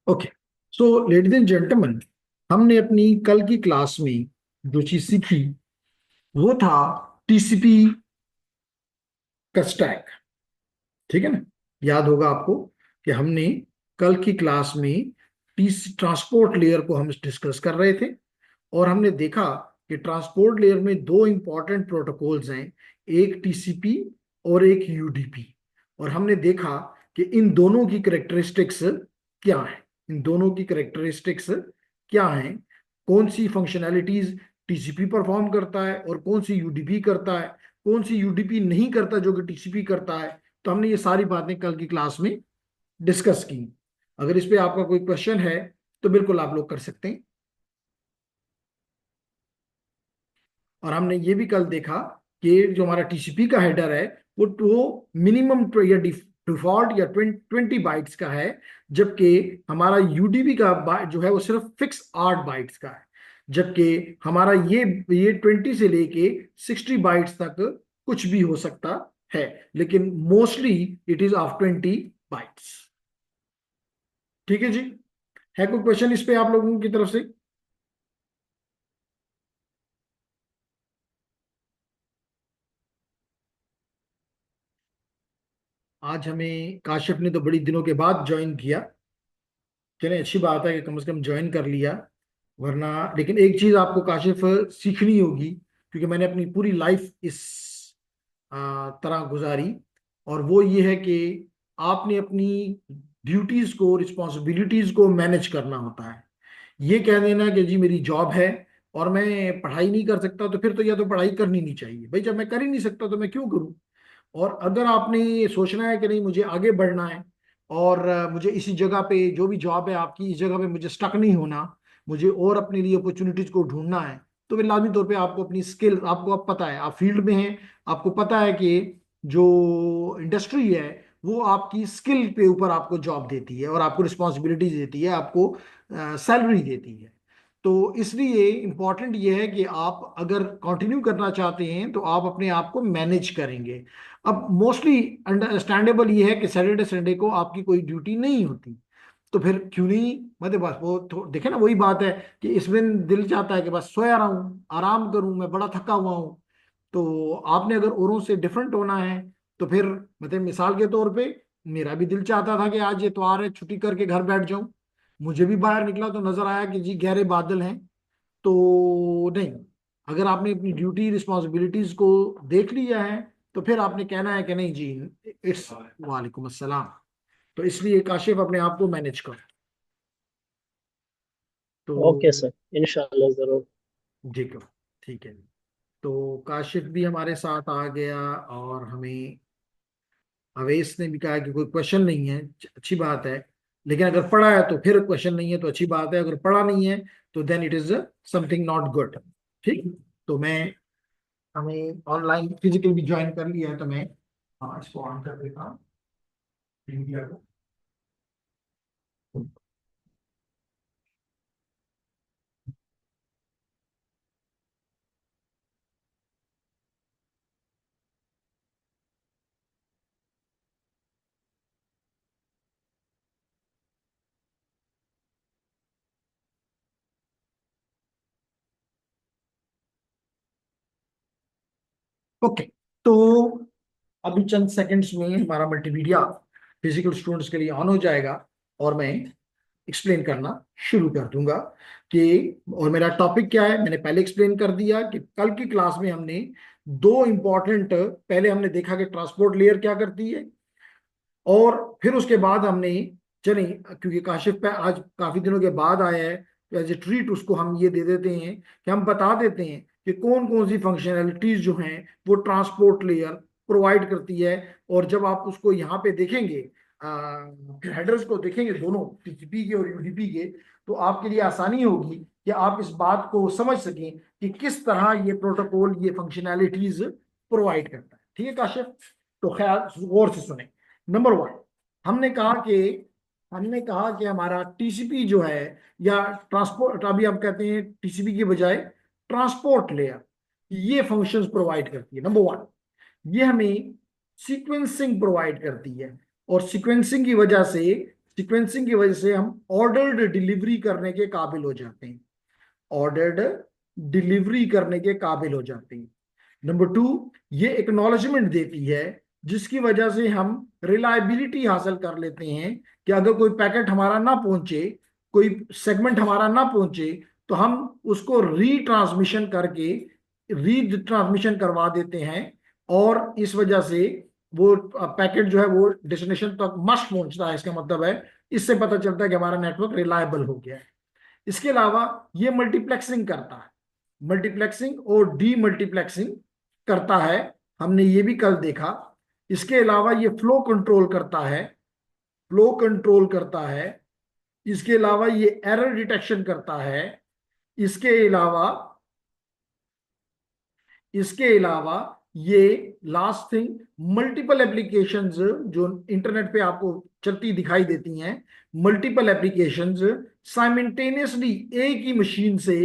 Okay, so ladies and gentleman, हमने अपनी कल की क्लास में जो चीज सीखी वो था टीसीपी का स्टैक। ठीक है ना? याद होगा आपको कि हमने कल की क्लास में टीसी ट्रांसपोर्ट लेयर को हम डिस्कस कर रहे थे, और हमने देखा कि ट्रांसपोर्ट लेयर में दो इंपॉर्टेंट प्रोटोकॉल्स हैं, एक टीसीपी और एक यूडीपी। और हमने देखा कि इन दोनों की करेक्टरिस्टिक्स क्या है, इन दोनों की करेक्टरिस्टिक्स क्या हैं, कौन सी फंक्शनैलिटीज टीसीपी परफॉर्म करता है और कौन सी यूडीपी करता है, कौन सी यूडीपी नहीं करता जो कि टीसीपी करता है। तो हमने ये सारी बातें कल की क्लास में डिस्कस की। अगर इस पे आपका कोई क्वेश्चन है तो बिल्कुल आप लोग कर सकते हैं। और हमने ये भी कल देखा कि जो हमारा टीसीपी का हेडर है वो मिनिमम या डिफॉल्ट या 20 बाइट्स का है, जबकि हमारा यूडीपी का जो है वो सिर्फ फिक्स 8 बाइट्स का है। जबकि हमारा ये 20 से लेके 60 बाइट्स तक कुछ भी हो सकता है, लेकिन mostly it is of 20 bytes. ठीक है जी? है कोई क्वेश्चन इस पे आप लोगों की तरफ से? आज हमें काशिफ ने तो बड़ी दिनों के बाद ज्वाइन किया। चलिए, अच्छी बात है कि कम से कम ज्वाइन कर लिया। वरना लेकिन एक चीज आपको काशिफ सीखनी होगी, क्योंकि मैंने अपनी पूरी लाइफ इस तरह गुजारी, और वो ये है कि आपने अपनी ड्यूटीज को, रिस्पॉन्सिबिलिटीज को मैनेज करना होता है। ये कह देना कि जी मेरी जॉब है और मैं पढ़ाई नहीं कर सकता, तो फिर तो या तो पढ़ाई करनी नहीं चाहिए भाई। जब मैं कर ही नहीं सकता तो मैं क्यों करूं? और अगर आपने ये सोचना है कि नहीं मुझे आगे बढ़ना है, और मुझे इसी जगह पे जो भी जॉब है आपकी, इस जगह पे मुझे स्टक नहीं होना, मुझे और अपने लिए अपॉर्चुनिटीज को ढूंढना है, तो फिर लाजमी तौर पे आपको अपनी स्किल, आपको अब पता है आप फील्ड में हैं, आपको पता है कि जो इंडस्ट्री है वो आपकी स्किल पे ऊपर आपको जॉब देती है और आपको रिस्पॉन्सिबिलिटीज देती है, आपको सैलरी देती है। तो इसलिए इम्पॉर्टेंट ये है कि आप अगर कंटिन्यू करना चाहते हैं तो आप अपने आप को मैनेज करेंगे। अब मोस्टली अंडरस्टैंडेबल ये है कि सैटरडे संडे को आपकी कोई ड्यूटी नहीं होती, तो फिर क्यों नहीं, मतलब बस वो तो देखे ना, वही बात है कि इस दिन दिल चाहता है कि बस सोया रहूं, आराम करूं, मैं बड़ा थका हुआ हूं। तो आपने अगर औरों से डिफरेंट होना है तो फिर, मतलब मिसाल के तौर पे, मेरा भी दिल चाहता था कि आज इतवार है, छुट्टी करके घर बैठ जाऊं। मुझे भी बाहर निकला तो नजर आया कि जी गहरे बादल हैं। तो नहीं, अगर आपने अपनी ड्यूटी रिस्पॉन्सिबिलिटीज को देख लिया है तो फिर आपने कहना है कि नहीं जी, इट्स, वालेकुम अस्सलाम। तो इसलिए काशिफ अपने आप को मैनेज करो। तो ओके सर, इंशाल्लाह जरूर। जी करो, ठीक है। तो काशिफ भी हमारे साथ आ गया, और हमें अवेश ने भी कहा कि कोई क्वेश्चन नहीं है, अच्छी बात है। लेकिन अगर पढ़ा है तो फिर क्वेश्चन नहीं है तो अच्छी बात है, अगर पढ़ा नहीं है तो then it is something not good. ठीक। तो मैं, हमें ऑनलाइन फिजिकल भी ज्वाइन कर लिया है, तो मैं, हाँ, इसको ऑन कर देता हूँ मीडिया को। ओके, तो अभी चंद सेकंड्स में हमारा मल्टीमीडिया फिजिकल स्टूडेंट्स के लिए ऑन हो जाएगा, और मैं एक्सप्लेन करना शुरू कर दूंगा कि, और मेरा टॉपिक क्या है मैंने पहले एक्सप्लेन कर दिया कि कल की क्लास में हमने दो इंपॉर्टेंट, पहले हमने देखा कि ट्रांसपोर्ट लेयर क्या करती है, और फिर उसके बाद हमने, चलिए क्योंकि काशिफ पे आज काफी दिनों के बाद आया है, तो एज ए ट्रीट उसको हम ये दे देते हैं कि हम बता देते हैं कि कौन कौन सी फंक्शनैलिटीज जो हैं वो ट्रांसपोर्ट लेयर प्रोवाइड करती है। और जब आप उसको यहाँ पे देखेंगे, हेडर्स को देखेंगे दोनों टीसीपी के और यूडीपी के, तो आपके लिए आसानी होगी कि आप इस बात को समझ सकें कि किस तरह ये प्रोटोकॉल ये फंक्शनैलिटीज प्रोवाइड करता है। ठीक है काशिफ? तो ख्याल गौर से सुने। नंबर वन, हमने कहा कि हमने कहा कि हमारा टीसीपी जो है, या ट्रांसपोर्ट, अभी हम कहते हैं टीसीपी के बजाय ट्रांसपोर्ट लेयर, ये फंक्शंस प्रोवाइड करती है। नंबर वन, ये हमें सीक्वेंसिंग प्रोवाइड करती है, और सीक्वेंसिंग की वजह से सीक्वेंसिंग की वजह से हम ऑर्डर्ड डिलीवरी करने के काबिल हो जाते हैं, ऑर्डर्ड डिलीवरी करने के काबिल हो जाते हैं। नंबर टू, ये एक्नॉलेजमेंट देती है जिसकी वजह से हम रिलायबिलिटी हासिल कर लेते हैं कि अगर कोई पैकेट हमारा ना पहुंचे, कोई सेगमेंट हमारा ना पहुंचे, तो हम उसको रीट्रांसमिशन करके रीट्रांसमिशन करवा देते हैं, और इस वजह से वो पैकेट जो है वो डेस्टिनेशन तक मस्ट पहुंचता है। इसका मतलब है, इससे पता चलता है कि हमारा नेटवर्क रिलायबल हो गया है। इसके अलावा ये मल्टीप्लेक्सिंग करता है, मल्टीप्लेक्सिंग और डीमल्टीप्लेक्सिंग करता है, हमने ये भी कल देखा। इसके अलावा ये फ्लो कंट्रोल करता है, फ्लो कंट्रोल करता है। इसके अलावा ये एरर डिटेक्शन करता है। इसके अलावा इसके अलावा ये लास्ट थिंग, मल्टीपल एप्लीकेशंस जो इंटरनेट पे आपको चलती दिखाई देती हैं, मल्टीपल एप्लीकेशंस साइमल्टेनियसली एक ही मशीन से,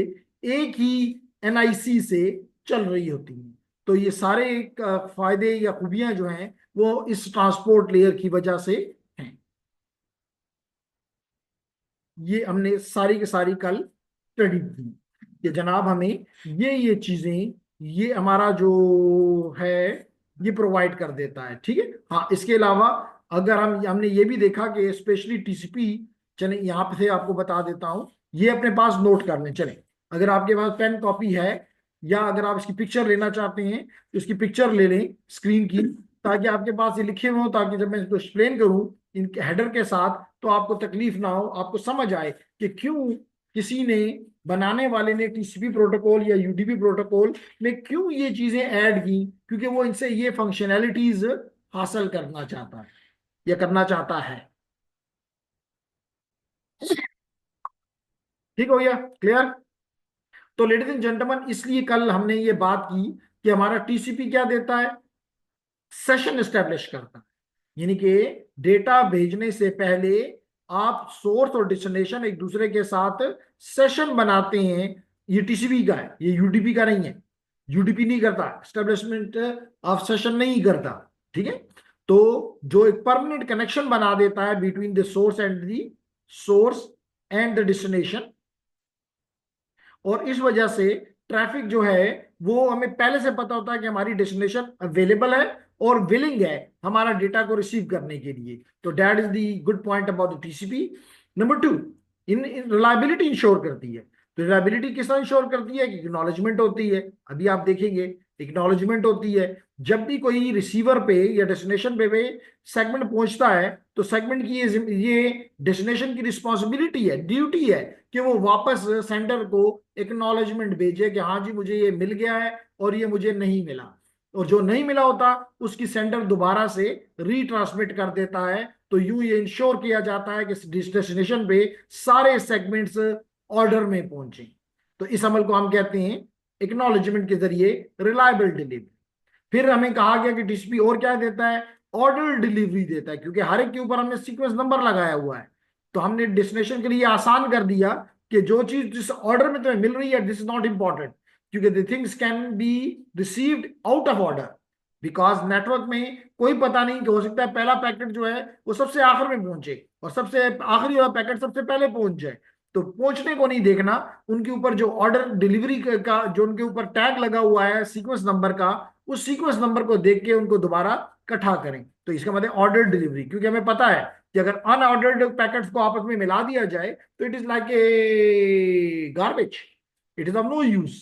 एक ही एनआईसी से चल रही होती हैं। तो ये सारे फायदे या खूबियां जो हैं वो इस ट्रांसपोर्ट लेयर की वजह से हैं। ये हमने सारी की सारी कल स्टडी की कि जनाब हमें ये चीजें, ये हमारा जो है ये प्रोवाइड कर देता है। ठीक है। हाँ, इसके अलावा अगर हमने ये भी देखा कि स्पेशली टीसीपी, चले यहाँ पे से आपको बता देता हूँ, ये अपने पास नोट कर लें। चले, अगर आपके पास पेन कॉपी है या अगर आप इसकी पिक्चर लेना चाहते हैं तो इसकी पिक्चर ले लें स्क्रीन की, ताकि आपके पास ये लिखे हुए हो, ताकि जब मैं इसको एक्सप्लेन करूँ इनके हेडर के साथ तो आपको तकलीफ ना हो, आपको समझ आए कि क्यों किसी ने, बनाने वाले ने टीसीपी प्रोटोकॉल या यूडीपी प्रोटोकॉल में क्यों ये चीजें ऐड की, क्योंकि वो इनसे ये फंक्शनैलिटीज हासिल करना चाहता है या करना चाहता है। ठीक हो गया? क्लियर? तो लेडीज एंड जेंटलमैन, इसलिए कल हमने ये बात की कि हमारा टीसीपी क्या देता है, सेशन एस्टेब्लिश करता है। यानी कि डेटा भेजने से पहले आप सोर्स और डेस्टिनेशन एक दूसरे के साथ सेशन बनाते हैं। ये टीसीपी का है, ये यूडीपी का नहीं है। यूडीपी नहीं करता, एस्टेब्लिशमेंट ऑफ सेशन नहीं करता। ठीक है। तो जो एक परमानेंट कनेक्शन बना देता है between the source and the destination, और इस वजह से ट्रैफिक जो है वो हमें पहले से पता होता है कि हमारी डेस्टिनेशन अवेलेबल है और विलिंग है हमारा डेटा को रिसीव करने के लिए। तो that is the good point about the TCP. Number two, in reliability ensure करती है। तो रिलायबिलिटी किस तरह इंश्योर करती है कि एक्नॉलेजमेंट होती है। अभी आप देखेंगे, एक्नॉलेजमेंट होती है जब भी कोई रिसीवर पे या डेस्टिनेशन पे सेगमेंट पहुंचता है, तो सेगमेंट की ये डेस्टिनेशन की रिस्पॉन्सिबिलिटी है, ड्यूटी है कि वो वापस सेंडर को एक्नॉलेजमेंट भेजे कि हाँ जी मुझे ये मिल गया है और ये मुझे नहीं मिला। और जो नहीं मिला होता उसकी सेंडर दोबारा से रीट्रांसमिट कर देता है। तो यूं ये इंश्योर किया जाता है कि डेस्टिनेशन पे सारे सेगमेंट्स ऑर्डर में पहुंचे। तो इस अमल को हम कहते हैं एक्नॉलेजमेंट के जरिए रिलायबल डिलीवरी। फिर हमें कहा गया कि टीसीपी और क्या देता है, ऑर्डर डिलीवरी देता है, क्योंकि हर एक के ऊपर हमने सीक्वेंस नंबर लगाया हुआ है। तो हमने डेस्टिनेशन के लिए आसान कर दिया कि जो चीज जिस ऑर्डर में तुम्हें मिल रही है, दिस इज नॉट इंपॉर्टेंट, क्योंकि the things can be received out of order. Because network में कोई पता नहीं कि हो सकता है पहला पैकेट जो है वो सबसे आखिर में पहुंचे और सबसे आखिरी वाला पैकेट सबसे पहले पहुंच जाए। तो पहुंचने को नहीं देखना, उनके ऊपर जो ऑर्डर डिलीवरी का जो उनके ऊपर टैग लगा हुआ है सीक्वेंस नंबर का, उस सीक्वेंस नंबर को देख के उनको दोबारा इकट्ठा करें। तो इसका मतलब ऑर्डर डिलीवरी, क्योंकि हमें पता है कि अगर अनऑर्डर्ड पैकेट्स को आपस में मिला दिया जाए तो it is like a garbage, it is of no use.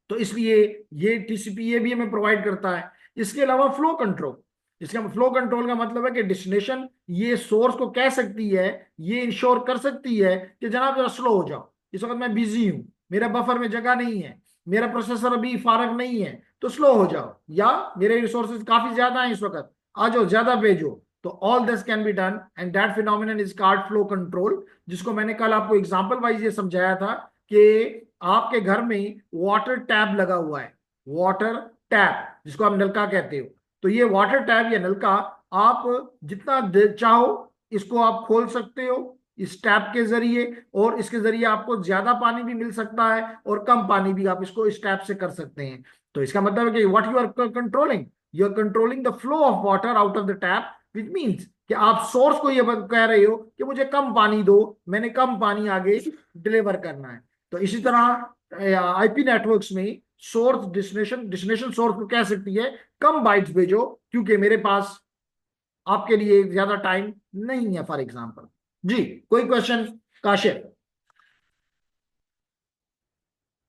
तो इसलिए ये टीसीपी ये भी हमें प्रोवाइड करता है। इसके अलावा फ्लो कंट्रोल, इसका फ्लो कंट्रोल का मतलब है कि डेस्टिनेशन ये सोर्स को कह सकती है, ये इंश्योर कर सकती है कि जनाब जरा स्लो हो जाओ, इस वक्त मैं बिजी हूं, मेरा बफर में जगह नहीं है, मेरा प्रोसेसर अभी फारग नहीं है, तो स्लो हो जाओ, या मेरे रिसोर्सेज काफी ज्यादा हैं इस वक्त, आ जाओ ज्यादा भेजो। तो all this can be done and that phenomenon is called flow control, जिसको मैंने कल आपको एग्जांपल वाइज ये समझाया था कि आपके घर में वाटर टैप लगा हुआ है, वाटर टैप जिसको आप नलका कहते हो। तो ये वाटर टैप या नलका आप जितना चाहो इसको आप खोल सकते हो इस टैप के जरिए, और इसके जरिए आपको ज्यादा पानी भी मिल सकता है और कम पानी भी आप इसको इस टैप से कर सकते हैं। तो इसका मतलब है कि what you are controlling, you are controlling the flow of water out of the tap, which means कि कि आप सोर्स को ये कह रहे हो कि मुझे कम पानी दो, मैंने कम पानी आगे डिलीवर करना है। तो इसी तरह आईपी नेटवर्क्स में सोर्स डेस्टिनेशन, डेस्टिनेशन सोर्स को कह सकती है कम बाइट्स भेजो क्योंकि मेरे पास आपके लिए ज्यादा टाइम नहीं है, फॉर एग्जाम्पल। जी, कोई क्वेश्चन काशिफ?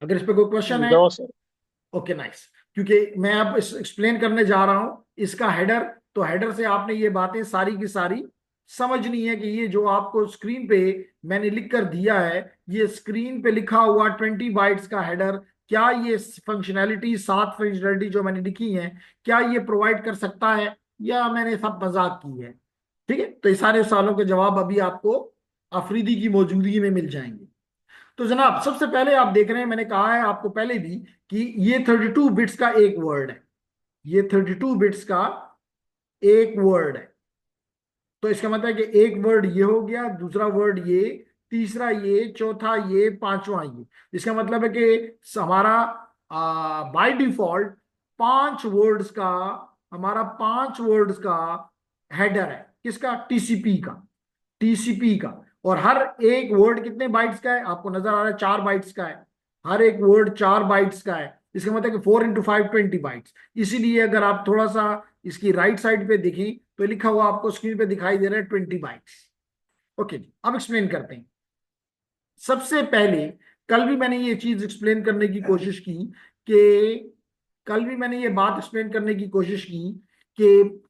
अगर इस पे कोई क्वेश्चन है, नो सर। Okay nice. क्योंकि मैं अब एक्सप्लेन करने जा रहा हूं इसका हेडर, तो हेडर से आपने ये बातें सारी की सारी समझनी है कि ये जो आपको स्क्रीन पे मैंने लिख कर दिया है, ये स्क्रीन पे लिखा हुआ 20 बाइट्स का हेडर, क्या ये फंक्शनैलिटी, 7 फंक्शनैलिटी जो मैंने लिखी है, क्या ये प्रोवाइड कर सकता है या मैंने सब मजाक की है? ठीक है, तो ये सारे सवालों के जवाब अभी आपको अफरीदी की मौजूदगी में मिल जाएंगे। तो जनाब, सबसे पहले आप देख रहे हैं, मैंने कहा है आपको पहले भी कि ये 32 बिट्स का एक वर्ड है, ये 32 बिट्स का एक वर्ड है। तो इसका मतलब है कि एक वर्ड ये हो गया, दूसरा वर्ड ये, तीसरा ये, चौथा ये, पांचवा ये। इसका मतलब है कि हमारा बाय डिफॉल्ट 5 वर्ड्स का, हमारा 5 वर्ड्स का हेडर है। किसका? टीसीपी का, टीसीपी का। और हर एक वर्ड कितने बाइट्स का है? आपको नजर आ रहा है 4 बाइट्स का है। हर एक वर्ड 4 बाइट्स का है। इसका मतलब कि 4 × 5 20 बाइट्स। इसीलिए अगर आप थोड़ा सा इसकी राइट साइड पे देखें तो लिखा हुआ आपको स्क्रीन पे दिखाई दे रहा है 20 बाइट्स। ओके, अब एक्सप्लेन करते हैं। सबसे पहले, कल भी मैंने ये चीज एक्सप्लेन करने की कोशिश की कि कल भी मैंने ये बात एक्सप्लेन करने की कोशिश की कि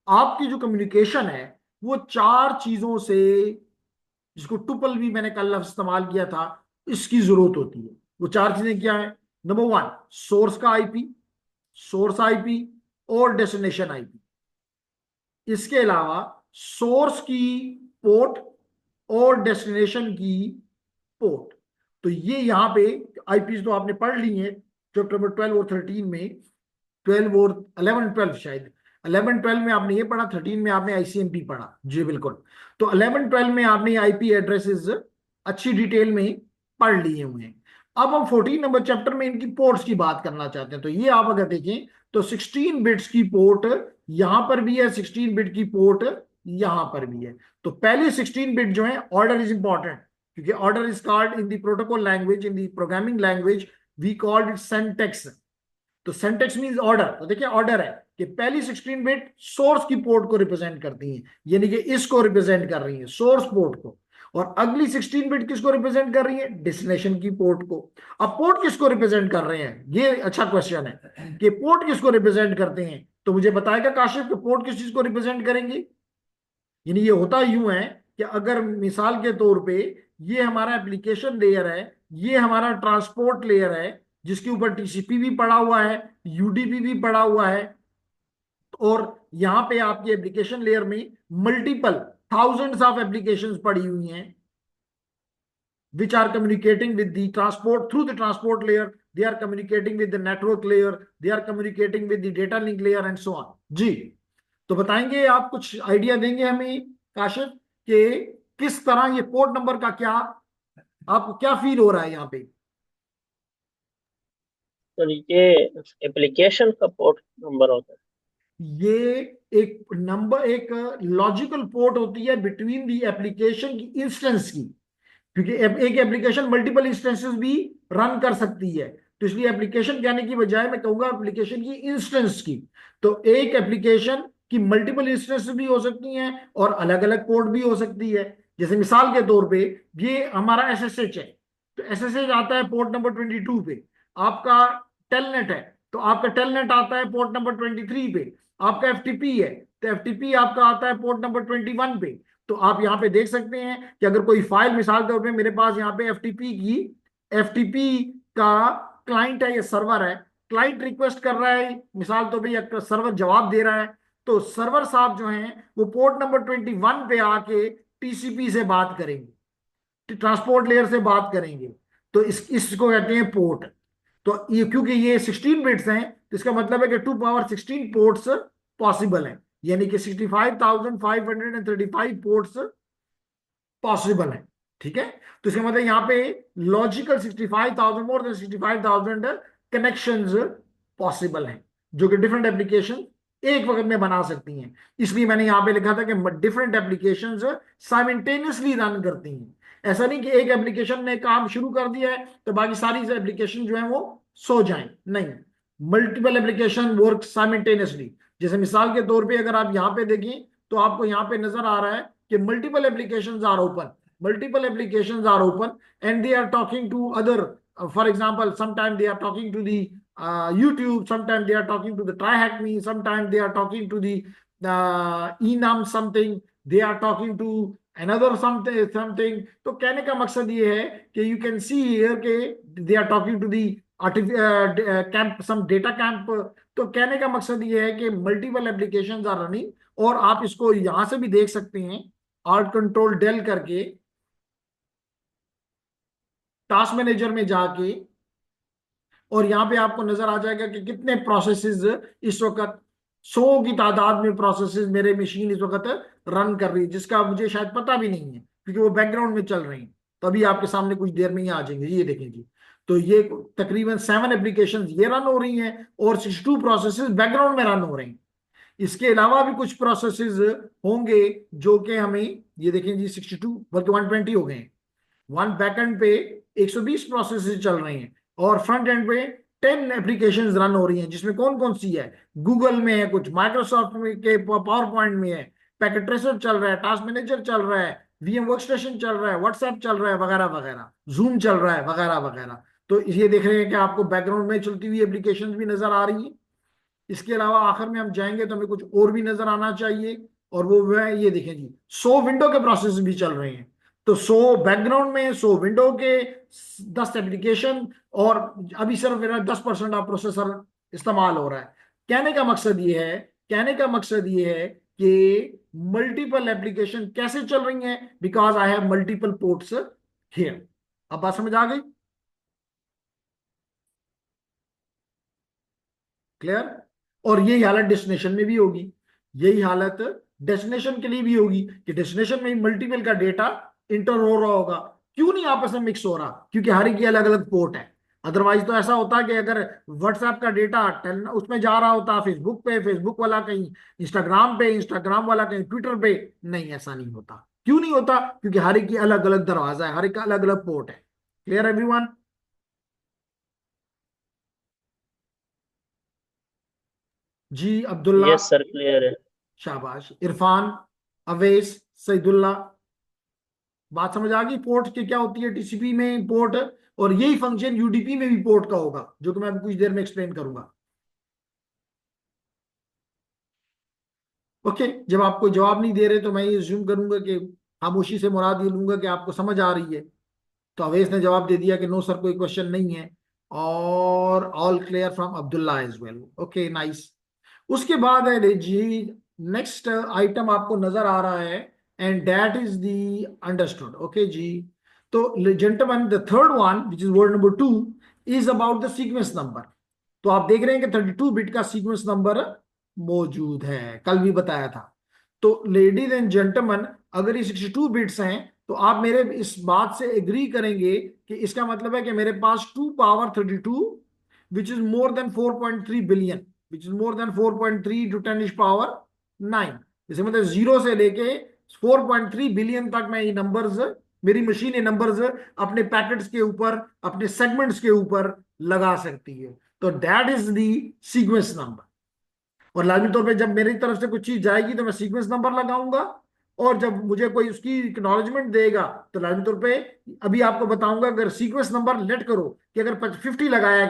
आपकी जो कम्युनिकेशन है वो 4 चीजों से, जिसको टुपल भी मैंने कल लफ्ज इस्तेमाल किया था, इसकी जरूरत होती है। वो 4 चीजें क्या है? नंबर 1, सोर्स का आईपी, सोर्स आईपी और डेस्टिनेशन आईपी। इसके अलावा सोर्स की पोर्ट और डेस्टिनेशन की पोर्ट। तो ये यहां पे आईपी तो आपने पढ़ ली है चैप्टर नंबर 12 और 13 में, 12 और 11 12 शायद। 11 12 में आपने ये पढ़ा, 13 में आपने आईसीएमपी पढ़ा। जी बिल्कुल। तो 11 12 में आपने आईपी एड्रेसेस अच्छी डिटेल में पढ़ लिए हुए हैं। अब हम 14 नंबर चैप्टर में इनकी पोर्ट्स की बात करना चाहते हैं। तो ये आप अगर देखें तो 16 बिट्स की पोर्ट यहां पर भी है, 16 बिट की पोर्ट यहां पर भी है। तो पहले 16 बिट जो है, ऑर्डर इज इंपॉर्टेंट, क्योंकि order is called in the protocol language, in the programming language we called it syntax. तो सेंटेक्स मींस ऑर्डर। तो देखिए, ऑर्डर है कि पहली 16 बिट सोर्स की पोर्ट को रिप्रेजेंट करती है, यानी कि इसको रिप्रेजेंट कर रही है, सोर्स पोर्ट को। और अगली 16 बिट किसको रिप्रेजेंट कर रही है? डेस्टिनेशन की पोर्ट को। अब पोर्ट किसको रिप्रेजेंट कर रहे हैं, ये अच्छा क्वेश्चन है कि पोर्ट किसको रिप्रेजेंट करते हैं। तो मुझे बताएगा काशिफ कि पोर्ट किस चीज को रिप्रेजेंट करेंगे? यानी ये होता यूं है कि अगर मिसाल के तौर पे ये हमारा एप्लीकेशन लेयर है, ये हमारा ट्रांसपोर्ट लेयर है, जिसके ऊपर टीसीपी भी पड़ा हुआ है, यूडीपी भी पड़ा हुआ है, और यहां पे आपकी एप्लीकेशन लेयर में मल्टीपल थाउजेंड्स ऑफ एप्लीकेशंस पड़ी हुई हैं which are communicating with the transport through the transport layer, they are communicating with the network layer, they are communicating with the data link layer and so on। जी, तो बताएंगे आप, कुछ idea देंगे हमें काशिफ कि किस तरह ये पोर्ट नंबर का क्या आपको क्या फील हो रहा है यहाँ पे? सर ये एप्लीकेशन का पोर्ट नंबर होता है। ये एक नंबर, एक लॉजिकल पोर्ट होती है बिटवीन दी एप्लीकेशन की इंस्टेंस की, क्योंकि एक एप्लीकेशन मल्टीपल इंस्टेंसेस भी रन कर सकती है। तो इसलिए एप्लीकेशन कहने की बजाय मैं कहूंगा एप्लीकेशन की इंस्टेंस की। तो एक एप्लीकेशन की मल्टीपल इंस्टेंस भी हो सकती हैं और अलग अलग पोर्ट भी हो सकती है। जैसे मिसाल के तौर पे ये हमारा एसएसएच है, तो एसएसएच आता है पोर्ट नंबर 22 पे। आपका टेलनेट है, तो आपका टेलनेट आता है पोर्ट नंबर 23 पे। आपका एफटीपी है, तो एफटीपी आपका आता है पोर्ट नंबर 21 पे। तो आप यहाँ पे देख सकते हैं कि अगर कोई फाइल, मिसाल के तौर पे मेरे पास यहाँ पे एफटीपी का क्लाइंट है या सर्वर है, क्लाइंट रिक्वेस्ट कर रहा है, मिसाल तो भाई सर्वर जवाब दे रहा है, तो सर्वर साहब जो हैं वो पोर्ट नंबर 21 पे आके टीसीपी से बात करेंगे, ट्रांसपोर्ट लेयर से बात करेंगे। तो इसको कहते हैं पोर्ट। तो ये क्योंकि ये 16 बिट्स हैं, तो इसका मतलब है कि 2 पावर 16 पोर्ट्स पॉसिबल है, यानी कि 65,535 पोर्ट्स पॉसिबल है। ठीक है, तो इसका मतलब यहाँ पे logical 65,000, more than 65,000 connections possible हैं। जो कि डिफरेंट एप्लीकेशन एक वक्त में बना सकती हैं। इसलिए मैंने यहां पे लिखा था कि डिफरेंट एप्लीकेशंस साइमल्टेनियसली रन करती हैं। ऐसा नहीं कि एक एप्लीकेशन ने काम शुरू कर दिया है तो बाकी सारी एप्लीकेशन जो है वो सो जाएं, नहीं, मल्टीपल एप्लीकेशन वर्क साइमल्टेनियसली। जैसे मिसाल के तौर पे अगर आप यहाँ पे देखें तो आपको यहाँ पे नजर आ रहा है कि multiple applications are open, multiple applications are open and they are talking to other, for example, sometimes they are talking to the YouTube, sometimes they are talking to the TryHackMe, sometimes they are talking to the enum something, they are talking to another something। तो कहने का मकसद ये है कि you can see here के they are talking to the camp, some data camp। तो कहने का मकसद ये है कि मल्टीपल एप्लीकेशंस आर रनिंग। और आप इसको यहां से भी देख सकते हैं, आर्ट कंट्रोल डेल करके टास्क मैनेजर में जाके, और यहां पे आपको नजर आ जाएगा कि कितने प्रोसेसेस इस वक्त, 100 की तादाद में प्रोसेसेस मेरे मशीन इस वक्त रन कर रही है, जिसका मुझे शायद पता भी नहीं है क्योंकि वो बैकग्राउंड में चल रही हैं। तो अभी आपके सामने कुछ देर में ही आ जाएंगे, ये देखें जी। तो ये तकरीबन 7 एप्लीकेशन ये रन हो रही हैं और 62 प्रोसेसेस बैकग्राउंड में रन हो रही हैं। इसके अलावा भी कुछ प्रोसेसेस होंगे जो कि हमें, ये देखें जी, 62 बल्कि 120 हो गए हैं। वन बैकएंड पे 120 प्रोसेस चल रही हैं और फ्रंट एंड पे 10 एप्लीकेशंस रन हो रही हैं, जिसमें कौन कौन सी है, गूगल में है, कुछ माइक्रोसॉफ्ट में के पावर पॉइंट में है, पैकेट ट्रेसर चल रहा है, टास्क मैनेजर चल रहा है, वीएम वर्कस्टेशन चल रहा है, व्हाट्सएप चल रहा है वगैरह वगैरह, जूम चल रहा है वगैरह वगैरह। तो ये देख रहे हैं कि आपको बैकग्राउंड में चलती हुई एप्लीकेशन भी नजर आ रही है। इसके अलावा आखिर में हम जाएंगे तो हमें कुछ और भी नजर आना चाहिए, और वो है, ये देखें जी, 100 विंडो के प्रोसेस भी चल रहे हैं। तो 100 बैकग्राउंड में, 100 विंडो के, 10 एप्लीकेशन, और अभी सिर्फ मेरा 10% ऑफ प्रोसेसर इस्तेमाल हो रहा है। कहने का मकसद ये है, कहने का मकसद ये है कि मल्टीपल एप्लीकेशन कैसे चल रही हैं, because I have multiple ports here. अब बात समझ आ गई? क्लियर? और यही हालत डेस्टिनेशन में भी होगी, यही हालत डेस्टिनेशन के लिए भी होगी कि डेस्टिनेशन में मल्टीपल का डेटा इंटर हो रहा होगा। क्यों नहीं आपस में मिक्स हो रहा? क्योंकि हर एक की अलग अलग पोर्ट है। अदरवाइज तो ऐसा होता है कि अगर व्हाट्सएप का डेटा उसमें जा रहा होता फेसबुक पे, फेसबुक वाला कहीं इंस्टाग्राम पे, इंस्टाग्राम वाला कहीं ट्विटर पे, नहीं, ऐसा नहीं होता। क्यों नहीं होता? क्योंकि हर एक की अलग अलग दरवाजा है, हर एक का अलग अलग पोर्ट है। Clear everyone? जी अब्दुल्ला, Yes, sir, clear है। शाबाश, इरफान, अवेश, सईदुल्ला, बात समझ आ गई? पोर्ट की क्या होती है टीसीपी में पोर्ट, और यही फंक्शन यूडीपी में भी पोर्ट का होगा, जो कि मैं अभी कुछ देर में एक्सप्लेन करूंगा। ओके, जब आपको जवाब नहीं दे रहे तो मैं ये ज्यूम करूंगा कि खामोशी से मुराद ये लूंगा कि आपको समझ आ रही है। तो अवेश ने जवाब दे दिया कि नो सर, कोई क्वेश्चन नहीं है, और all clear from Abdullah as well. Okay, nice. उसके बाद है जी, नेक्स्ट आइटम आपको नजर आ रहा है, and that is the understood. Okay जी। तो gentleman, the third one which is word number 2 is about the sequence number. तो आप देख रहे हैं कि 32 बिट का सीक्वेंस नंबर मौजूद है, कल भी बताया था। तो लेडीज एंड जेंटलमैन, अगर ये 62 बिट्स हैं तो आप मेरे इस बात से एग्री करेंगे कि इसका मतलब है कि मेरे पास 2 power 32 which is more than 4.3 billion, which is more than 4.3 to 10 power 9। जैसे मतलब जीरो से लेके 4.3 बिलियन तक मैं ये नंबर्स, मेरी मशीन ये नंबर्स अपने पैकेट्स के ऊपर, अपने सेगमेंट्स के ऊपर लगा सकती है। तो that is the sequence number. और लाजमी तौर पे जब मेरी तरफ से कुछ चीज जाएगी तो मैं सीक्वेंस नंबर लगाऊंगा, और जब मुझे कोई उसकी एक्नॉलेजमेंट देगा तो लाजमी तौर पे, अभी आपको बताऊंगा, अगर सीक्वेंस नंबर लेट करो कि अगर 50 लगाया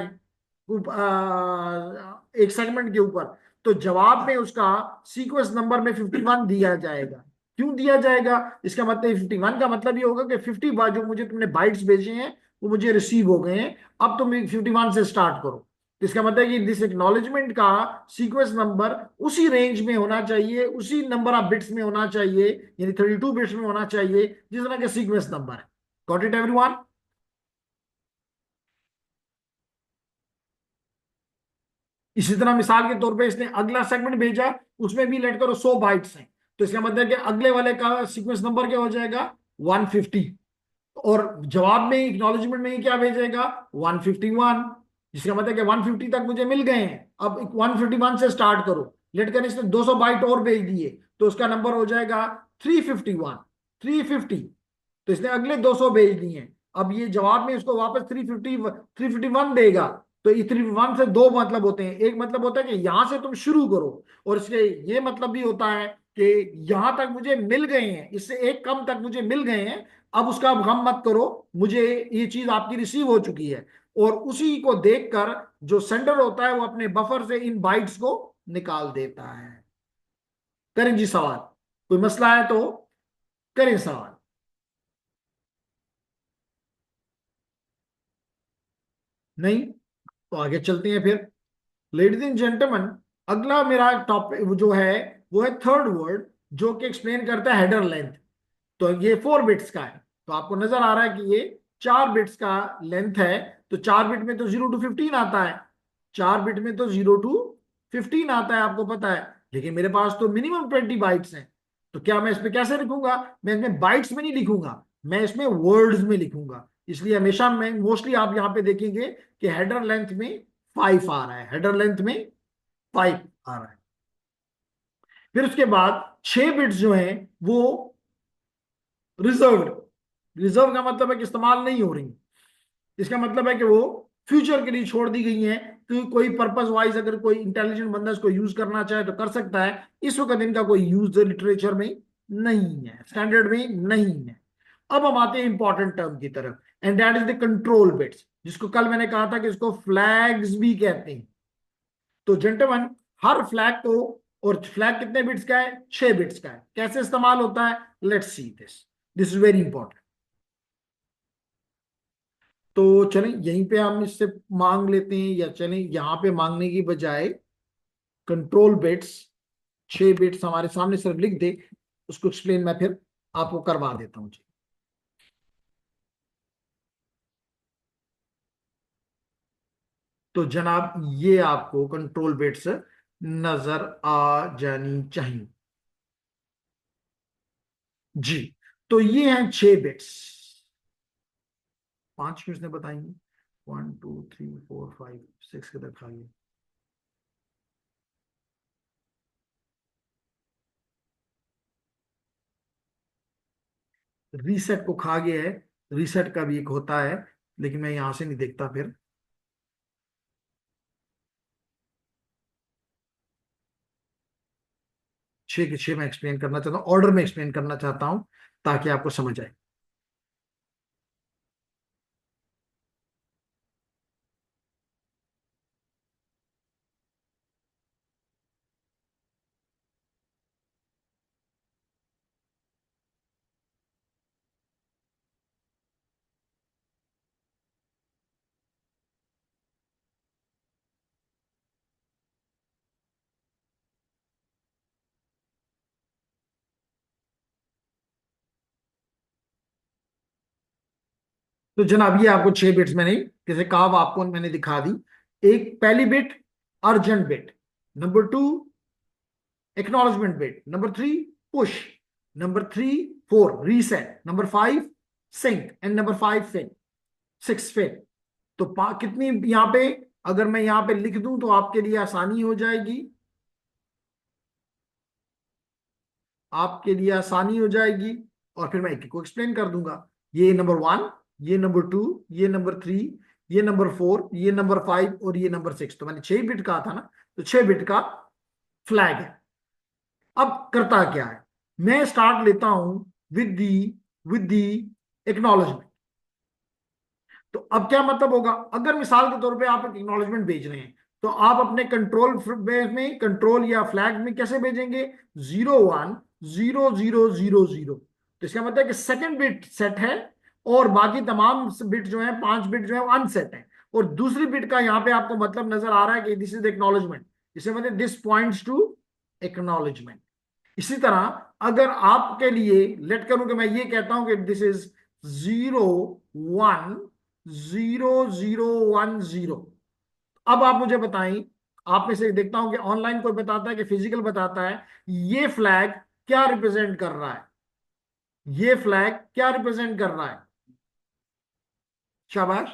एक सेगमेंट के ऊपर, तो जवाब में उसका सीक्वेंस नंबर में 51 दिया जाएगा। क्यों दिया जाएगा? इसका मतलब 51 का मतलब ये होगा कि 50 बार जो मुझे तुमने बाइट्स भेजे हैं वो मुझे रिसीव हो गए हैं, अब तुम 51 से स्टार्ट करो। तो इसका मतलब कि दिस एक्नॉलेजमेंट का सीक्वेंस नंबर उसी रेंज में होना चाहिए, उसी नंबर ऑफ बिट्स में होना चाहिए, यानी 32 बिट्स में होना चाहिए जिस तरह के सीक्वेंस नंबर है। Got it everyone? इसी तरह मिसाल के तौर पे इसने अगला सेगमेंट भेजा, उसमें भी लेट करो 100 बाइट्स हैं, तो इसका मतलब कि अगले वाले का सीक्वेंस नंबर क्या हो जाएगा? 150। और जवाब में, एक्नॉलेजमेंट में क्या भेजेगा? 151। जिसका मतलब है कि 150 तक मुझे मिल गए हैं। अब 151 से स्टार्ट करो। लेट कर इसने 200 बाइट और भेज दिए तो उसका नंबर हो जाएगा 351, 350। तो इसने अगले 200 भेज दिए हैं। अब ये जवाब में इसको वापस 351 देगा। तो ये 351 से दो मतलब होते हैं। एक मतलब होता है कि यहां से तुम शुरू करो, और इसके ये मतलब भी होता है कि यहां तक मुझे मिल गए हैं, इससे एक कम तक मुझे मिल गए हैं। अब उसका अब गम मत करो, मुझे ये चीज आपकी रिसीव हो चुकी है। और उसी को देखकर जो सेंडर होता है वो अपने बफर से इन बाइट्स को निकाल देता है। करें जी सवाल, कोई मसला है तो करें सवाल। नहीं तो आगे चलते हैं फिर। लेडीज एंड जेंटलमैन, अगला मेरा टॉपिक जो है वो है थर्ड वर्ड, जो कि एक्सप्लेन करता है हेडर लेंथ। तो ये 4 बिट्स का है। तो आपको नजर आ रहा है कि ये 4 बिट्स का लेंथ है। तो 4 बिट में तो 0 to 15 आता है। 4 बिट में तो 0 to 15 आता है, आपको पता है। लेकिन मेरे पास तो मिनिमम 20 बाइट्स हैं। तो क्या मैं इसमें कैसे लिखूंगा? मैं इसमें बाइट्स में नहीं लिखूंगा, मैं इसमें वर्ड्स में लिखूंगा। इसलिए हमेशा मैं मोस्टली आप यहां पे देखेंगे कि हेडर लेंथ में 5 आ रहा है, हेडर लेंथ में 5 आ रहा है। फिर उसके बाद 6 बिट्स जो हैं वो रिजर्व्ड। रिजर्व का मतलब है कि इस्तेमाल नहीं हो रही। इसका मतलब है कि वो फ्यूचर के लिए छोड़ दी गई है। तो कोई पर्पस वाइज अगर कोई इंटेलिजेंट बंदा इसको यूज करना चाहे तो कर सकता है। इस वक्त इनका कोई यूज लिटरेचर में नहीं है, स्टैंडर्ड में नहीं है। अब हम आते हैं इंपॉर्टेंट टर्म की तरफ, and that is the control bits, जिसको कल मैंने कहा था कि इसको फ्लैग्स भी कहते हैं। तो जेंटलमैन, हर फ्लैग को, और फ्लैग कितने बिट्स का है? 6 बिट्स का है। कैसे इस्तेमाल होता है? Let's see this, this is very important. तो चलें यहीं पे हम इससे मांग लेते हैं, या चलें यहां पे मांगने की बजाय कंट्रोल बिट्स, 6 बिट्स हमारे सामने सिर्फ लिख दे, उसको एक्सप्लेन मैं फिर आपको करवा देता हूं जी। तो जनाब ये आपको कंट्रोल बिट्स नजर आ जानी चाहिए जी। तो ये हैं 6 बिट्स। 5 क्यों उसने बताएंगे? 1 2 3 4 5 6 किधर खा गया? रीसेट को खा गया है। रीसेट का भी एक होता है, लेकिन मैं यहां से नहीं देखता फिर। 6 के 6 मैं एक्सप्लेन करना चाहता हूँ, ऑर्डर में एक्सप्लेन करना चाहता हूँ ताकि आपको समझ आए। तो जनाब ये आपको 6 बिट्स मैंने जैसे कहा वो आपको मैंने दिखा दी। एक पहली bit urgent bit, number 2 acknowledgement bit, number 3 push, number 4 reset, number 5 sync, and number 5 fin, 6 fin. तो कितनी यहां पे, अगर मैं यहां पे लिख दूं तो आपके लिए आसानी हो जाएगी, आपके लिए आसानी हो जाएगी। और फिर मैं एक एक को एक्सप्लेन कर दूंगा। ये नंबर 1, ये नंबर 2, ये नंबर 3, ये नंबर 4, ये नंबर 5 और ये नंबर 6। तो मैंने 6 बिट कहा था ना, तो 6 बिट का फ्लैग है। अब करता क्या है? मैं स्टार्ट लेता हूं विद दी एक्नॉलेजमेंट। तो अब क्या मतलब होगा? अगर मिसाल के तौर पे आप एक एक्नॉलेजमेंट भेज रहे हैं, तो आप अपने कंट्रोल में, कंट्रोल या फ्लैग में कैसे भेजेंगे? 010000। तो इसका मतलब है कि सेकंड बिट सेट है, और बाकी तमाम बिट जो है, 5 बिट जो है वो अनसेट है। और दूसरी बिट का यहाँ पे आपको मतलब नजर आ रहा है कि दिस इज एक्नॉलेजमेंट। इसे मतलब दिस पॉइंट्स टू एक्नॉलेजमेंट। इसी तरह अगर आपके लिए लेट करूं कि मैं ये कहता हूं कि दिस इज 010010। अब आप मुझे बताएं, आप में से देखता हूं कि ऑनलाइन कोई बताता है कि फिजिकल बताता है, ये फ्लैग क्या रिप्रेजेंट कर रहा है? ये फ्लैग क्या रिप्रेजेंट कर रहा है? शाबाश।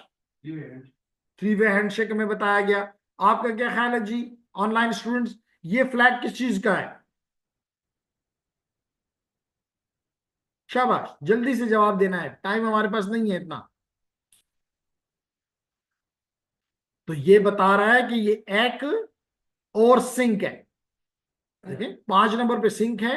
थ्री वे हैंडशेक में बताया गया। आपका क्या ख्याल है जी ऑनलाइन स्टूडेंट्स, ये फ्लैग किस चीज का है? शाबाश, जल्दी से जवाब देना है, टाइम हमारे पास नहीं है इतना। तो ये बता रहा है कि ये एक और सिंक है। देखिए 5 नंबर पे सिंक है,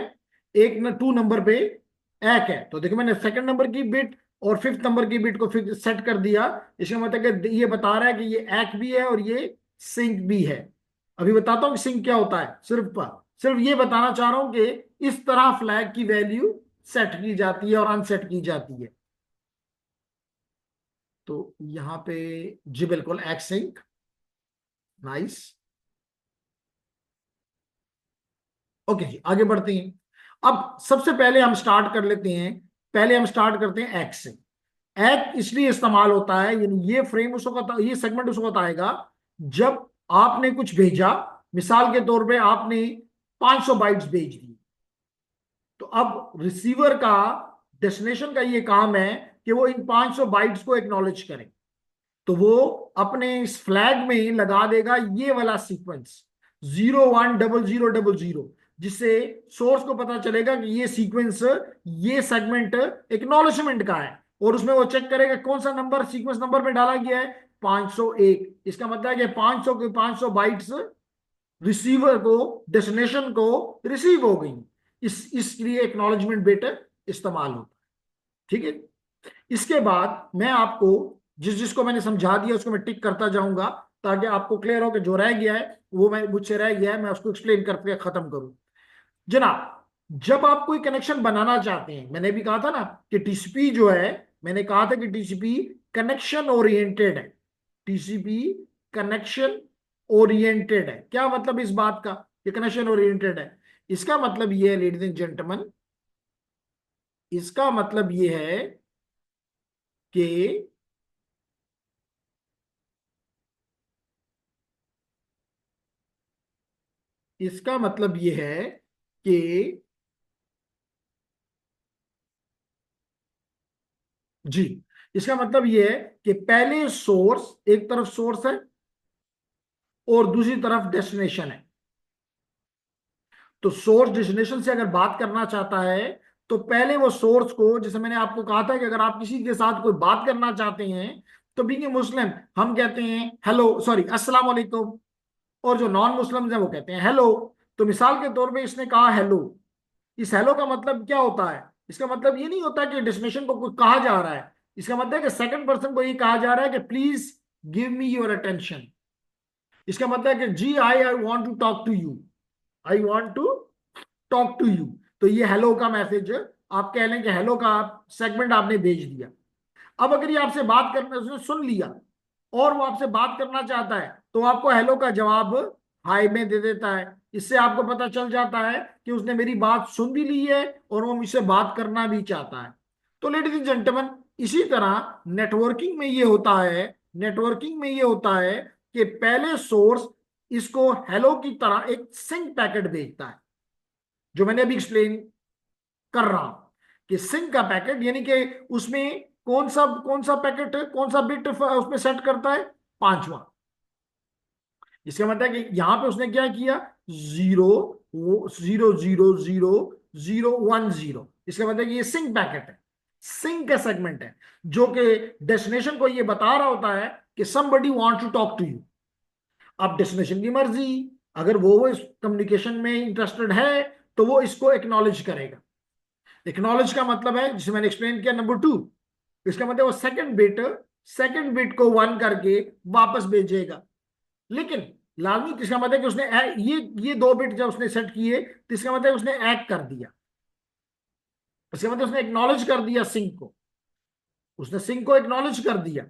एक न 2 नंबर पे एक है। तो देखिए मैंने सेकंड नंबर की बिट और फिफ्थ नंबर की बिट को फिर सेट कर दिया। इसका मतलब कि ये बता रहा है कि ये एक भी है और ये सिंक भी है। अभी बताता हूँ कि सिंक क्या होता है। सिर्फ ये बताना चाह रहा हूं कि इस तरह फ्लैग की वैल्यू सेट की जाती है और अनसेट की जाती है। तो यहां पे जी बिल्कुल एक सिंक, नाइस। ओके जी, आगे बढ़ते हैं। अब सबसे पहले हम स्टार्ट कर लेते हैं, पहले हम स्टार्ट करते हैं एक्स से। एक्ट इसलिए इस्तेमाल होता है, यानी ये फ्रेम उस वक्त, ये सेगमेंट उस वक्त आएगा जब आपने कुछ भेजा। मिसाल के तौर पे आपने 500 बाइट्स भेज दी। तो अब रिसीवर का, डेस्टिनेशन का ये काम है कि वो इन 500 बाइट्स को एक्नॉलेज करे। तो वो अपने इस फ्लैग में लगा देगा ये वाला सीक्वेंस 010000, जिससे सोर्स को पता चलेगा कि ये सीक्वेंस, ये सेगमेंट एक्नॉलेजमेंट का है। और उसमें वो चेक करेगा कौन सा नंबर सीक्वेंस नंबर में डाला गया है, 501। इसका मतलब है कि 500 के 500 बाइट्स रिसीवर को, डेस्टिनेशन को रिसीव हो गई। इसलिए एक्नॉलेजमेंट बिट इस्तेमाल होता है। ठीक है, इसके बाद मैं आपको जिस जिसको मैंने समझा दिया उसको मैं टिक करता जाऊंगा, ताकि आपको क्लियर हो कि जो रह गया है वो मैं मुझसे रह गया है, मैं उसको एक्सप्लेन करके खत्म करूं। जनाब, जब आप कोई कनेक्शन बनाना चाहते हैं, मैंने भी कहा था ना कि टीसीपी जो है, मैंने कहा था कि टीसीपी कनेक्शन ओरिएंटेड है। टीसीपी कनेक्शन ओरिएंटेड है। क्या मतलब इस बात का कि कनेक्शन ओरिएंटेड है? इसका मतलब ये है लेडीज एंड जेंटलमैन, इसका मतलब ये है कि इसका मतलब ये है कि जी, इसका मतलब ये है कि पहले सोर्स, एक तरफ सोर्स है और दूसरी तरफ डेस्टिनेशन है। तो सोर्स डेस्टिनेशन से अगर बात करना चाहता है तो पहले वो सोर्स को, जैसे मैंने आपको कहा था कि अगर आप किसी के साथ कोई बात करना चाहते हैं तो बीइंग ए मुस्लिम हम कहते हैं हेलो, सॉरी अस्सलाम वालेकुम, और जो नॉन मुस्लिम है वो कहते हैं हेलो। तो मिसाल के तौर पे इसने कहा हेलो। इस हेलो का मतलब क्या होता है? इसका मतलब ये नहीं होता कि डेस्टिनेशन को कुछ कहा जा रहा है। इसका मतलब है कि सेकंड पर्सन को ये कहा जा रहा है कि please give me your attention. इसका मतलब है कि जी I want to talk to you, I want to talk to you. तो ये हेलो का मैसेज, आप कह लें कि हेलो का सेगमेंट आपने भेज दिया। अब अगर ये आपसे बात करना, उसने सुन लिया और वो आपसे बात करना चाहता है तो आपको हेलो का जवाब हाय में दे देता है। इससे आपको पता चल जाता है कि उसने मेरी बात सुन भी ली है और वो मुझसे बात करना भी चाहता है। तो लेडीज एंड जेंटलमैन, इसी तरह नेटवर्किंग में ये होता है, नेटवर्किंग में ये होता है कि पहले सोर्स इसको हेलो की तरह एक सिंक पैकेट भेजता है, जो मैंने अभी एक्सप्लेन कर रहा हूं कि सिंक का पैकेट, यानी कि उसमें कौन सा पैकेट, कौन सा बिट उसमें सेट करता है, 5वां। इसका मतलब है कि यहां पे उसने क्या किया, 0 0 0 0 0 1 0। इसका मतलब है कि ये सिंक पैकेट है, सिंक का सेगमेंट है, जो कि डेस्टिनेशन को ये बता रहा होता है कि somebody want to talk to you. अब डेस्टिनेशन की मर्जी, अगर वो इस कम्युनिकेशन में इंटरेस्टेड है तो वो इसको एक्नॉलेज करेगा। एक्नॉलेज का मतलब है, जिसे मैंने एक्सप्लेन किया, नंबर 2। इसका मतलब वो सेकंड बिट को 1 करके वापस भेजेगा। लेकिन लाजमी, इसका मतलब है कि उसने ये 2 बिट जब उसने सेट किए तो इसका मतलब उसने एक कर दिया। इसका मतलब उसने एक्नॉलेज कर दिया सिंक को, उसने सिंक को एक्नॉलेज कर दिया।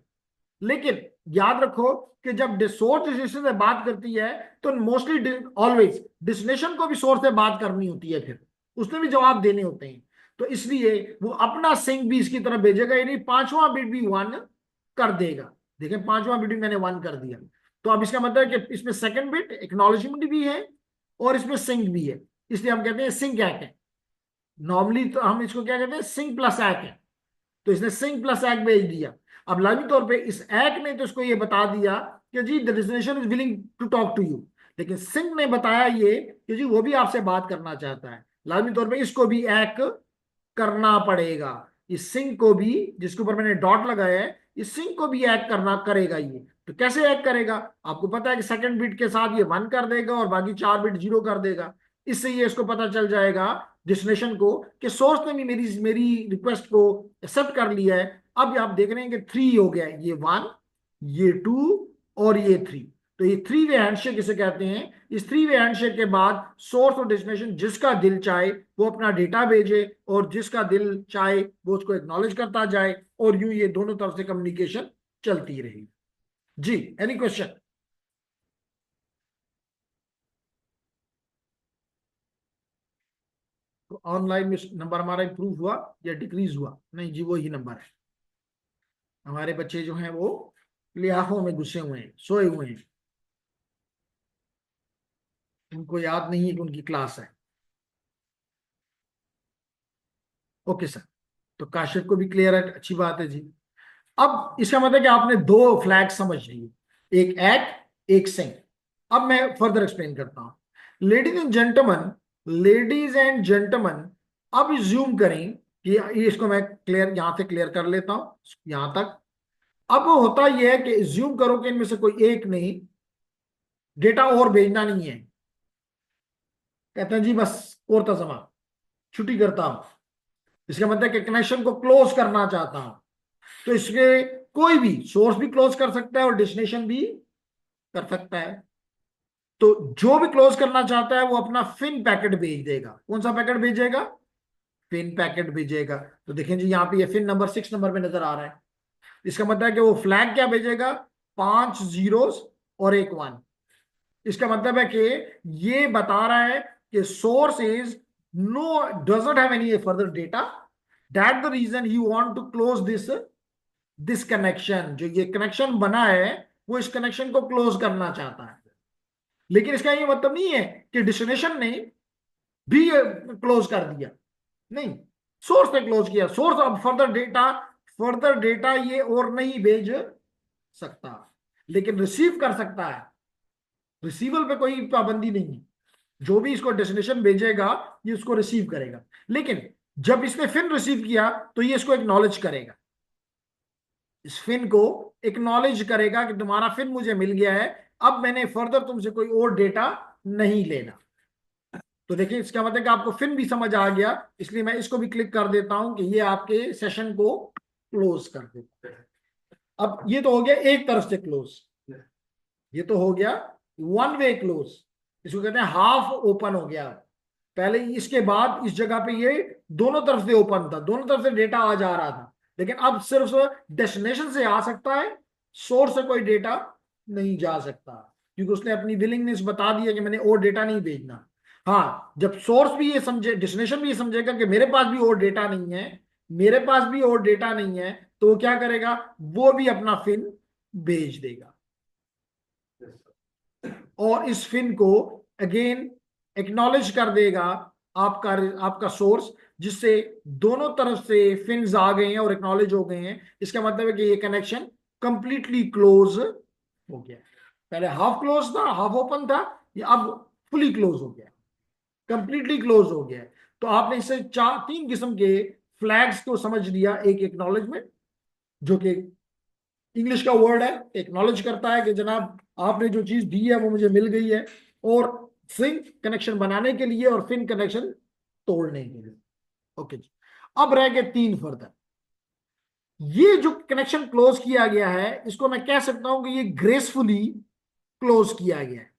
लेकिन याद रखो कि जब सोर्स डेस्टिनेशन से बात करती है तो मोस्टली ऑलवेज डेस्टिनेशन को भी सोर्स से बात करनी होती है, फिर उसने भी जवाब देने होते हैं। तो इसलिए वो अपना सिंक भी इसकी तरफ भेजेगा, यानी 5वां बिट भी 1 कर देगा। देखें 5वां बिट भी मैंने 1 कर दिया। तो अब इसका मतलब है कि इसमें सेकंड बिट एक्नॉलेजमेंट भी है और इसमें सिंक भी है, इसलिए हम कहते हैं सिंक एक है। नॉर्मली तो हम इसको क्या कहते हैं, सिंक प्लस एक है। तो इसने सिंक प्लस एक भेज दिया। अब लाजमी तौर पे इस एक ने तो इसको ये बता दिया कि जी the destination is willing to talk to you, लेकिन सिंह ने बताया ये कि जी वो भी आपसे बात करना चाहता है। लाजमी तौर पे इसको भी एक करना पड़ेगा। इस सिंह को भी, जिसके ऊपर मैंने डॉट लगाया है, इस सिंह को भी एक करना करेगा ये। तो कैसे एक करेगा? आपको पता है कि सेकंड बिट के साथ ये 1 कर देगा और बाकी 4 बिट 0 कर देगा। इससे ये इसको पता चल जाएगा डेस्टिनेशन को कि सोर्स ने भी मेरी मेरी रिक्वेस्ट को एक्सेप्ट कर लिया है। अब आप देख रहे हैं कि 3 हो गया है, ये 1, ये 2 और ये 3। तो ये 3 वे हैंडशेक इसे कहते हैं। इस 3 वे हैंडशेक के बाद सोर्स और डेस्टिनेशन जिसका दिल चाहे वो अपना डेटा भेजे और जिसका दिल चाहे वो उसको एक्नॉलेज करता जाए, और यूं ये दोनों तरफ से कम्युनिकेशन चलती रहेगी। जी, एनी क्वेश्चन? तो ऑनलाइन में नंबर हमारा इंप्रूव हुआ या डिक्रीज हुआ? नहीं जी, वो ही नंबर है। हमारे बच्चे जो हैं वो लिहाफों में घुसे हुए हैं, सोए हुए हैं, उनको याद नहीं है कि उनकी क्लास है। ओके सर, तो काशिफ को भी क्लियर है, अच्छी बात है जी। अब इसका मतलब कि आपने 2 फ्लैग समझ ली, एक एट, एक सेंट। अब मैं फर्दर एक्सप्लेन करता हूं। लेडीज एंड जेंटलमैन, अब ज्यूम करें कि इसको मैं क्लियर यहां से क्लियर कर लेता हूं यहां तक। अब वो होता यह है कि ज्यूम करो कि इनमें से कोई एक नहीं, डेटा और भेजना नहीं है। कहते हैं जी बस और तजमा छुट्टी करता हूं, इसका मतलब कि कनेक्शन को क्लोज करना चाहता हूं। तो इसके कोई भी सोर्स भी क्लोज कर सकता है और डेस्टिनेशन भी कर सकता है। तो जो भी क्लोज करना चाहता है वो अपना फिन पैकेट भेज देगा। कौन सा पैकेट भेजेगा? फिन पैकेट भेजेगा। तो देखें जी यहाँ पे ये फिन नंबर 6 नंबर पे नजर आ रहा है। इसका मतलब है कि वो फ्लैग क्या भेजेगा? 5 जीरोस और एक 1। इसका मतलब है कि ये बता रहा है कि source is no does not have any further data, that the reason he want to close this connection. जो ये कनेक्शन बना है वो इस कनेक्शन को क्लोज करना चाहता है। लेकिन इसका ये मतलब नहीं है कि डेस्टिनेशन ने भी क्लोज कर दिया, नहीं, सोर्स ने क्लोज किया। सोर्स अब फर्दर डेटा ये और नहीं भेज सकता, लेकिन रिसीव कर सकता है। रिसीवल पे कोई पाबंदी नहीं है, जो भी इसको डेस्टिनेशन भेजेगा ये उसको रिसीव करेगा। लेकिन जब इसने फिन रिसीव किया तो ये इसको एक्नॉलेज करेगा, इस फिन को एक्नॉलेज करेगा कि तुम्हारा फिन मुझे मिल गया है, अब मैंने फर्दर तुमसे कोई और डेटा नहीं लेना। तो देखिए इसका मतलब कि आपको फिन भी समझ आ गया, इसलिए मैं इसको भी क्लिक कर देता हूं कि ये आपके सेशन को क्लोज कर देते हैं। अब ये तो हो गया एक तरफ से क्लोज, ये तो हो गया 1 वे क्लोज। इसको कहते हैं हाफ ओपन हो गया। पहले इसके बाद इस जगह पे ये दोनों तरफ से ओपन था, दोनों तरफ से डेटा आ जा रहा था, लेकिन अब सिर्फ डेस्टिनेशन से आ सकता है, सोर्स से कोई डेटा नहीं जा सकता, क्योंकि उसने अपनी विलिंगनेस बता दी है कि मैंने और डेटा नहीं भेजना। हाँ, जब सोर्स भी ये समझे, डेस्टिनेशन भी ये समझेगा कि मेरे पास भी और डेटा नहीं है, मेरे पास भी और डेटा नहीं है, तो वो क्या करेगा? वो भी अपना फिन भेज देगा और इस फिन को अगेन एक्नॉलेज कर देगा आपका आपका सोर्स, जिससे दोनों तरफ से फिन्स आ गए हैं और एक्नॉलेज हो गए हैं। इसका मतलब है कि ये कनेक्शन कंप्लीटली क्लोज हो गया। पहले हाफ क्लोज था, हाफ ओपन था, ये अब फुली क्लोज हो गया, कंप्लीटली क्लोज हो गया। तो आपने इससे 3 किस्म के फ्लैग्स को समझ लिया। एक एक्नॉलेजमेंट, जो कि इंग्लिश का वर्ड है, एक्नॉलेज करता है कि जनाब आपने जो चीज दी है वो मुझे मिल गई है, और फिन कनेक्शन बनाने के लिए और फिन कनेक्शन तोड़ने के लिए। ओके जी, अब रह गए 3 फर्दर। ये जो कनेक्शन क्लोज किया गया है इसको मैं कह सकता हूं कि ये ग्रेसफुली क्लोज किया गया है।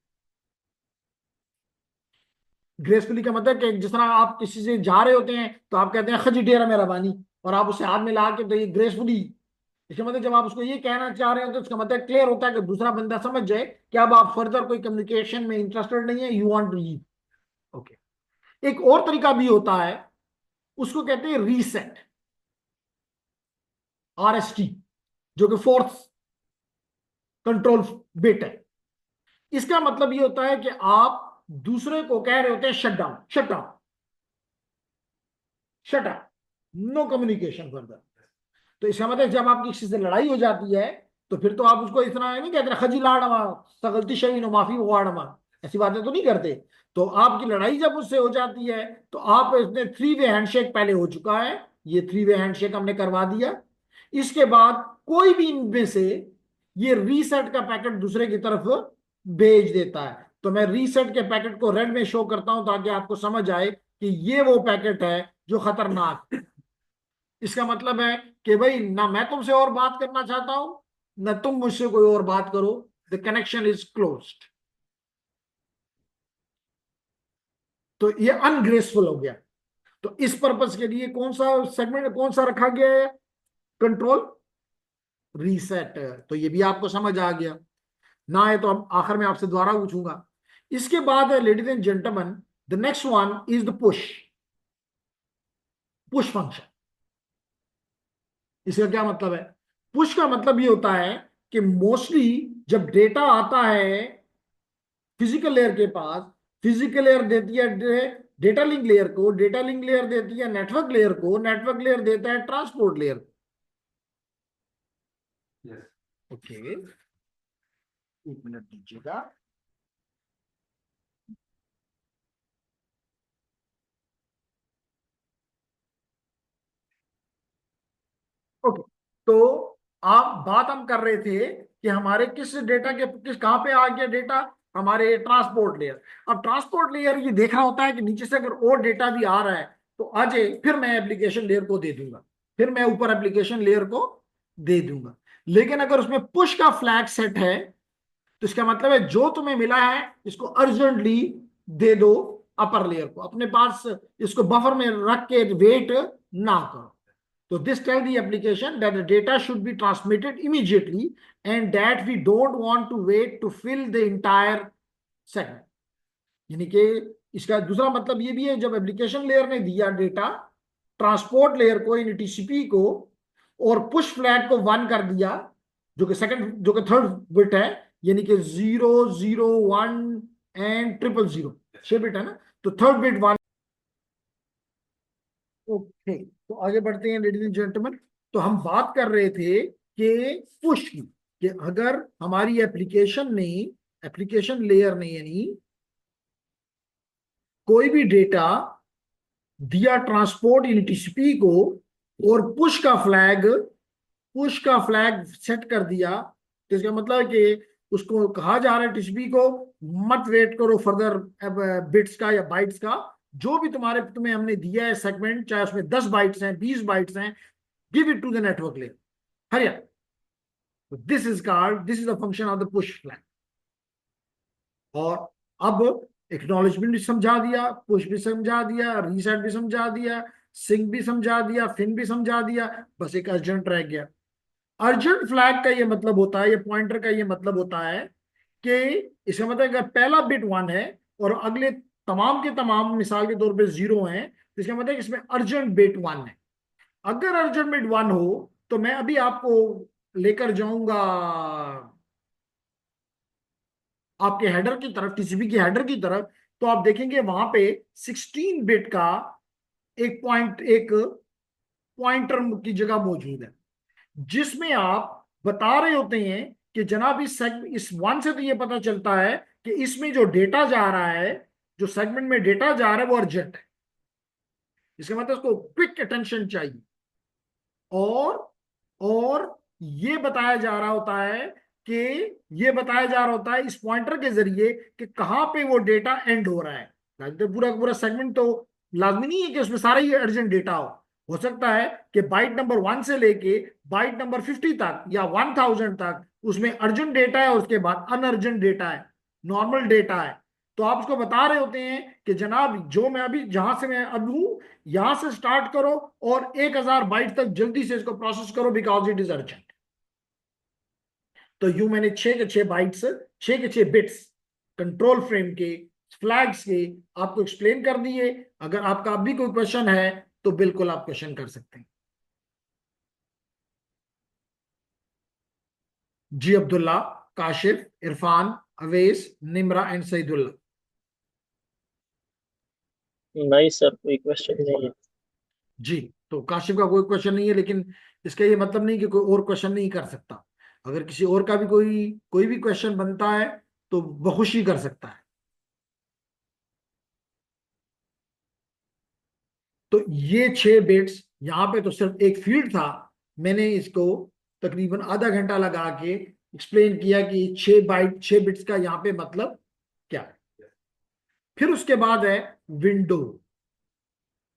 ग्रेसफुली का मतलब कि जिस तरह आप किसी से जा रहे होते हैं तो आप कहते हैं खजी डेरा मेरा बानी, और आप उसे हाथ में ला के, तो ये ग्रेसफुली। इसका मतलब जब आप उसको ये कहना चाह रहे हो तो इसका मतलब क्लियर होता है कि दूसरा बंदा समझ जाए कि अब आप फर्दर कोई कम्युनिकेशन में इंटरेस्टेड नहीं है, you want to leave. Okay. एक और तरीका भी होता है, उसको कहते हैं रीसेट, RST, जो कि फोर्थ कंट्रोल बिट है। इसका मतलब ये होता है कि आप दूसरे को कह रहे होते हैं shut down, shut down, shut down, no communication further. तो इसका मतलब जब आपकी किसी से लड़ाई हो जाती है तो फिर तो आप उसको इतना नहीं कहते खजी लाड़वा सगलती शहीन माफी वाड़वा, ऐसी बातें तो नहीं करते। तो आपकी लड़ाई जब उससे हो जाती है तो आप इसने 3 वे हैंडशेक पहले हो चुका है, ये 3 वे हैंडशेक हमने करवा दिया। इसके बाद कोई भी इनमें से ये रीसेट का पैकेट दूसरे की तरफ भेज देता है, तो मैं रीसेट के पैकेट को रेड में शो करता हूं ताकि आपको समझ आए कि ये वो पैकेट है जो खतरनाक है। इसका मतलब है कि भाई ना मैं तुमसे और बात करना चाहता हूं ना तुम मुझसे कोई और बात करो, द कनेक्शन इज क्लोज्ड। तो ये अनग्रेसफुल हो गया। तो इस पर्पस के लिए कौन सा सेगमेंट कौन सा रखा गया है, कंट्रोल रीसेट। तो ये भी आपको समझ आ गया ना, है तो हम आखिर में आपसे दोबारा पूछूंगा। इसके बाद है ladies and gentleman, the next one is the push, push function. इसका क्या मतलब है? पुश का मतलब ये होता है कि मोस्टली जब डेटा आता है फिजिकल लेयर के पास, फिजिकल लेयर देती है डेटा लिंक लेयर को, डेटा लिंक लेयर देती है नेटवर्क लेयर को, नेटवर्क लेयर देता है ट्रांसपोर्ट लेयर को। ओके, एक मिनट दीजिएगा। ओके, तो आप बात हम कर रहे थे कि हमारे किस डेटा के किस कहां पे आ गया डेटा, हमारे ट्रांसपोर्ट लेयर। अब ट्रांसपोर्ट लेयर ये देख रहा होता है कि नीचे से अगर और डेटा भी आ रहा है तो आ जाए, फिर मैं एप्लीकेशन लेयर को दे दूंगा, फिर मैं ऊपर एप्लीकेशन लेयर को दे दूंगा। लेकिन अगर उसमें पुश का फ्लैग सेट है तो इसका मतलब है जो तुम्हें मिला है इसको अर्जेंटली दे दो अपर लेयर को, अपने पास इसको बफर में रख के वेट ना करो। So this tell the application that the data should be transmitted immediately and that we don't want to wait to fill the entire segment। यानी कि इसका दूसरा मतलब ये भी है, जब एप्लीकेशन लेयर ने दिया डेटा ट्रांसपोर्ट लेयर को यानी टीसीपी को और पुश फ्लैग को 1 कर दिया, जो कि सेकंड जो कि थर्ड बिट है, यानी कि 0 0 1 एंड 0 0 0 6 बिट है ना, तो थर्ड बिट 1। ओके, तो आगे बढ़ते हैं लेडीज एंड जेंटलमैन। तो हम बात कर रहे थे कि पुश की, कि अगर हमारी एप्लीकेशन लेयर ने यानी कोई भी डेटा दिया ट्रांसपोर्ट इन टीसीपी को और पुश का फ्लैग सेट कर दिया, तो इसका मतलब है कि उसको कहा जा रहा है टीसीपी को मत वेट करो फर्दर बिट्स का या बाइट्स का, जो भी तुम्हें हमने दिया है सेगमेंट, चाहे उसमें 10 बाइट्स हैं 20 बाइट्स हैं, give it to the network layer. Hariya, this is the function of the push flag. और अब एक्नॉलेजमेंट भी समझा दिया, पुश भी समझा दिया, रीसेट भी समझा दिया, सिंक भी समझा दिया, फिन भी समझा दिया, बस एक अर्जेंट रह गया। अर्जेंट फ्लैग का ये मतलब होता है, ये पॉइंटर का ये मतलब होता है कि इसका मतलब अगर पहला बिट 1 है और अगले तमाम के तमाम मिसाल के तौर पे 0 है, तो इसका मतलब इसमें अर्जेंट बिट 1 है। अगर अर्जेंट बिट 1 हो तो मैं अभी आपको लेकर जाऊंगा आपके हेडर की तरफ, टीसीपी की हेडर की तरफ, तो आप देखेंगे वहां पे 16 बिट का एक पॉइंटर की जगह मौजूद है, जिसमें आप बता रहे होते हैं कि जनाब इस 1 से तो ये पता चलता है कि इसमें जो डेटा जा रहा है, जो सेगमेंट में डेटा जा रहा है वो अर्जेंट है। इसका मतलब उसको क्विक अटेंशन चाहिए। और और ये बताया जा रहा होता है कि ये बताया जा रहा होता है इस पॉइंटर के जरिए कि कहां पे वो डेटा एंड हो रहा है। तो पूरा पूरा सेगमेंट तो लाजमी नहीं है कि उसमें सारा ही अर्जेंट डेटा हो सकता है कि बाइट नंबर 1 से लेके बाइट नंबर 50 तक या 1000 तक उसमें अर्जेंट डेटा है और उसके बाद अनअर्जेंट डेटा है, नॉर्मल डेटा है। तो आप उसको बता रहे होते हैं कि जनाब जो मैं अभी जहां से मैं अब हूं यहां से स्टार्ट करो और 1000 बाइट तक जल्दी से इसको प्रोसेस करो बिकॉज इट इज अर्जेंट। तो यूं मैंने 6 के 6 बाइट्स, 6 के 6 बिट्स कंट्रोल फ्रेम के फ्लैग्स के आपको एक्सप्लेन कर दिए। अगर आपका अभी कोई क्वेश्चन है तो बिल्कुल आप क्वेश्चन कर सकते हैं। जी अब्दुल्ला, काशिफ, इरफान, अवेस, निमरा एंड सईदुल्ला। नहीं सर, कोई क्वेश्चन नहीं है। जी। तो काशिफ का कोई क्वेश्चन नहीं है, लेकिन इसका ये मतलब नहीं कि कोई और क्वेश्चन नहीं कर सकता। अगर किसी और का भी कोई भी क्वेश्चन बनता है तो बखुशी कर सकता है। तो ये 6 बिट्स, यहाँ पे तो सिर्फ एक फील्ड था, मैंने इसको तकरीबन आधा घंटा लगा के एक्सप्लेन किया कि 6 बिट्स का यहाँ पे मतलब क्या है। फिर उसके बाद है विंडो।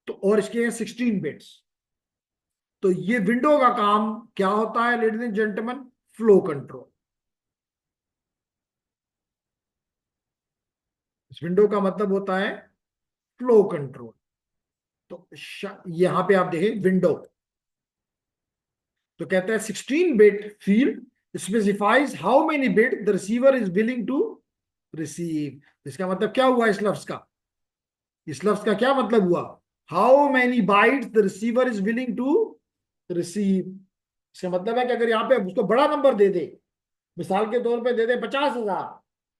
तो और इसके हैं 16 बिट्स। तो ये विंडो का काम क्या होता है ladies and gentleman? Flow control. इस विंडो का मतलब होता है फ्लो कंट्रोल। तो यहां पे आप देखें विंडो, तो कहता है 16 bit field specifies how many bit the receiver is willing to receive. इसका मतलब क्या हुआ इस लफ्ज का? इस लफ्ज का क्या मतलब हुआ? How many bytes the receiver is willing to receive. इसका मतलब है कि अगर यहाँ पे उसको बड़ा नंबर दे दे, मिसाल के तौर पे दे दे 50,000,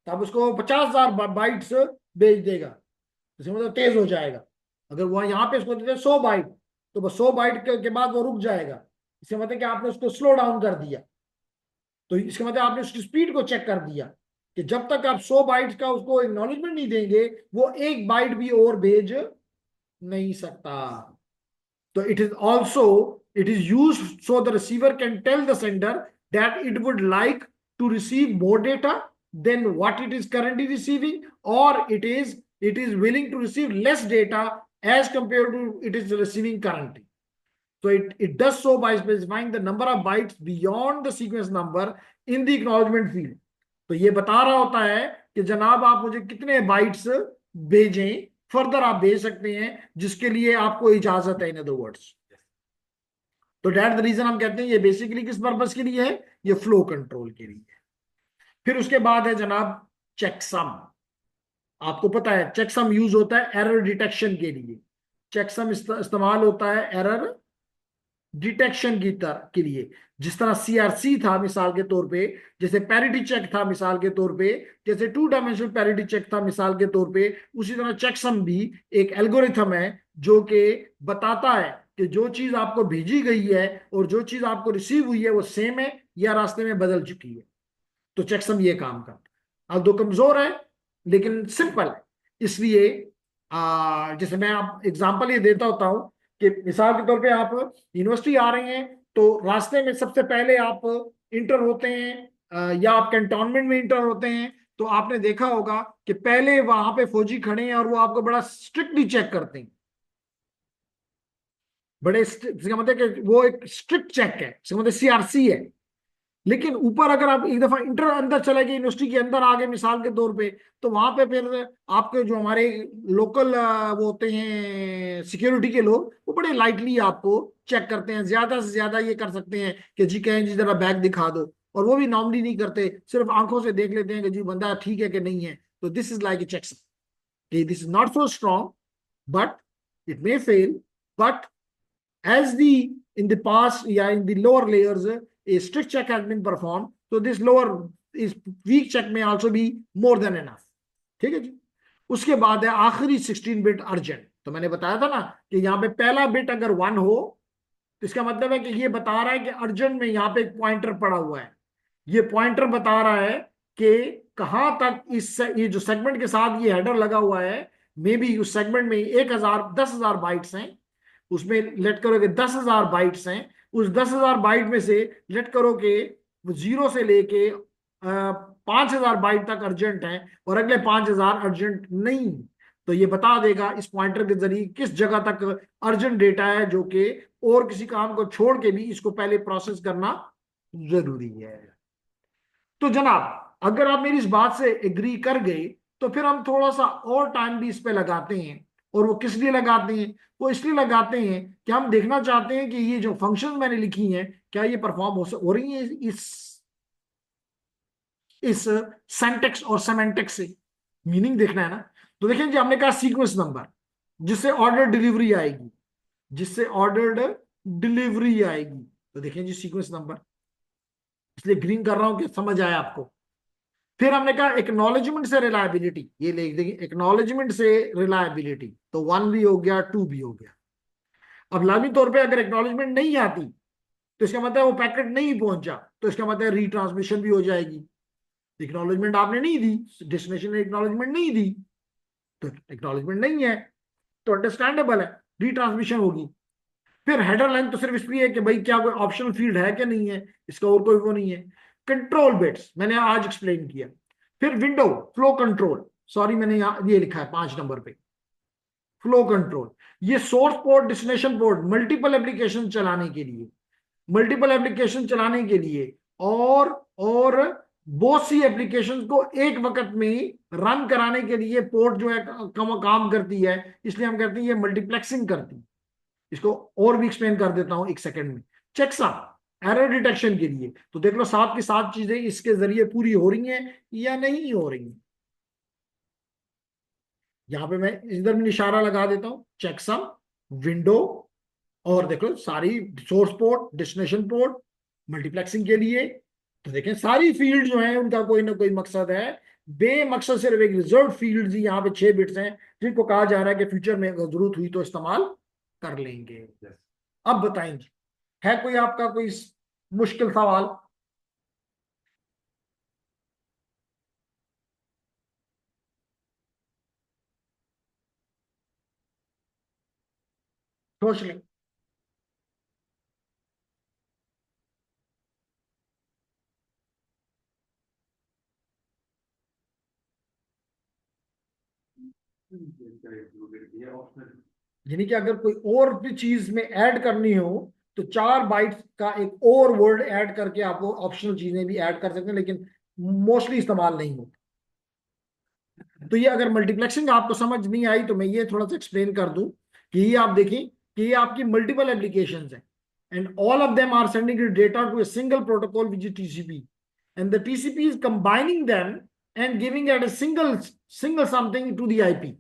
तो आप उसको 50,000 बाइट्स भेज देगा, इसका मतलब तेज हो जाएगा। अगर वह यहाँ पे उसको दे दे 100 बाइट, तो बस 100 बाइट के बाद वो रुक जाएगा। इसका मतलब कि आपने उसको स्लो डाउन कर दिया। तो इसका मतलब आपने उसकी स्पीड को चेक कर दिया कि जब तक आप 100 बाइट्स का उसको एक्नॉलेजमेंट नहीं देंगे, वो 1 बाइट भी और भेज नहीं सकता। So it is used so the receiver can tell the sender that it would like to receive more data than what it is currently receiving, or it is willing to receive less data as compared to it is receiving currently. So it does so by specifying the number of bytes beyond the sequence number in the acknowledgement field. तो ये बता रहा होता है कि जनाब आप मुझे कितने बाइट्स भेजें, फर्दर आप भेज सकते हैं जिसके लिए आपको इजाजत है, इन अदर वर्ड्स। तो दैट द रीजन हम कहते हैं ये बेसिकली किस पर्पस के लिए है? ये फ्लो कंट्रोल के लिए है। फिर उसके बाद है जनाब चेकसम। आपको पता है चेकसम यूज होता है एरर डिटेक्शन के लिए। चेकसम इस्तेमाल होता है एरर डिटेक्शन के लिए। जिस तरह सीआरसी था मिसाल के तौर पे, जैसे पैरिटी चेक था मिसाल के तौर पे, जैसे 2 डायमेंशनल पैरिटी चेक था मिसाल के तौर पे, उसी तरह चेकसम भी एक एल्गोरिथम है जो कि बताता है कि जो चीज आपको भेजी गई है और जो चीज आपको रिसीव हुई है वो सेम है या रास्ते में बदल चुकी है। तो चेकसम ये काम करता है। अब दो कमजोर है लेकिन सिंपल है, इसलिए जैसे मैं आप एग्जांपल ये देता होता हूं कि मिसाल के तौर पे आप यूनिवर्सिटी आ रहे हैं, तो रास्ते में सबसे पहले आप इंटर होते हैं, या आप कैंटोनमेंट में इंटर होते हैं, तो आपने देखा होगा कि पहले वहां पे फौजी खड़े हैं और वो आपको बड़ा स्ट्रिक्टली चेक करते हैं। इसका मतलब कि वो एक स्ट्रिक्ट चेक है, इसका मतलब सीआरसी है। लेकिन ऊपर अगर आप एक दफा इंटर अंदर चले गए, यूनिवर्सिटी के अंदर आ गए मिसाल के तौर पे, तो वहां पे फिर आपके जो हमारे लोकल वो होते हैं सिक्योरिटी के लोग, वो बड़े लाइटली आपको चेक करते हैं। ज्यादा से ज्यादा ये कर सकते हैं कि जी कहें जी जरा बैग दिखा दो, और वो भी नॉर्मली नहीं करते, सिर्फ आंखों से देख लेते हैं कि जी बंदा ठीक है कि नहीं है। तो this is like a check, this is not so strong, but it may fail, but as the in the past, yeah, in the lower layers a strict check has been performed, so this lower is weak check may also be more than enough। ठीक है जी। उसके बाद है आखिरी 16 bit urgent. तो मैंने बताया था ना कि यहाँ पे पहला बिट अगर 1 हो, तो इसका मतलब है कि ये बता रहा है कि अर्जेंट में यहाँ पे एक पॉइंटर पड़ा हुआ है। ये पॉइंटर बता रहा है कि कहां तक ये जो सेगमेंट के साथ ये हेडर लगा हुआ है, मे बी उस सेगमेंट में 10,000 बाइट्स हैं, उसमें लेट करो कि 10,000 बाइट्स हैं, उस 10,000 बाइट में से लेट करो कि 0 से लेके 5,000 बाइट तक अर्जेंट है और अगले 5,000 अर्जेंट नहीं। तो ये बता देगा इस पॉइंटर के जरिए किस जगह तक अर्जेंट डेटा है जो कि और किसी काम को छोड़ के भी इसको पहले प्रोसेस करना जरूरी है। तो जनाब अगर आप मेरी इस बात से एग्री कर गए, तो फिर हम थोड़ा सा और टाइम भी इस पे लगाते हैं। और वो किस लिए लगाते हैं? वो इसलिए लगाते हैं कि हम देखना चाहते हैं कि ये जो फंक्शंस मैंने लिखी हैं क्या ये परफॉर्म हो रही है इस सेंटेक्स और सेमेंटिक्स से। मीनिंग देखना है ना। तो देखें जी, हमने कहा सीक्वेंस नंबर जिससे ऑर्डर डिलीवरी आएगी, जिससे ऑर्डर्ड डिलीवरी आएगी। तो देखें जी सीक्वेंस नंबर, इसलिए ग्रीन कर रहा हूं कि समझ आया आपको। फिर हमने कहा एक्नॉलेजमेंट से रिलायबिलिटी, ये लिख देंगे एक्नॉलेजमेंट से रिलायबिलिटी। तो 1 भी हो गया, 2 भी हो गया। अब लाजमी तौर पे अगर एक्नॉलेजमेंट नहीं आती तो इसका मतलब वो पैकेट नहीं पहुंचा, तो इसका मतलब रीट्रांसमिशन भी हो जाएगी। एक्नॉलेजमेंट आपने नहीं दी, डेस्टिनेशन ने एक्नॉलेजमेंट नहीं दी, तो एक्नॉलेजमेंट नहीं है, तो अंडरस्टैंडेबल है, रीट्रांसमिशन होगी। फिर हेडर लाइन तो सिर्फ इसलिए है कि भाई क्या कोई ऑप्शनल फील्ड है कि नहीं है, इसका और कोई वो नहीं है। कंट्रोल बिट्स मैंने आज एक्सप्लेन किया। फिर विंडो फ्लो कंट्रोल, सॉरी मैंने यहाँ ये लिखा है 5 नंबर पे, फ्लो कंट्रोल। ये source port destination port multiple application चलाने के लिए, मल्टीपल एप्लीकेशन चलाने के लिए और बहुत सी एप्लीकेशन को एक वक्त में रन कराने के लिए पोर्ट जो है काम करती है, इसलिए हम कहते हैं ये मल्टीप्लेक्सिंग करती है। इसको और भी एक्सप्लेन कर देता हूं 1 सेकंड में। चेकसम एरर डिटेक्शन के लिए, तो देख लो 7 की 7 चीजें इसके जरिए पूरी हो रही हैं या नहीं हो रही हैं। यहां पे मैं इधर में इशारा लगा देता हूं, चेकसम, विंडो, और देखो सारी source port destination port multiplexing के लिए। तो देखें सारी फील्ड जो है उनका कोई ना कोई मकसद है, बेमकसद सिर्फ एक रिजर्व फील्ड ही यहाँ पे 6 बिट्स हैं जिनको कहा जा रहा है कि फ्यूचर में अगर जरूरत हुई तो इस्तेमाल कर लेंगे। अब बताएंगे, है कोई आपका कोई मुश्किल सवाल? सोच लें। यानी कि अगर कोई और भी चीज में ऐड करनी हो तो 4 बाइट्स का एक और वर्ड ऐड करके आप वो ऑप्शनल चीजें भी ऐड कर सकते हैं, लेकिन मोस्टली इस्तेमाल नहीं होता। तो ये अगर मल्टीप्लेक्सिंग आपको समझ नहीं आई तो मैं ये थोड़ा सा एक्सप्लेन कर दूं कि ये आप देखें कि ये आपकी मल्टीपल एप्लीकेशंस हैं and all of them are sending data to a single protocol which is TCP, and the TCP is combining them and giving at a single single something to the IP.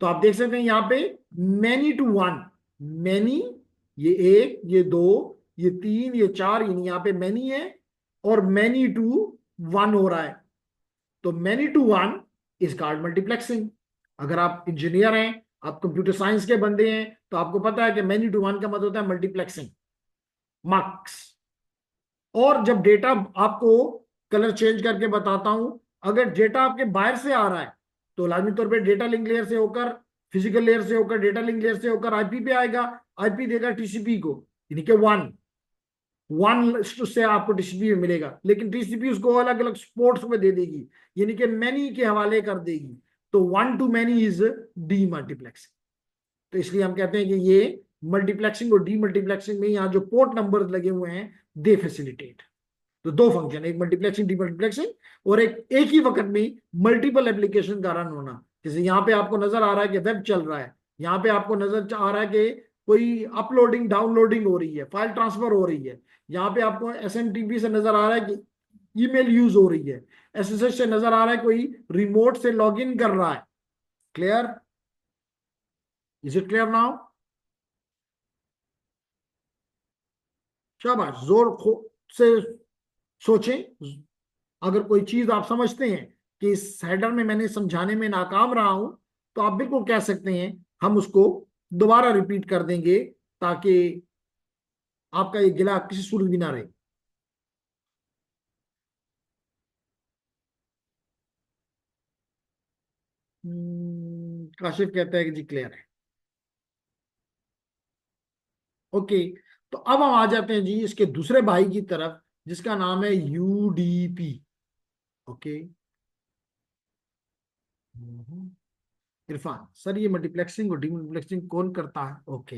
तो आप देख सकते हैं यहाँ पे many to one, many, ये 1, ये 2, ये 3, ये 4, यानी यहाँ पे मैनी है और मैनी टू वन हो रहा है। तो many to one is called multiplexing. अगर आप इंजीनियर हैं, आप कंप्यूटर साइंस के बंदे हैं, तो आपको पता है कि मैनी टू वन का मतलब होता है मल्टीप्लेक्सिंग मार्क्स। और जब डेटा आपको कलर चेंज करके बताता हूं, अगर डेटा आपके बाहर से आ रहा है तो लाजमी तौर पे डेटा लिंक लेयर से होकर, फिजिकल लेयर से होकर, डेटा लिंक लेयर से होकर आईपी पे आएगा, आईपी देगा टीसीपी को, यानी कि वन वन से आपको टीसीपी में मिलेगा, लेकिन टीसीपी उसको अलग अलग पोर्ट्स में दे देगी, यानी कि मैनी के हवाले कर देगी। तो 1 to many is D multiplexing. तो इसलिए हम कहते हैं कि ये मल्टीप्लेक्सिंग और डी मल्टीप्लेक्सिंग में यहाँ जो पोर्ट नंबर लगे हुए हैं दे फैसिलिटेट। तो 2 फंक्शन, एक मल्टीप्लेक्सिंग डीमल्टीप्लेक्सिंग और एक ही वक्त में मल्टीपल एप्लीकेशन का रन होना। जैसे यहाँ पे आपको नजर आ रहा है कि वेब चल रहा है, यहाँ पे आपको नजर आ रहा है कि कोई अपलोडिंग डाउनलोडिंग हो रही है, फाइल ट्रांसफर हो रही है, यहाँ पे आपको एसएमटीपी से नजर आ रहा है कि ईमेल यूज हो रही है, एसएसएच से नजर आ रहा है कोई रिमोट से लॉग इन कर रहा है। Clear? Is it clear now? शाबाश, से सोचें। अगर कोई चीज आप समझते हैं कि इस हेडर में मैंने समझाने में नाकाम रहा हूं तो आप बिल्कुल कह सकते हैं, हम उसको दोबारा रिपीट कर देंगे ताकि आपका ये गिला किसी सूरत भी ना रहे। काशिफ कहता है कि जी क्लियर है। ओके, तो अब हम आ जाते हैं जी इसके दूसरे भाई की तरफ जिसका नाम है यूडीपी। ओके, इरफान सर ये मल्टीप्लेक्सिंग और डीमल्टीप्लेक्सिंग कौन करता है? ओके,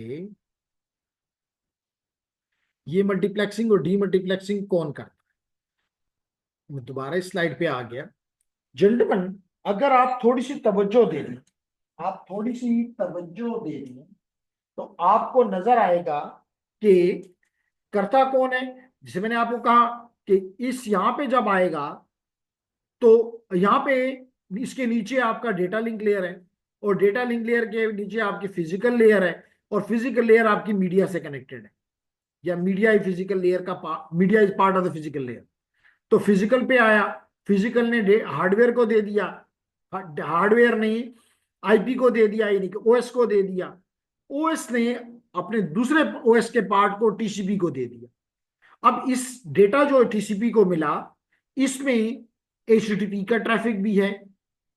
ये मल्टीप्लेक्सिंग और डीमल्टीप्लेक्सिंग कौन करता है? मैं दोबारा इस स्लाइड पे आ गया। जेंटलमैन, अगर आप थोड़ी सी तवज्जो दे दें, आप थोड़ी सी तवज्जो दे दें तो आपको नजर आएगा कि करता कौन है। जैसे मैंने आपको कहा कि इस यहाँ पे जब आएगा तो यहाँ पे इसके नीचे आपका डेटा लिंक लेयर है और डेटा लिंक लेयर के नीचे आपकी फिजिकल लेयर है और फिजिकल लेयर आपकी मीडिया से कनेक्टेड है, या मीडिया ही फिजिकल लेयर का media is part of the physical layer. तो फिजिकल पे आया, फिजिकल ने हार्डवेयर को दे दिया, हार्डवेयर ने आईपी को दे दिया, यानी कि ओएस को दे दिया, ओएस ने अपने दूसरे ओएस के पार्ट को टीसीपी को दे दिया। अब इस डेटा जो टीसीपी को मिला, इसमें एचटीटीपी का ट्रैफिक भी है,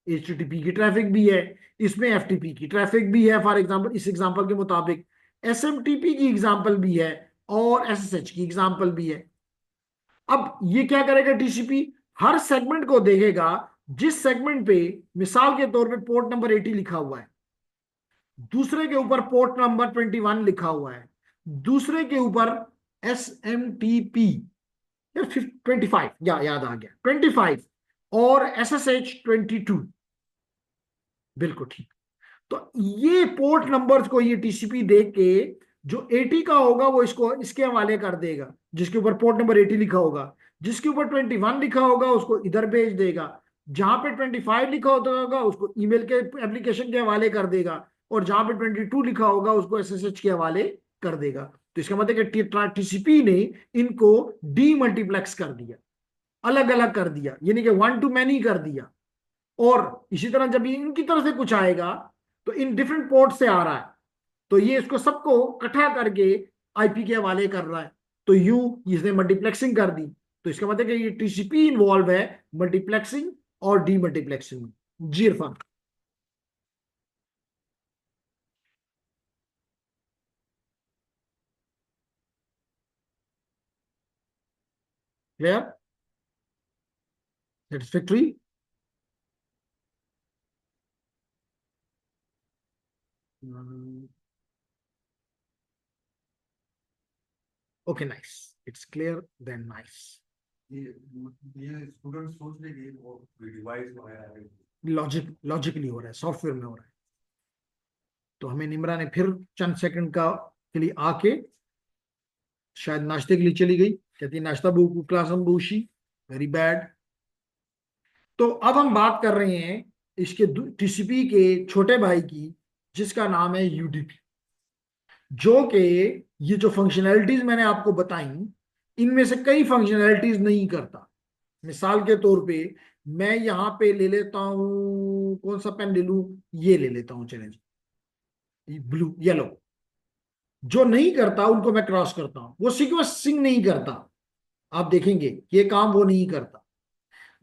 एचटीटीपी की ट्रैफिक भी है, इसमें एफटीपी की ट्रैफिक भी है, फॉर एग्जांपल इस एग्जांपल के मुताबिक एसएमटीपी की एग्जांपल भी है और एसएसएच की एग्जांपल भी है। अब ये क्या करेगा टीसीपी, हर सेगमेंट को देखेगा जिस सेगमेंट पे मिसाल के तौर पे पोर्ट नंबर 80 लिखा हुआ है, दूसरे के ऊपर पोर्ट नंबर 21 लिखा हुआ है, दूसरे के ऊपर एसएमटीपी या 25, या याद आ गया 25, और एसएसएच 22, बिल्कुल ठीक। तो ये पोर्ट नंबर्स को ये टीसीपी देख के जो 80 का होगा वो इसको इसके हवाले कर देगा, जिसके ऊपर पोर्ट नंबर 80 लिखा होगा, जिसके ऊपर 21 लिखा होगा उसको इधर भेज देगा, जहां पे 25 लिखा होगा उसको ईमेल के एप्लीकेशन के हवाले कर देगा, और जहां पे 22 लिखा होगा उसको एसएसएच के हवाले कर देगा। तो इसका मतलब है कि टीसीपी ने इनको डीमल्टीप्लेक्स कर दिया, अलग अलग कर दिया, यानी कि वन टू मैनी कर दिया। और इसी तरह जब इनकी तरफ से कुछ आएगा तो इन डिफरेंट पोर्ट से आ रहा है, तो ये इसको सबको इकट्ठा करके आईपी के हवाले कर रहा है, तो यूं इसने मल्टीप्लेक्सिंग कर दी। तो इसका मतलब है कि ये टीसीपी इन्वॉल्व है मल्टीप्लेक्सिंग और डीमल्टीप्लेक्सिंग में। जी Irfan. Clear, satisfactory. Okay nice, it's clear then nice. ये ये स्टूडेंट सोच रहे कि वो डिवाइस वगैरह है। लॉजिकली हो रहा है, सॉफ्टवेयर में हो रहा है। तो हमें निम्रा ने फिर चंद सेकंड का के लिए आके शायद नाश्ते के लिए चली गई, कहती है नाश्ता क्लास हम बूशी, वेरी बैड। तो अब हम बात कर रहे हैं इसके टीसीपी के छोटे भाई की, जिसका नाम है यूडीपी, जो कि ये जो फंक्शनैलिटीज मैंने आपको बताई इनमें से कई फंक्शनैलिटीज नहीं करता। मिसाल के तौर पे मैं यहां पे ले लेता हूं, कौन सा पेन ले लूं, ये ले लेता हूं, चले जी, ब्लू येलो। जो नहीं करता उनको मैं क्रॉस करता हूं, वो सीक्वेंसिंग नहीं करता। आप देखेंगे ये काम वो नहीं करता।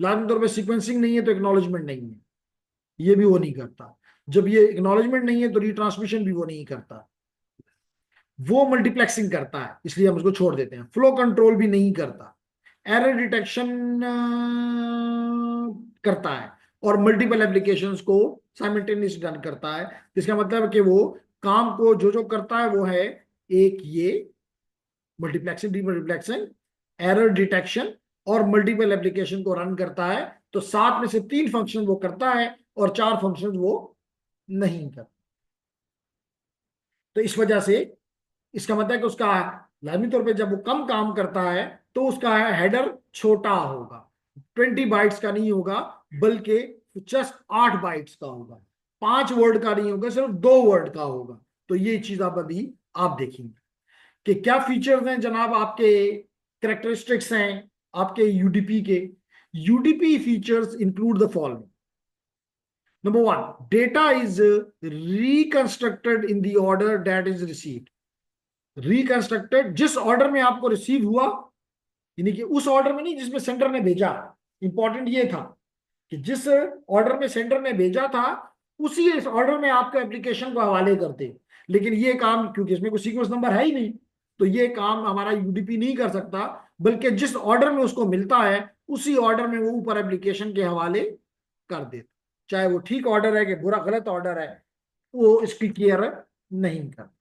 लाजमी तौर पे सीक्वेंसिंग नहीं है तो एक्नॉलेजमेंट नहीं है, ये भी वो नहीं करता। जब ये एक्नॉलेजमेंट नहीं है तो रिट्रांसमिशन भी वो नहीं करता। वो मल्टीप्लेक्सिंग करता है, इसलिए हम उसको छोड़ देते हैं। फ्लो कंट्रोल भी नहीं करता, एरर डिटेक्शन करता है, और मल्टीपल एप्लीकेशंस को साइमल्टेनियसली रन करता है। इसका मतलब है कि वो काम को जो जो करता है वो है, एक ये मल्टीप्लेक्सिंग, डीमल्टीप्लेक्सिंग, एरर डिटेक्शन, और मल्टीपल एप्लीकेशन को रन करता है। तो 7 में से 3 फंक्शन वो करता है और 4 फंक्शन वो नहीं करता। तो इस वजह से इसका मतलब है कि उसका लाजमी तौर पे जब वो कम काम करता है तो उसका हेडर छोटा होगा, 20 बाइट्स का नहीं होगा, बल्कि जस्ट 8 बाइट्स का होगा। 5 वर्ड का नहीं होगा, सिर्फ 2 वर्ड का होगा। तो ये चीज आप देखेंगे कि क्या फीचर्स हैं जनाब, आपके करेक्टरिस्टिक्स हैं आपके यूडीपी के। UDP features include the following. Number 1, data is reconstructed in the order that is received. Reconstructed, जिस ऑर्डर में आपको रिसीव हुआ, यानी कि उस ऑर्डर में नहीं जिसमें सेंडर ने भेजा। इंपॉर्टेंट ये था कि जिस ऑर्डर में सेंडर ने भेजा था उसी इस ऑर्डर में आपके एप्लीकेशन को हवाले करते। लेकिन ये काम क्योंकि इसमें कोई सीक्वेंस नंबर है ही नहीं, तो ये काम हमारा यूडीपी नहीं कर सकता, बल्कि जिस ऑर्डर में उसको मिलता है उसी ऑर्डर में वो ऊपर एप्लीकेशन के हवाले कर देता। चाहे वो ठीक ऑर्डर है कि बुरा गलत ऑर्डर है, वो इसकी केयर नहीं करता।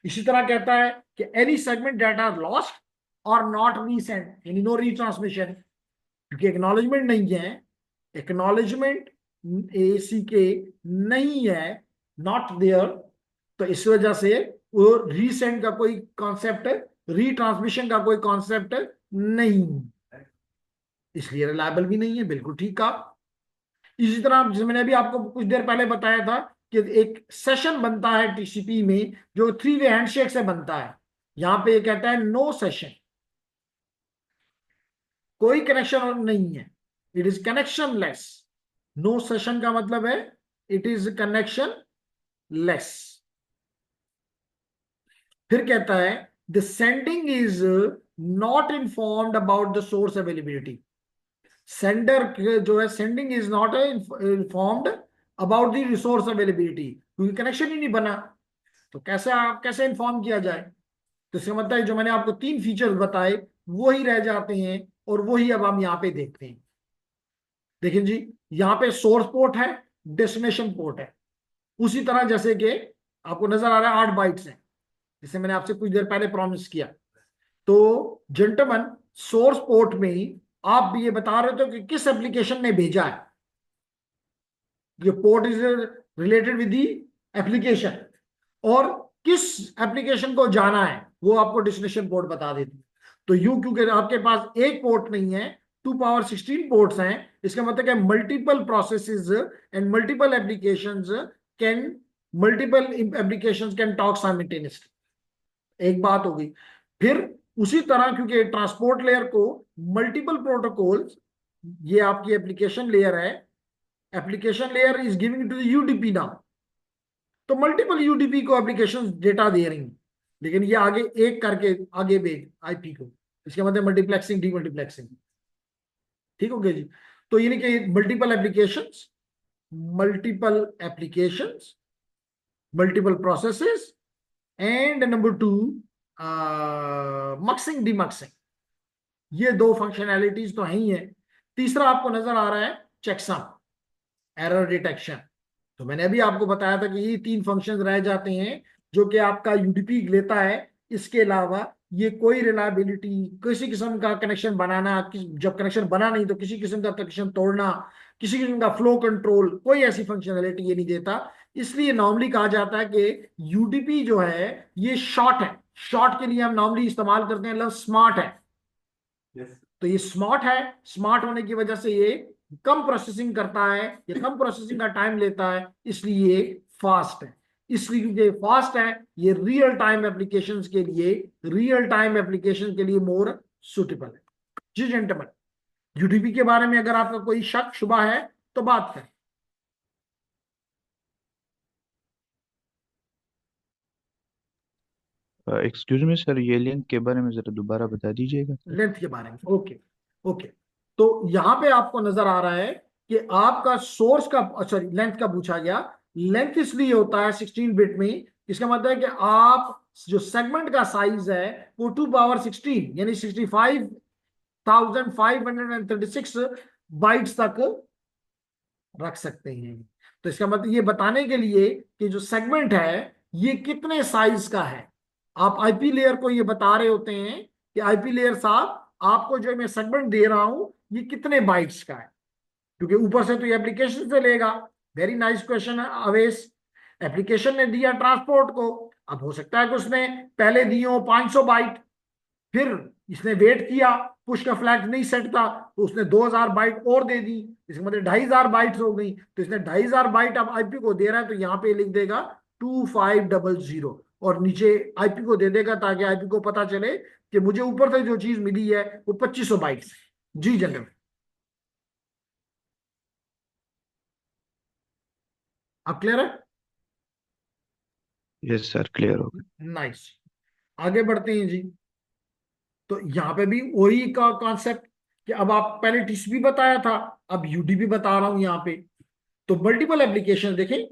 इसी तरह कहता है कि एनी सेगमेंट डाटा लॉस्ट और नॉट रीसेंट, यानी नो रीट्रांसमिशन, क्योंकि एक्नॉलेजमेंट नहीं है, एक्नॉलेजमेंट एसी के नहीं है, नॉट देयर। तो इस वजह से वो रीसेंट का कोई कॉन्सेप्ट, रीट्रांसमिशन का कोई कॉन्सेप्ट नहीं, इसलिए रिलायबल भी नहीं है। बिल्कुल ठीक कहा। इसी तरह जैसे मैंने अभी आपको कुछ देर पहले बताया था कि एक सेशन बनता है टीसीपी में जो 3 वे हैंडशेक से बनता है। यहां पे ये कहता है नो सेशन, कोई कनेक्शन नहीं है, it is connectionless. No session का मतलब है इट इज कनेक्शन लेस। फिर कहता है the sending is not informed about the source availability. Sender जो है, sending is not informed about the resource availability, क्योंकि कनेक्शन ही नहीं बना। तो कैसे इन्फॉर्म किया जाए? तो इसका मतलब है जो मैंने आपको 3 फीचर्स बताए वो ही रह जाते हैं, और वही अब हम यहाँ पे देखते हैं। देखिए जी, यहाँ पे सोर्स पोर्ट है, डेस्टिनेशन पोर्ट है। उसी तरह जैसे कि आपको नजर आ रहा है 8 बाइट्स हैं, जिसे मैंने आपसे कुछ देर पहले प्रॉमिस किया। तो जेंटलमैन, सोर्स पोर्ट में ही आप भी ये बता रहे थे कि किस एप्लीकेशन ने भेजा है। ये port is related with the application, और किस एप्लीकेशन को जाना है वो आपको डेस्टिनेशन पोर्ट बता देती है। तो यूं क्योंकि आपके पास एक पोर्ट नहीं है, 2 पावर 16 पोर्ट्स हैं, इसका मतलब है multiple processes and multiple applications can talk simultaneously. एक बात हो गई। फिर उसी तरह क्योंकि ट्रांसपोर्ट लेयर को मल्टीपल प्रोटोकॉल्स, ये आपकी एप्लीकेशन लेयर है, application layer is giving to the UDP now. तो मल्टीपल यूडीपी को एप्लीकेशन डेटा दे रही हैं, लेकिन ये आगे एक करके आगे भेज आईपी को। इसके मतलब मल्टीप्लेक्सिंग, डीमल्टीप्लेक्सिंग। ठीक हो गया जी। तो यानी कि multiple applications, multiple processes, and number 2 मक्सिंग डीमक्सिंग। ये 2 फंक्शनैलिटीज तो है ही है। तीसरा आपको नजर आ रहा है चेकसम, एरर डिटेक्शन। तो मैंने अभी आपको बताया था कि ये 3 फंक्शंस रह जाते हैं जो कि आपका यूडीपी लेता है। इसके अलावा ये कोई रिलायबिलिटी, किसी किस्म का कनेक्शन बनाना, जब कनेक्शन बना नहीं तो किसी किस्म का कनेक्शन तोड़ना, किसी किस्म का फ्लो कंट्रोल, कोई ऐसी फंक्शनैलिटी ये नहीं देता। इसलिए नॉर्मली कहा जाता है कि यूडीपी जो है ये शॉर्ट है। शॉर्ट के लिए हम नॉर्मली इस्तेमाल करते हैं लफ्ज स्मार्ट है। Yes. तो ये स्मार्ट है, स्मार्ट होने की वजह से ये कम प्रोसेसिंग करता है, ये कम प्रोसेसिंग का टाइम लेता है, इसलिए फास्ट है। इसलिए क्योंकि फास्ट है, ये रियल टाइम एप्लीकेशन के लिए मोर सुटेबल है। जी जेंटलमैन, यूडीपी के बारे में अगर आपका कोई शक शुबा है तो बात करें। एक्सक्यूज मी सर, ये लिंक के बारे में जरा दोबारा बता दीजिएगा सर। लेंथ के बारे में, ओके ओके। तो यहां पे आपको नजर आ रहा है कि आपका सोर्स का, सॉरी लेंथ का पूछा गया। लेंथ इसलिए होता है 16 बिट में, इसका मतलब है कि आप जो सेगमेंट का साइज है वो 2 पावर 16 यानी 65,536 बाइट्स तक रख सकते हैं। तो इसका मतलब ये बताने के लिए कि जो सेगमेंट है ये कितने साइज का है, आप आईपी लेयर को ये बता रहे होते हैं कि आईपी लेयर साहब आपको जो मैं सेगमेंट दे रहा हूं ये कितने बाइट्स का है, क्योंकि ऊपर से तो ये एप्लीकेशन से लेगा। वेरी नाइस क्वेश्चन है अवेश। एप्लीकेशन ने दिया ट्रांसपोर्ट को, अब हो सकता है कि उसने पहले दी हो 500 बाइट, फिर इसने वेट किया, पुश का फ्लैग नहीं सेट था तो उसने 2000 बाइट और दे दी, इसका मतलब 2500 बाइट्स हो गई। तो इसने 2500 बाइट अब आईपी को दे रहा है, तो यहाँ पे लिख देगा 2500 और नीचे आईपी को दे देगा, ताकि आईपी को पता चले कि मुझे ऊपर से जो चीज मिली है वो 2500 बाइट्स है। जी जनरल, अब क्लियर है? यस सर, क्लियर हो गया। नाइस, आगे बढ़ते हैं जी। तो यहाँ पे भी वही का कॉन्सेप्ट कि अब आप पहले टीसीपी बताया था, अब यूडीपी बता रहा हूं यहाँ पे। तो मल्टीपल एप्लीकेशन देखें,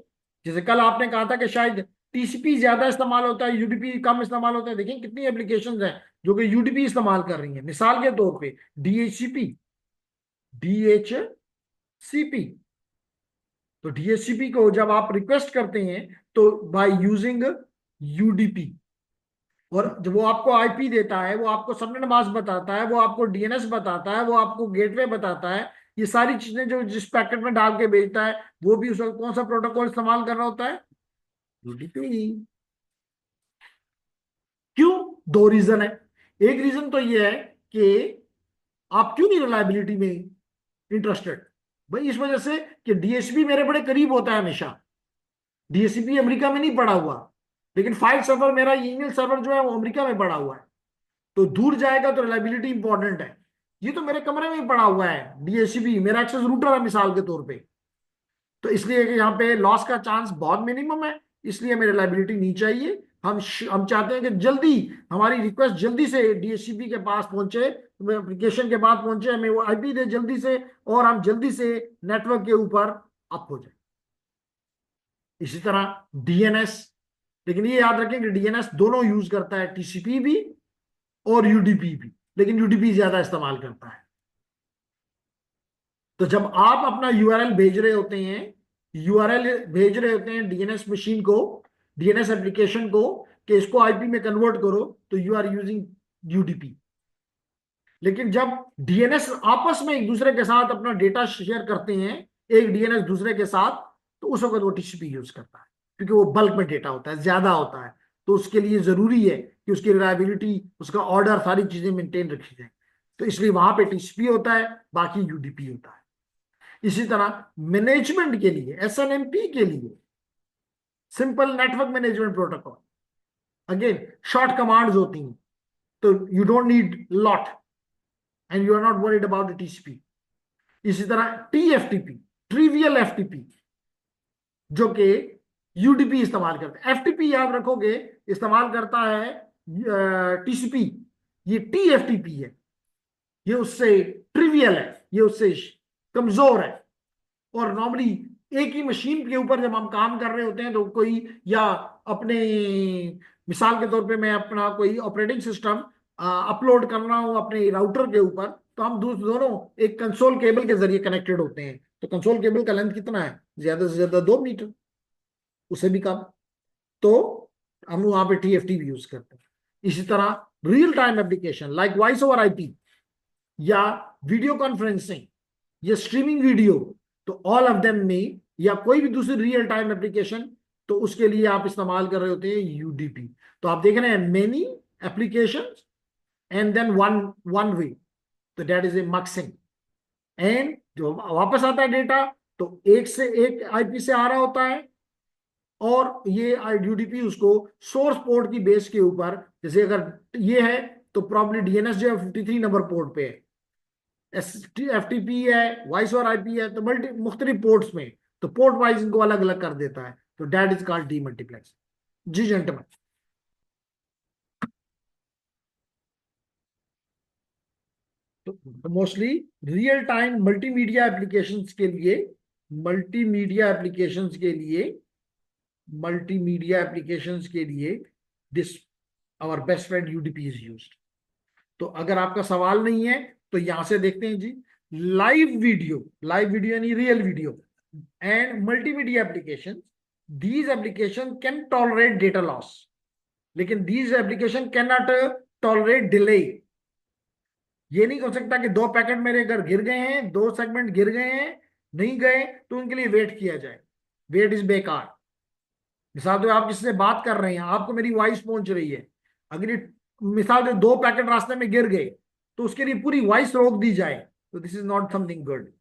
जैसे कल आपने कहा था कि शायद टीसीपी ज्यादा इस्तेमाल होता है, यूडीपी कम इस्तेमाल होता है। देखें कितनी एप्लीकेशंस हैं जो कि यूडीपी इस्तेमाल कर रही हैं। मिसाल के तौर पे डीएचसीपी। तो डीएचसीपी को जब आप रिक्वेस्ट करते हैं तो बाय यूजिंग यूडीपी, और जब वो आपको आईपी देता है, वो आपको सबनेट मास्क बताता है, वो आपको डीएनएस बताता है, वो आपको गेटवे बताता है, ये सारी चीजें जो जिस पैकेट में डाल के भेजता है, वो भी उस वक्त कौन सा प्रोटोकॉल इस्तेमाल कर रहा होता है? यूडीपी। क्यों? 2 रीजन है। एक रीजन तो ये है कि आप क्यों नहीं रिलायबिलिटी में इंटरेस्टेड? भाई इस वजह से कि डीएसपी मेरे बड़े करीब होता है हमेशा। डीएसपी अमेरिका में नहीं पड़ा हुआ, लेकिन फाइल सर्वर, मेरा ईमेल सर्वर जो है वो अमेरिका में पड़ा हुआ है। तो दूर जाएगा तो रिलायबिलिटी इंपॉर्टेंट है। ये तो मेरे कमरे में ही पड़ा हुआ है डीएचसीपी, मेरा एक्सेस रूटर है मिसाल के तौर पे। तो इसलिए कि यहाँ पे लॉस का चांस बहुत मिनिमम है, इसलिए हमें रिलायबिलिटी नहीं चाहिए, हम चाहते हैं कि जल्दी हमारी रिक्वेस्ट जल्दी से डीएचसीपी के पास पहुंचे, एप्लीकेशन के पास पहुंचे, हमें वो आईपी दे जल्दी से, और हम जल्दी से नेटवर्क के ऊपर अप हो जाए। इसी तरह डीएनएस, लेकिन ये याद रखें कि डीएनएस दोनों यूज करता है, टीसीपी भी और यूडीपी भी, लेकिन यूडीपी ज्यादा इस्तेमाल करता है। तो जब आप अपना यूआरएल भेज रहे होते हैं, डीएनएस मशीन को, डीएनएस एप्लीकेशन को, कि इसको आईपी में कन्वर्ट करो, तो यू आर यूजिंग यूडीपी। लेकिन जब डीएनएस आपस में एक दूसरे के साथ अपना डेटा शेयर करते हैं, एक डीएनएस दूसरे के साथ, तो उस वक्त वो टीसीपी यूज करता है, क्योंकि वो बल्क में डेटा होता है, ज्यादा होता है, तो उसके लिए जरूरी है कि उसकी रिलायबिलिटी, उसका ऑर्डर, सारी चीजें मेंटेन रखी जाए, तो इसलिए वहां पे टीसीपी होता है, बाकी यूडीपी होता है। इसी तरह मैनेजमेंट के लिए, एसएनएमपी के लिए, simple network management protocol, again short commands होती हैं, तो you don't need lot and you are not worried about the TCP. इसी तरह टीएफटीपी, ट्रिवियल एफटीपी, जो कि यूडीपी इस्तेमाल करता है। एफटीपी याद रखोगे इस्तेमाल करता है टीसीपी, ये टीएफटीपी है, ये उससे ट्रिवियल है, ये उससे कमजोर है। और नॉर्मली एक ही मशीन के ऊपर जब हम काम कर रहे होते हैं, तो कोई, या अपने, मिसाल के तौर पे मैं अपना कोई ऑपरेटिंग सिस्टम अपलोड कर रहा हूं अपने राउटर के ऊपर, तो हम दोनों एक कंसोल केबल के जरिए कनेक्टेड होते हैं। तो कंसोल केबल का लेंथ कितना है? ज्यादा से ज्यादा 2 मीटर, उससे भी कम। तो हम वहां पे टीएफटी भी यूज करते हैं। इसी तरह real time application like voice over IP, या वीडियो कॉन्फ्रेंसिंग, या स्ट्रीमिंग वीडियो, तो ऑल ऑफ देम में, या कोई भी दूसरी रियल टाइम एप्लीकेशन, तो उसके लिए आप इस्तेमाल कर रहे होते हैं यूडीपी। तो आप देख रहे हैं many applications and then one one way, तो that is a muxing. And जो वापस आता है डेटा, तो एक से एक आईपी से आ रहा होता है, और ये यूडीपी उसको सोर्स पोर्ट की बेस के ऊपर, जैसे अगर ये है, तो प्रॉब्ली डीएनएस जो है 53 नंबर पोर्ट पे है, एफटीपी है, वॉइस ओवर आईपी है, तो मुख्तलिफ पोर्ट्स में, तो पोर्ट वाइज इनको अलग अलग कर देता है, तो that is called demultiplex. जी जेंटलमैन, तो mostly real time multimedia applications के लिए, मल्टीमीडिया एप्लीकेशंस के लिए मल्टीमीडिया एप्लीकेशंस के लिए this our best friend UDP is used. तो अगर आपका सवाल नहीं है, तो यहां से देखते हैं जी, लाइव वीडियो यानी real video and multimedia application, these application can tolerate data loss, लेकिन these application cannot tolerate delay। ये नहीं हो सकता कि 2 पैकेट मेरे घर गिर गए हैं, 2 सेगमेंट गिर गए हैं, नहीं गए, तो उनके लिए वेट किया जाए। वेट इज बेकार। मिसाल तो आप किसी से बात कर रहे हैं, आपको मेरी वॉइस पहुंच रही है, अगर ये मिसाल से 2 पैकेट रास्ते में गिर गए, तो उसके लिए पूरी वॉइस रोक दी जाए, तो this is not something good.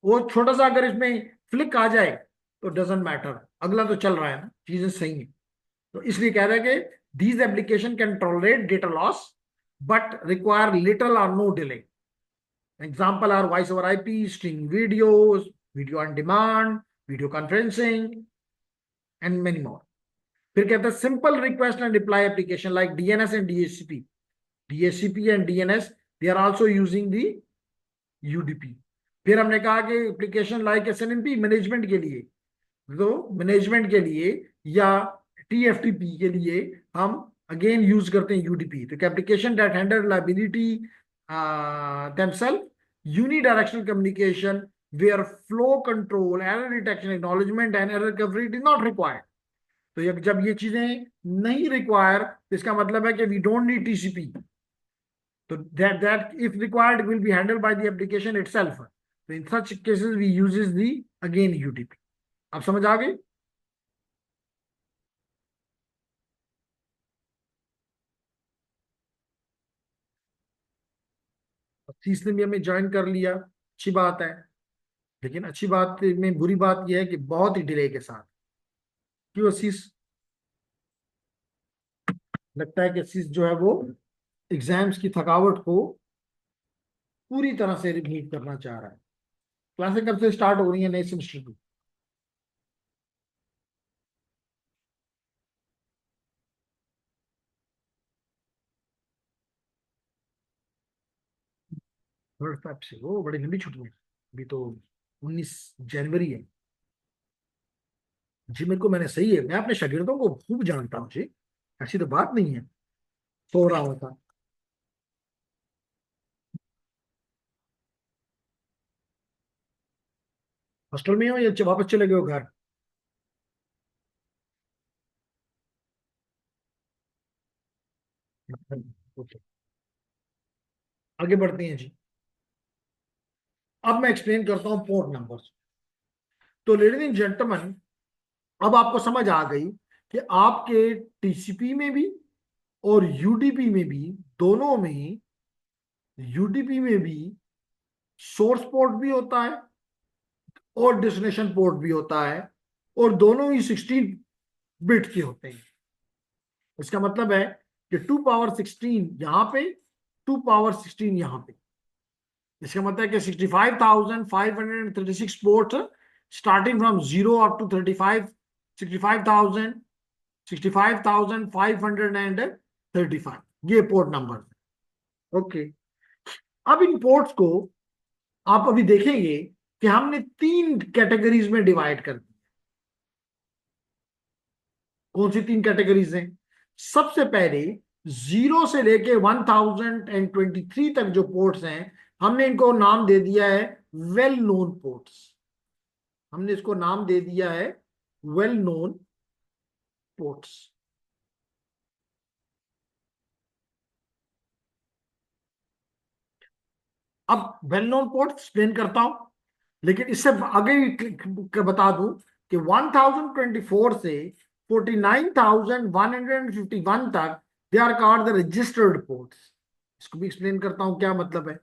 वो छोटा सा अगर इसमें फ्लिक आ जाए, तो डजेंट मैटर, अगला तो चल रहा है ना, चीजें सही है। तो इसलिए कह रहे हैं कि these application can tolerate data loss but require little और no delay. Example are voice over IP, streaming videos, video on demand, video conferencing and many more. फिर कहते हैं simple request and reply application like DNS and DHCP and DNS, they are also using the UDP. फिर हमने कहा कि application like SNMP management के लिए, तो मैनेजमेंट के लिए या टीएफटीपी के लिए हम अगेन यूज करते हैं यूडीपी। तो application that handle reliability themselves, unidirectional communication where flow control, error detection, acknowledgement and error recovery is not required। तो जब ये चीजें नहीं रिक्वायर, तो इसका मतलब है कि वी डोंट नीड टीसीपी, तो that if required will be handled by the application itself। तो in such cases we uses the again UDP। आप समझ आ गए? तीसरे भी हमें ज्वाइन कर लिया, अच्छी बात है, लेकिन अच्छी बात में बुरी बात यह है कि बहुत ही डिले के साथ। क्यों असीस? लगता है कि असीस जो है वो एग्जाम्स की थकावट को पूरी तरह से रिलीव करना चाह रहा है। क्लासें कब से स्टार्ट हो रही है नए सेमेस्टर की? थर्ड फेब से, वो बड़ी लंबी छुट्टी है, अभी तो 19 जनवरी है। जी मेरे को, मैंने सही है, मैं अपने शागिर्दों को खूब जानता हूँ जी, ऐसी तो बात नहीं है। सो रहा होता। हॉस्टल में हो या वापस चले गए हो घर? ओके, आगे बढ़ते हैं जी। अब मैं एक्सप्लेन करता हूँ पोर्ट नंबर्स। तो लेडीज एंड जेंटलमैन, अब आपको समझ आ गई कि आपके टीसीपी में भी और यूडीपी में भी, दोनों में, यूडीपी में भी सोर्स पोर्ट भी होता है और डेस्टिनेशन पोर्ट भी होता है, और दोनों ही 16 बिट के होते हैं। इसका मतलब है कि 2 पावर 16 यहाँ पे, 2 पावर 16 यहाँ पे। इसका मतलब है कि 65,536 port, starting from 0 up to 35, 65,000, 65,535, ये पोर्ट नंबर। ओके, अब इन पोर्ट्स को आप अभी देखेंगे कि हमने 3 कैटेगरीज में डिवाइड कर दी। कौन सी 3 कैटेगरीज हैं? सबसे पहले 0 से लेके 1023 तक जो पोर्ट्स हैं, हमने इनको नाम दे दिया है वेल नोन पोर्ट्स। हमने इसको नाम दे दिया है वेल नोन पोर्ट्स। अब वेल नोन पोर्ट एक्सप्लेन करता हूं, लेकिन इससे आगे भी बता दूं कि 1024 से 49,151 तक they are called the registered ports. इसको भी एक्सप्लेन करता हूं क्या मतलब है।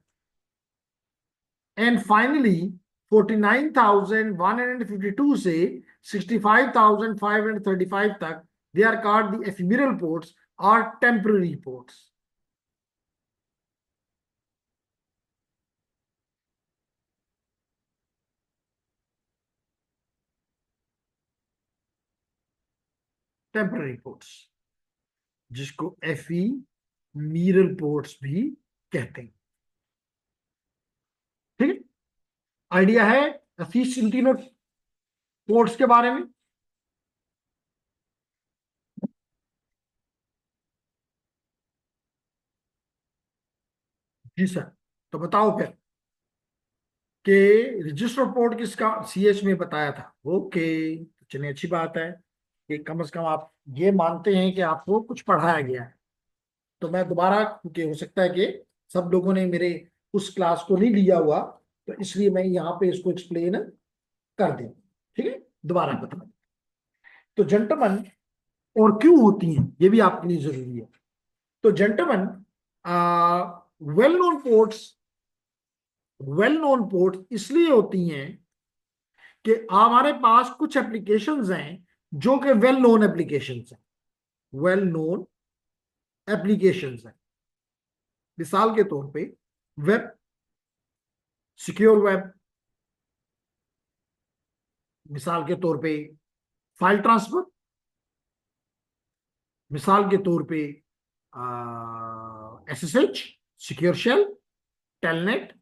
एंड फाइनली 49,152 से 65,535 तक they are called the ephemeral ports और टेम्पररी पोर्ट्स। टेम्पररी पोर्ट्स, जिसको एफिमेरल पोर्ट्स भी कहते हैं। ठीक है, आइडिया है अफीस इन तीनों पोर्ट्स के बारे में? जी सर। तो बताओ फिर कि रजिस्टर पोर्ट किसका सीएच में बताया था। ओके, तो चलिए, अच्छी बात है कि कम से कम आप ये मानते हैं कि आपको कुछ पढ़ाया गया है। तो मैं दोबारा, क्योंकि हो सकता है कि सब लोगों ने मेरे उस क्लास को नहीं लिया हुआ, तो इसलिए मैं यहाँ पे इसको एक्सप्लेन कर दूं। ठीक है, दोबारा बता दूं। तो जेंटलमैन, और क्यों होती हैं ये भी आपके लिए जरूरी है। तो gentleman, well known ports, well known ports इसलिए होती हैं कि हमारे पास कुछ एप्लीकेशंस हैं जो कि वेल नोन एप्लीकेशंस हैं, वेल नोन एप्लीकेशंस हैं। मिसाल के तौर पे वेब, सिक्योर वेब, मिसाल के तौर पे फाइल ट्रांसफर, मिसाल के तौर पे SSH, secure shell, telnet,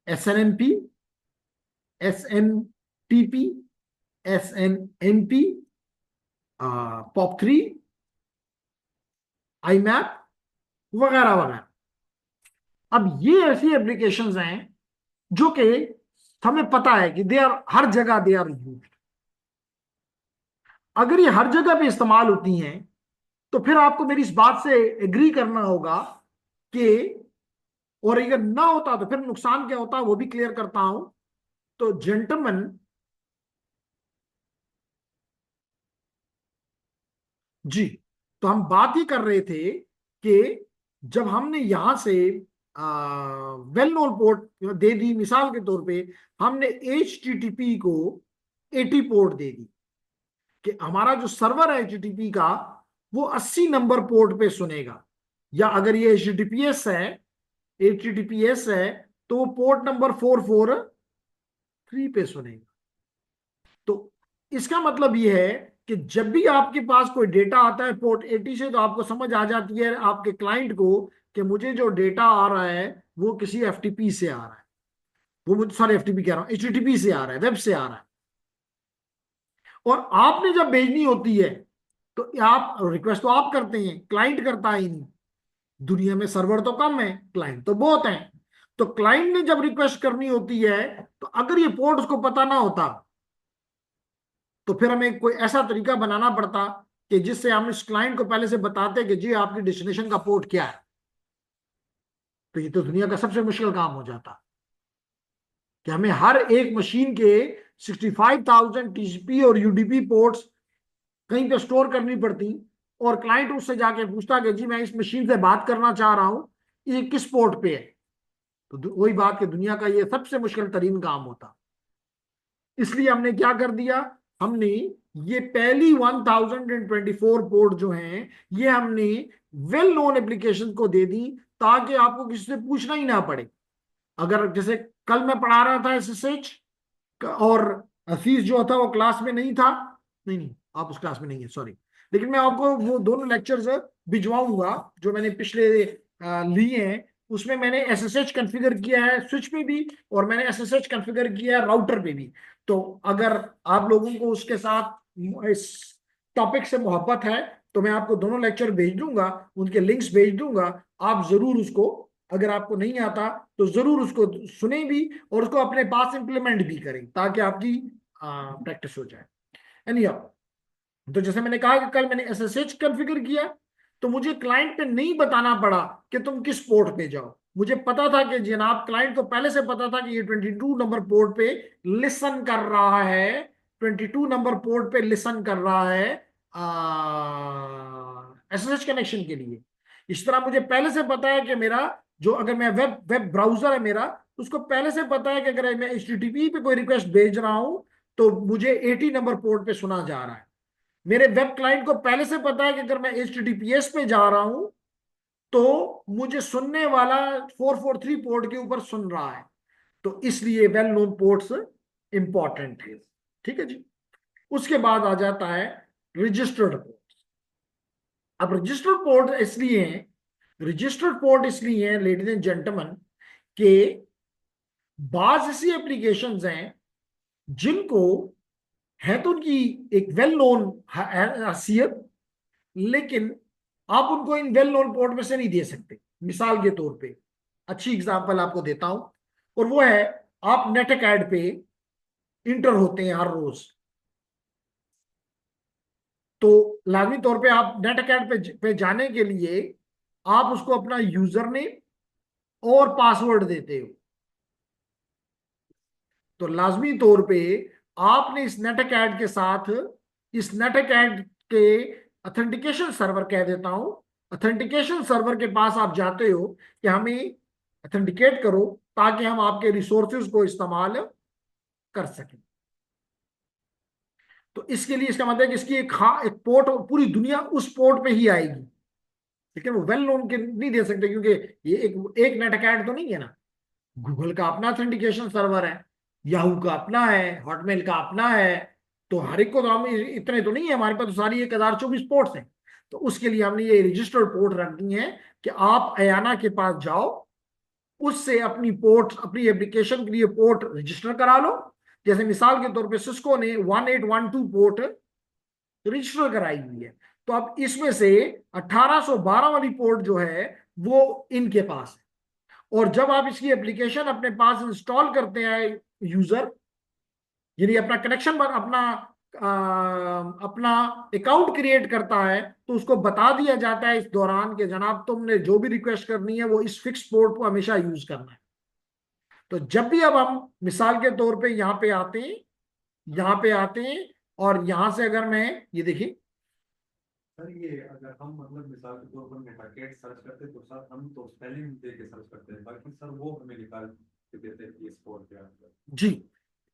SNMP, SNTP, SNMP, POP 3, IMAP, वगैरह वगैरह। अब ये ऐसी एप्लीकेशंस हैं जो कि हमें पता है कि दे आर हर जगह, दे आर यूज्ड। अगर ये हर जगह पे इस्तेमाल होती हैं, तो फिर आपको मेरी इस बात से एग्री करना होगा कि, और अगर ना होता तो फिर नुकसान क्या होता है वो भी क्लियर करता हूं। तो जेंटलमैन जी, तो हम बात ही कर रहे थे कि जब हमने यहां से वेल नोन पोर्ट दे दी, मिसाल के तौर पे हमने HTTP को 80 पोर्ट दे दी, कि हमारा जो सर्वर है HTTP का, वो 80 नंबर पोर्ट पे सुनेगा। या अगर ये HTTPS है तो वो पोर्ट नंबर 443 पे सुनेगा। तो इसका मतलब ये है कि जब भी आपके पास कोई डेटा आता है पोर्ट 80 से, तो आपको समझ आ जाती है आपके क्लाइंट को कि मुझे जो डेटा आ रहा है वो किसी एफटीपी से आ रहा है, वो मुझे, सॉरी एफटीपी कह रहा हूं, एचटीटीपी से आ रहा है, वेब से आ रहा है। और आपने जब भेजनी होती है तो आप रिक्वेस्ट तो आप करते हैं, क्लाइंट करता ही नहीं। दुनिया में सर्वर तो कम है, क्लाइंट तो बहुत है। तो क्लाइंट ने जब रिक्वेस्ट करनी होती है, तो अगर ये पोर्ट उसको पता ना होता, तो फिर हमें कोई ऐसा तरीका बनाना पड़ता कि जिससे हम इस क्लाइंट को पहले से बताते कि जी आपकी डेस्टिनेशन का पोर्ट क्या है। तो ये तो दुनिया का सबसे मुश्किल काम हो जाता कि हमें हर एक मशीन के 65,000 टीसीपी और यूडीपी पोर्ट्स कहीं पे स्टोर करनी पड़ती, और क्लाइंट उससे जाके पूछता कि जी मैं इस मशीन से बात करना चाह रहा हूं, ये किस पोर्ट पे है। तो वही बात कि दुनिया का ये सबसे मुश्किल तरीन काम होता। इसलिए हमने क्या कर दिया, हमने ये पहली 1024 पोर्ट जो हैं ये हमने वेल नोन एप्लीकेशन को दे दी, ताकि आपको किसी से पूछना ही ना पड़े। अगर जैसे कल मैं पढ़ा रहा था एसएसएच, और हफीज जो था वो क्लास में नहीं था, नहीं नहीं आप उस क्लास में नहीं है, सॉरी, लेकिन मैं आपको वो दोनों लेक्चर्स भिजवाऊंगा जो मैंने पिछले लिए हैं। उसमें मैंने एसएसएच कॉन्फ़िगर किया है स्विच पे भी, और मैंने एसएसएच कॉन्फ़िगर किया है राउटर पे भी। तो अगर आप लोगों को उसके साथ इस टॉपिक से मोहब्बत है, तो मैं आपको दोनों लेक्चर भेज दूंगा, उनके लिंक्स भेज दूंगा। आप जरूर उसको, अगर आपको नहीं आता तो जरूर उसको सुने भी, और उसको अपने पास इंप्लीमेंट भी करें, ताकि आपकी प्रैक्टिस हो जाए। एनी तो जैसे मैंने कहा कि कल मैंने एसएसएच कॉन्फ़िगर किया, तो मुझे क्लाइंट पे नहीं बताना पड़ा कि तुम किस पोर्ट पे जाओ। मुझे पता था कि जनाब, क्लाइंट को पहले से पता था कि ये 22 नंबर पोर्ट पे लिसन कर रहा है, 22 नंबर पोर्ट पे लिसन कर रहा है एसएसएच कनेक्शन के लिए। इस तरह मुझे पहले से पता है कि मेरा जो, अगर मैं वेब वेब ब्राउजर है मेरा, तो उसको पहले से पता है कि अगर मैं एचटीटीपी पे कोई रिक्वेस्ट भेज रहा हूं तो मुझे 80 नंबर पोर्ट पे सुना जा रहा है। मेरे वेब क्लाइंट को पहले से पता है कि अगर मैं HTTPS पे जा रहा हूं तो मुझे सुनने वाला 443 पोर्ट के ऊपर सुन रहा है। तो इसलिए वेल नोन पोर्ट्स इंपॉर्टेंट है। ठीक है जी। उसके बाद आ जाता है रजिस्टर्ड पोर्ट। अब रजिस्टर्ड पोर्ट इसलिए हैं, रजिस्टर्ड पोर्ट इसलिए हैं लेडीज एंड जेंटलमैन, के बाज ऐसी एप्लीकेशंस हैं जिनको है तो उनकी एक वेल नोन हैसियत, लेकिन आप उनको इन वेल नोन पोर्ट में से नहीं दे सकते। मिसाल के तौर पे अच्छी एग्जांपल आपको देता हूं, और वो है, आप नेट अकैड पे इंटर होते हैं हर रोज, तो लाजमी तौर पे आप नेट अकैड पे जाने के लिए आप उसको अपना यूजर नेम और पासवर्ड देते हो। तो लाजमी तौर पे आपने इस नेट अकैड के साथ, इस नेट अकैड के ऑथेंटिकेशन सर्वर कह देता हूं, ऑथेंटिकेशन सर्वर के पास आप जाते हो कि हमें ऑथेंटिकेट करो ताकि हम आपके रिसोर्सेज को इस्तेमाल कर सकें। तो इसके लिए इसका मतलब है कि इसकी एक पोर्ट पूरी दुनिया उस पोर्ट पे ही आएगी, लेकिन वो वेल नोन के नहीं दे सकते, क्योंकि ये एक नेट अकैड तो नहीं है ना। गूगल का अपना ऑथेंटिकेशन सर्वर है, याहू का अपना है, हॉटमेल का अपना है। तो हर एक को तो हम इतने तो नहीं है हमारे पास, तो सारी 1024 पोर्ट्स हैं। तो उसके लिए हमने ये रजिस्टर्ड पोर्ट रख दी है कि आप अयाना के पास जाओ, उससे अपनी पोर्ट, अपनी एप्लीकेशन के लिए पोर्ट रजिस्टर करा लो। जैसे मिसाल के तौर पे सिस्को ने 1812 पोर्ट रजिस्टर कराई हुई है, तो अब इसमें से 1812 वाली पोर्ट जो है वो इनके पास है। और जब आप इसकी एप्लीकेशन अपने पास इंस्टॉल करते हैं, यूजर यानी अपना कनेक्शन अपना अपना अकाउंट क्रिएट करता है, तो उसको बता दिया जाता है इस दौरान कि जनाब तुमने जो भी रिक्वेस्ट करनी है वो इस फिक्स पोर्ट को हमेशा यूज करना है। तो जब भी अब हम मिसाल के तौर पे यहाँ पे आते हैं, यहाँ पे आते हैं, और यहां से अगर मैं ये देखिए, सर ये अगर हम मतलब मिसाल के तौर पर मेटाकेट सर्च करते तो सर हम तो स्पेलिंग दे के सर्च करते हैं, बाकी सर वो हमें निकाल के देते हैं कि स्पोर्ट के अंदर। जी,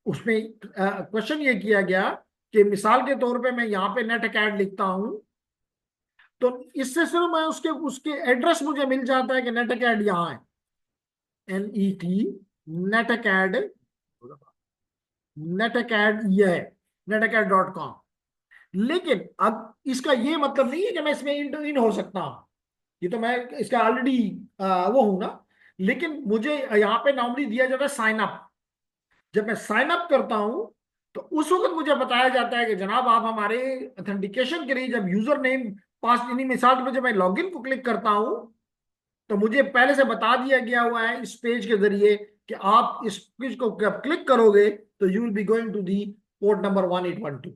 उसमें क्वेश्चन ये किया गया कि मिसाल के तौर पे मैं यहाँ पे नेट अकैड लिखता हूं, तो इससे सिर्फ मैं उसके उसके एड्रेस मुझे मिल जाता है कि नेट अकैड यहाँ है, NET नेट अकैड, नेट अकैड ये है netacad.com। लेकिन अब इसका ये मतलब नहीं है कि मैं इसमें इन हो सकता हूं, ये तो मैं इसका ऑलरेडी वो हूं ना। लेकिन मुझे यहाँ पे नॉर्मली दिया जाता है साइन अप। जब मैं साइन अप करता हूं तो उस वक्त मुझे बताया जाता है कि जनाब आप हमारे ऑथेंटिकेशन के लिए जब यूजर नेम पास यानी मिसाल में जब मैं लॉगिन को क्लिक करता हूं तो मुझे पहले से बता दिया गया हुआ है इस पेज के जरिए कि आप इस पेज को जब क्लिक करोगे तो you will be going to the port number 1812।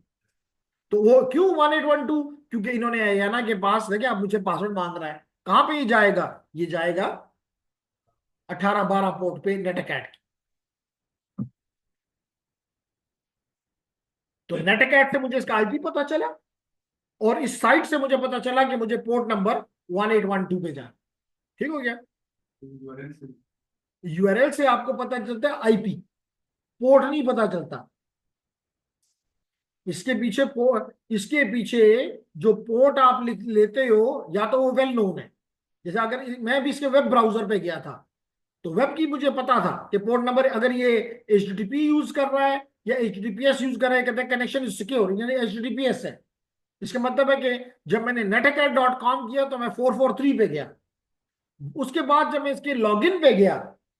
तो वो क्यों 1812? क्योंकि इन्होंने अयाना के पास देखिए आप मुझे पासवर्ड मांग रहा है, कहां पे ये जाएगा? ये जाएगा 1812 पोर्ट पे नेटकैट। तो नेटकैट से मुझे इसका आईपी पता चला और इस साइट से मुझे पता चला कि मुझे पोर्ट नंबर 1812 पे जाना। ठीक हो गया। URL से यूआरएल से आपको पता चलता है आईपी, पोर्ट नहीं पता चलता। इसके पीछे जो पोर्ट आप लेते हो या तो वो वेल नोन है। जैसे अगर मैं भी इसके वेब ब्राउजर पे गया था तो वेब की मुझे पता था कि पोर्ट नंबर अगर ये HTTP यूज कर रहा है या HTTPS यूज कर रहा है, कहते हैं कनेक्शन सिक्योर यानी HTTPS है। इसका मतलब है कि जब मैंने netacad.com किया तो मैं 443 पे गया। उसके बाद जब मैं इसके लॉगिन पे गया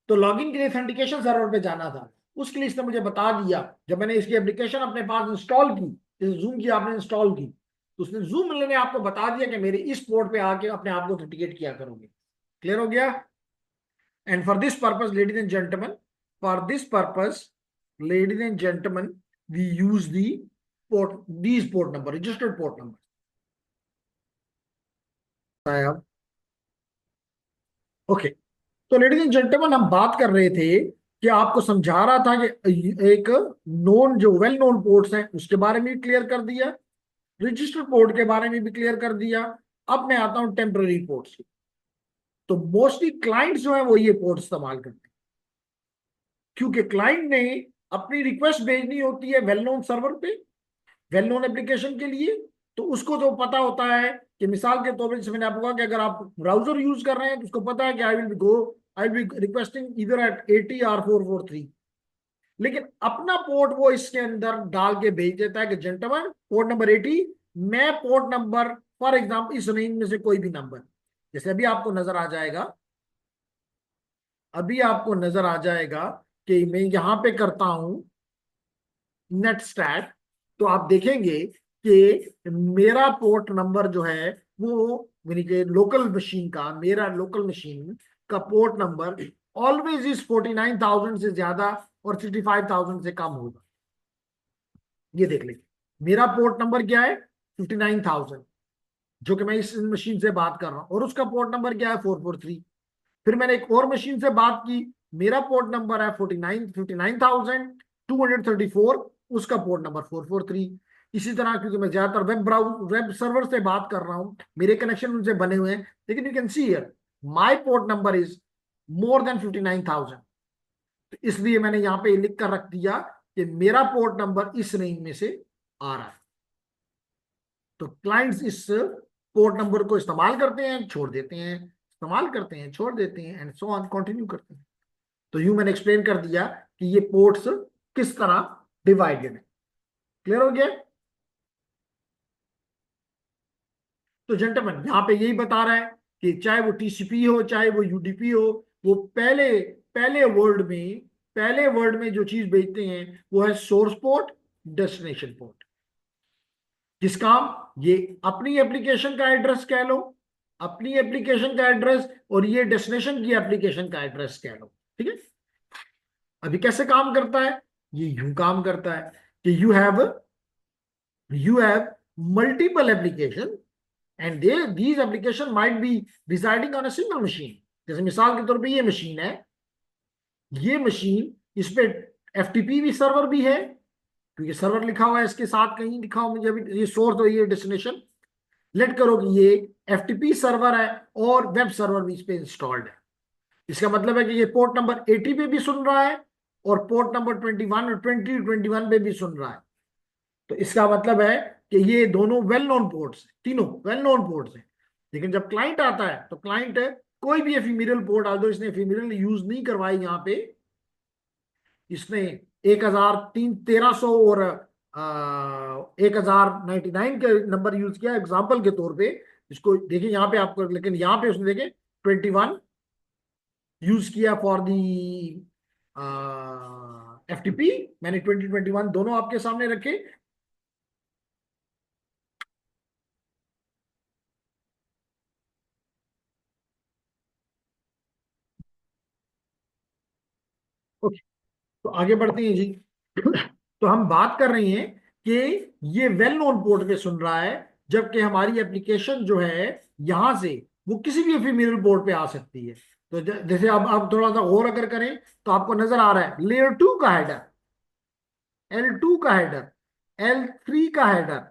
तो लॉगिन के लिए ऑथेंटिकेशन सर्वर पे जाना था, उसके लिए इसने मुझे बता दिया। जब मैंने इसकी एप्लीकेशन अपने पास इंस्टॉल की, जैसे जूम की आपने इंस्टॉल की, तो उसने जूम ने आपको बता दिया कि मेरे इस पोर्ट पे आके अपने आप को ऑथेंटिकेट किया करोगे। क्लियर हो गया? And for this purpose ladies and gentleman, for this purpose ladies and gentleman, we use the port, these port number, registered port number. Okay, तो लेडीज एंड जेंटलमैन हम बात कर रहे थे कि आपको समझा रहा था कि एक नोन जो वेल नोन पोर्ट्स हैं उसके बारे में क्लियर कर दिया, रजिस्टर्ड पोर्ट के बारे में भी क्लियर कर दिया। अब मैं आता हूं टेम्पररी पोर्ट्स की। तो मोस्टली क्लाइंट्स जो है वो ये पोर्ट इस्तेमाल करते हैं क्योंकि क्लाइंट ने अपनी रिक्वेस्ट भेजनी होती है वेल नोन सर्वर पे, वेल नोन एप्लीकेशन के लिए। तो उसको जो पता होता है कि मिसाल के तौर पर जैसे मैंने आपको कहा कि अगर आप ब्राउजर यूज कर रहे हैं तो उसको पता है कि आई विल बी रिक्वेस्टिंग इधर एट 80 or 443। लेकिन अपना पोर्ट वो इसके अंदर डाल के भेज देता है कि जेंटलमैन पोर्ट नंबर 80, मैं पोर्ट नंबर फॉर एग्जाम्पल इस रेंज में से कोई भी नंबर, जैसे अभी आपको नजर आ जाएगा, अभी आपको नजर आ जाएगा कि मैं यहां पे करता हूं नेट स्टैट, तो आप देखेंगे कि मेरा पोर्ट नंबर जो है वो यानी कि लोकल मशीन का, मेरा लोकल मशीन का पोर्ट नंबर ऑलवेज इज 49,000 से ज्यादा और 65,000 से कम होगा। ये देख लीजिए मेरा पोर्ट नंबर क्या है 59,000, जो कि मैं इस मशीन से बात कर रहा हूं, और उसका पोर्ट नंबर क्या है 443। फिर मैंने एक और मशीन से बात की, मेरा पोर्ट नंबर है 59,234, उसका पोर्ट नंबर 443। इसी तरह क्योंकि मैं ज्यादातर वेब सर्वर से बात कर रहा हूं, मेरे कनेक्शन उनसे बने हुए हैं, लेकिन you can see here my port number is more then 59,000। तो इसलिए मैंने यहां पे लिख कर रख दिया कि मेरा पोर्ट नंबर इस रेंज में से आ रहा है। तो क्लाइंट्स इस पोर्ट नंबर को इस्तेमाल करते हैं, छोड़ देते हैं, इस्तेमाल करते हैं, छोड़ देते हैं, एंड सो ऑन कंटिन्यू करते हैं। तो यूं मैंने एक्सप्लेन कर दिया कि ये पोर्ट्स किस तरह डिवाइडेड है। क्लियर हो गया? तो जेंटलमैन यहां पे यही बता रहा है कि चाहे वो TCP हो चाहे वो UDP हो, वो पहले पहले वर्ड में जो चीज भेजते हैं वो है सोर्स पोर्ट, डेस्टिनेशन पोर्ट। किस काम? ये अपनी एप्लीकेशन का एड्रेस कह लो, अपनी एप्लीकेशन का एड्रेस, और ये डेस्टिनेशन की एप्लीकेशन का एड्रेस कह लो। ठीक है? अभी कैसे काम करता है? ये यूं काम करता है कि you have multiple application and these application might be residing on a single machine। जैसे मिसाल के तौर पे ये मशीन है, ये मशीन, इस पे FTP भी सर्वर भी है क्योंकि सर्वर लिखा हुआ है इसके साथ, कहीं लिखा हुआ मुझे अभी, ये सोर्स और ये डेस्टिनेशन। लेट करो कि ये FTP सर्वर है और वेब सर्वर भी इस पे इंस्टॉल्ड है। इसका मतलब है कि ये पोर्ट नंबर 80 पे भी सुन रहा है और पोर्ट नंबर 21 और 21 पे भी सुन रहा है। तो इसका मतलब है कि ये दोनों वेल नोन पोर्ट्स, तीनों वेल नोन पोर्ट्स हैं। लेकिन जब क्लाइंट आता है तो क्लाइंट कोई भी एफीमेरल पोर्ट, आल्दो इसने एफीमेरल यूज नहीं करवाई यहाँ पे, इसने 1,1300 और 1099 का नंबर यूज किया एग्जाम्पल के तौर पे। इसको देखिए यहाँ पे आपको, लेकिन यहाँ पे उसने देखे 21 यूज किया फॉर दी एफटीपी। मैंने 2021 दोनों आपके सामने रखे। ओके, तो आगे बढ़ते हैं जी। तो हम बात कर रहे हैं कि ये वेल नोन पोर्ट पे सुन रहा है, जबकि हमारी एप्लीकेशन जो है यहां से वो किसी भी एफीमेरल पोर्ट पे आ सकती है। तो जैसे अब थोड़ा सा गौर अगर करें तो आपको नजर आ रहा है लेयर 2 का हेडर, L2 का हेडर, L3 का हेडर